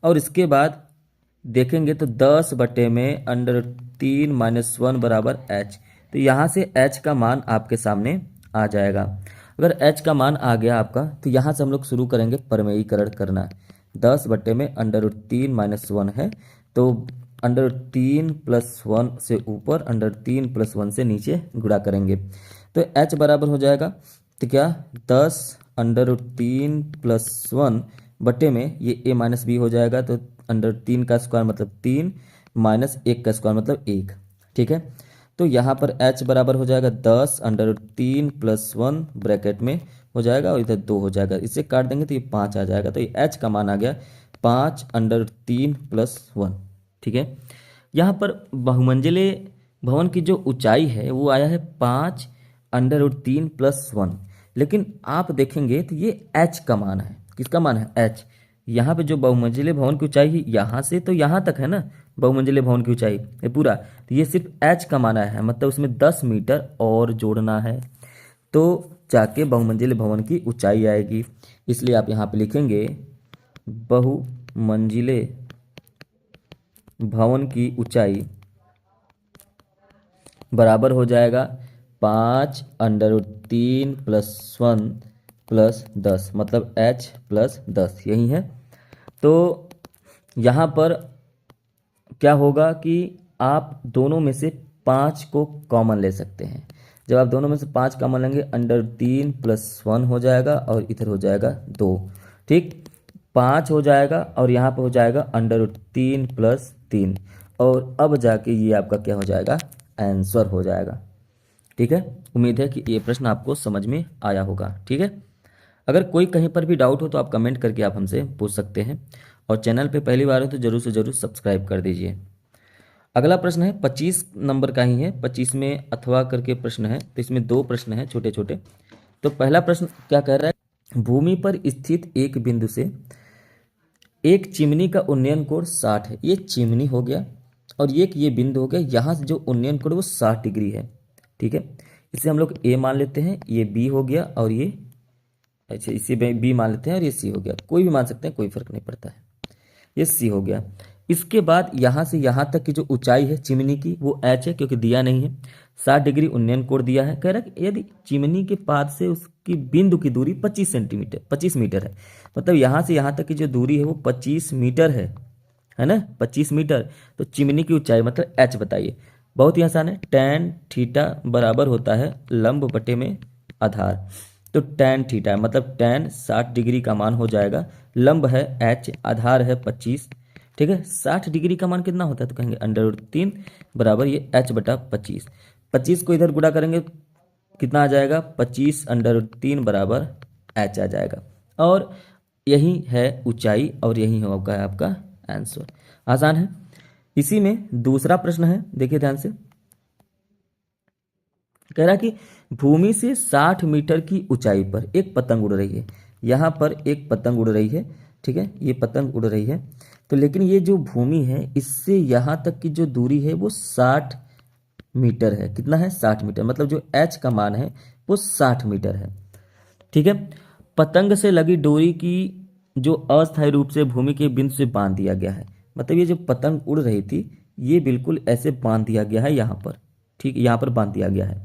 और इसके बाद देखेंगे तो 10 बटे में √3 माइनस 1 बराबर h, तो यहाँ से h का मान आपके सामने आ जाएगा। अगर h का मान आ गया आपका तो यहाँ से हम लोग शुरू करेंगे प्रमेयीकरण करना। 10 बटे में √3 माइनस 1 है तो √3 प्लस 1 से ऊपर √3 प्लस 1 से नीचे गुणा करेंगे तो h बराबर हो जाएगा, तो क्या 10 √3 प्लस 1 बटे में ये a माइनस बी हो जाएगा, तो √3 का स्क्वायर मतलब 3 माइनस 1 का स्क्वायर मतलब 1। ठीक है, तो यहाँ पर h बराबर हो जाएगा 10 √3 प्लस 1 ब्रैकेट में हो जाएगा और इधर 2 हो जाएगा, इसे काट देंगे तो ये 5 आ जाएगा, तो ये h का मान आ गया 5 √3 प्लस 1। ठीक है, यहाँ पर बहुमंजिले भवन की जो ऊंचाई है वो आया है 5 √3 प्लस 1, लेकिन आप देखेंगे तो ये h का मान है, किसका मान है h। यहाँ पे जो बहुमंजिले भवन की ऊंचाई है यहाँ से तो यहाँ तक है ना, बहुमंजिले भवन की ऊंचाई ये पूरा, तो ये सिर्फ h का मान आया है, मतलब उसमें 10 मीटर और जोड़ना है तो जाके बहुमंजिले भवन की ऊंचाई आएगी। इसलिए आप यहाँ पे लिखेंगे बहुमंजिले भवन की ऊंचाई बराबर हो जाएगा 5 √3 प्लस 1 प्लस 10, मतलब h+10 यही है। तो यहाँ पर क्या होगा कि आप दोनों में से 5 को कॉमन ले सकते हैं। जब आप दोनों में से 5 कॉमन लेंगे √3 प्लस 1 हो जाएगा और इधर हो जाएगा 2। ठीक, 5 हो जाएगा और यहाँ पर हो जाएगा √3 प्लस 3, और अब जाके ये आपका क्या हो जाएगा, आंसर हो जाएगा। ठीक है, उम्मीद है कि ये प्रश्न आपको समझ में आया होगा। ठीक है, अगर कोई कहीं पर भी डाउट हो तो आप कमेंट करके आप हमसे पूछ सकते हैं, और चैनल पे पहली बार हो तो जरूर से जरूर सब्सक्राइब कर दीजिए। अगला प्रश्न है 25 नंबर का ही है, 25 में अथवा करके प्रश्न है, तो इसमें 2 प्रश्न है छोटे छोटे। तो पहला प्रश्न क्या कह रहा है, भूमि पर स्थित एक बिंदु से एक चिमनी का उन्नयन कोण 60 है, ये चिमनी हो गया और ये बिंदु हो गया, यहाँ से जो उन्नयन कोण वो 60 डिग्री है। ठीक है, इसे हम लोग ए मान लेते हैं, ये बी हो गया और ये, अच्छा इसे बी मान लेते हैं और ये सी हो गया, कोई भी मान सकते हैं, कोई फर्क नहीं पड़ता है, ये सी हो गया। इसके बाद यहाँ से यहाँ तक की जो ऊंचाई है चिमनी की वो एच है, क्योंकि दिया नहीं है, 60 डिग्री उन्नयन कोण दिया है। कह रहा है कि यदि चिमनी के पास से उसकी बिंदु की दूरी 25 मीटर है, मतलब यहाँ से यहाँ तक की जो दूरी है वो 25 मीटर है ना, 25 मीटर। तो चिमनी की ऊंचाई मतलब एच बताइए, बहुत ही आसान है, tan थीटा बराबर होता है लंब बटे में आधार, तो tan थीटा मतलब tan 60 डिग्री का मान हो जाएगा, लंब है h, आधार है 25। ठीक है, 60 डिग्री का मान कितना होता है, तो कहेंगे √3 बराबर ये h बटा 25, 25 को इधर गुणा करेंगे कितना आ जाएगा, 25 √3 बराबर h आ जाएगा, और यही है ऊंचाई और यही होगा आपका आंसर। आसान है। इसी में दूसरा प्रश्न है, देखिए ध्यान से, कह रहा कि भूमि से 60 मीटर की ऊंचाई पर एक पतंग उड़ रही है, यहाँ पर एक पतंग उड़ रही है। ठीक है, ये पतंग उड़ रही है, तो लेकिन ये जो भूमि है इससे यहाँ तक की जो दूरी है वो 60 मीटर है। कितना है, 60 मीटर, मतलब जो h का मान है वो 60 मीटर है। ठीक है, पतंग से लगी डोरी की जो अस्थायी रूप से भूमि के बिंदु से बांध दिया गया है, मतलब ये जो पतंग उड़ रही थी ये बिल्कुल ऐसे बांध दिया गया है यहाँ पर। ठीक, यहाँ पर बांध दिया गया है।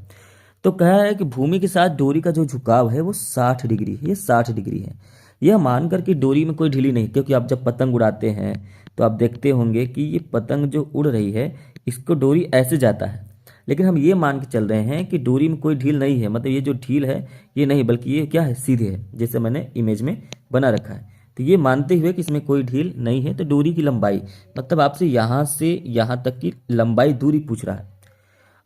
तो कह रहा है कि भूमि के साथ डोरी का जो झुकाव है वो 60 डिग्री है, ये 60 डिग्री है। यह मानकर कि डोरी में कोई ढीली नहीं, क्योंकि आप जब पतंग उड़ाते हैं तो आप देखते होंगे कि ये पतंग जो उड़ रही है इसको डोरी ऐसे जाता है, लेकिन हम ये मान के चल रहे हैं कि डोरी में कोई ढील नहीं है, मतलब ये जो ढील है ये नहीं, बल्कि ये क्या है, सीधे है, जैसे मैंने इमेज में बना रखा है। तो ये मानते हुए कि इसमें कोई ढील नहीं है, तो डोरी की लंबाई मतलब आपसे यहाँ से यहाँ तक की लंबाई दूरी पूछ रहा है।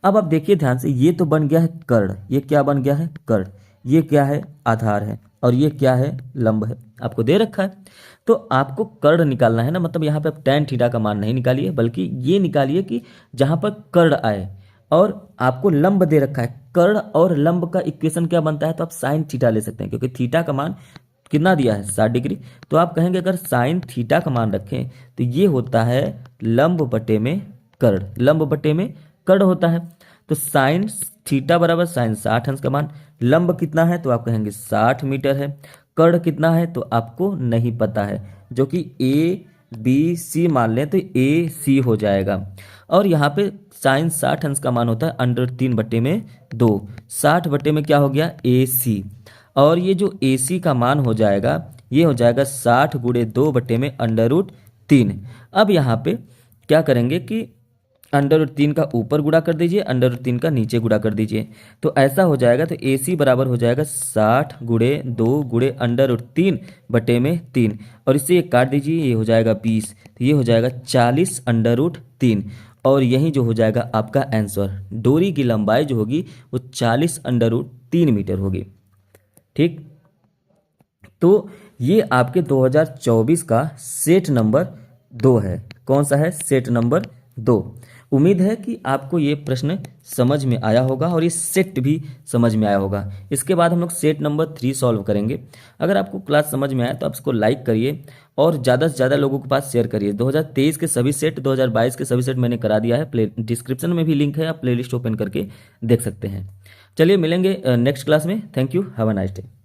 अब आप देखिए ध्यान से, ये तो बन गया है कर्ण, ये क्या बन गया है कर्ण, ये क्या है आधार है, और ये क्या है लंब है, आपको दे रखा है। तो आपको कर्ण निकालना है ना, मतलब यहाँ पे आप tan थीटा का मान नहीं निकालिए, बल्कि ये निकालिए कि जहाँ पर कर्ण आए, और आपको लंब दे रखा है। कर्ण और लंब का इक्वेशन क्या बनता है, तो आप साइन थीटा ले सकते हैं, क्योंकि थीटा का मान कितना दिया है 60 डिग्री। तो आप कहेंगे अगर साइन थीटा का मान रखें तो ये होता है लंब बटे में कर्ण, लंब बटे में कर्ण होता है। तो साइन थीटा बराबर साइन 60 अंश का मान, लंब कितना है तो आप कहेंगे 60 मीटर है, कर्ण कितना है तो आपको नहीं पता है, जो कि ए बी सी मान लें तो ए सी हो जाएगा। और यहाँ पे साइन 60 अंश का मान होता है √3/2, 60 बटे में क्या हो गया ए सी, और ये जो ए सी का मान हो जाएगा ये हो जाएगा 60 × 2/√3। अब यहाँ पे क्या करेंगे कि √3 का ऊपर गुणा कर दीजिए, √3 का नीचे गुणा कर दीजिए, तो ऐसा हो जाएगा। तो ए सी बराबर हो जाएगा 60 × 2 × √3/3, और इससे ये काट दीजिए, ये हो जाएगा 20, तो ये हो जाएगा 40 √3, और यही जो हो जाएगा आपका आंसर। डोरी की लंबाई जो होगी वो 40 √3 मीटर होगी। ठीक, तो ये आपके 2024 का सेट नंबर 2 है। कौन सा है, सेट नंबर 2। उम्मीद है कि आपको ये प्रश्न समझ में आया होगा और ये सेट भी समझ में आया होगा। इसके बाद हम लोग सेट नंबर 3 सॉल्व करेंगे। अगर आपको क्लास समझ में आया तो आप इसको लाइक करिए और ज़्यादा से ज़्यादा लोगों के पास शेयर करिए। 2023 के सभी सेट, 2022 के सभी सेट मैंने करा दिया है, डिस्क्रिप्शन में भी लिंक है, आप प्लेलिस्ट ओपन करके देख सकते हैं। चलिए मिलेंगे नेक्स्ट क्लास में। Thank you, have a nice day.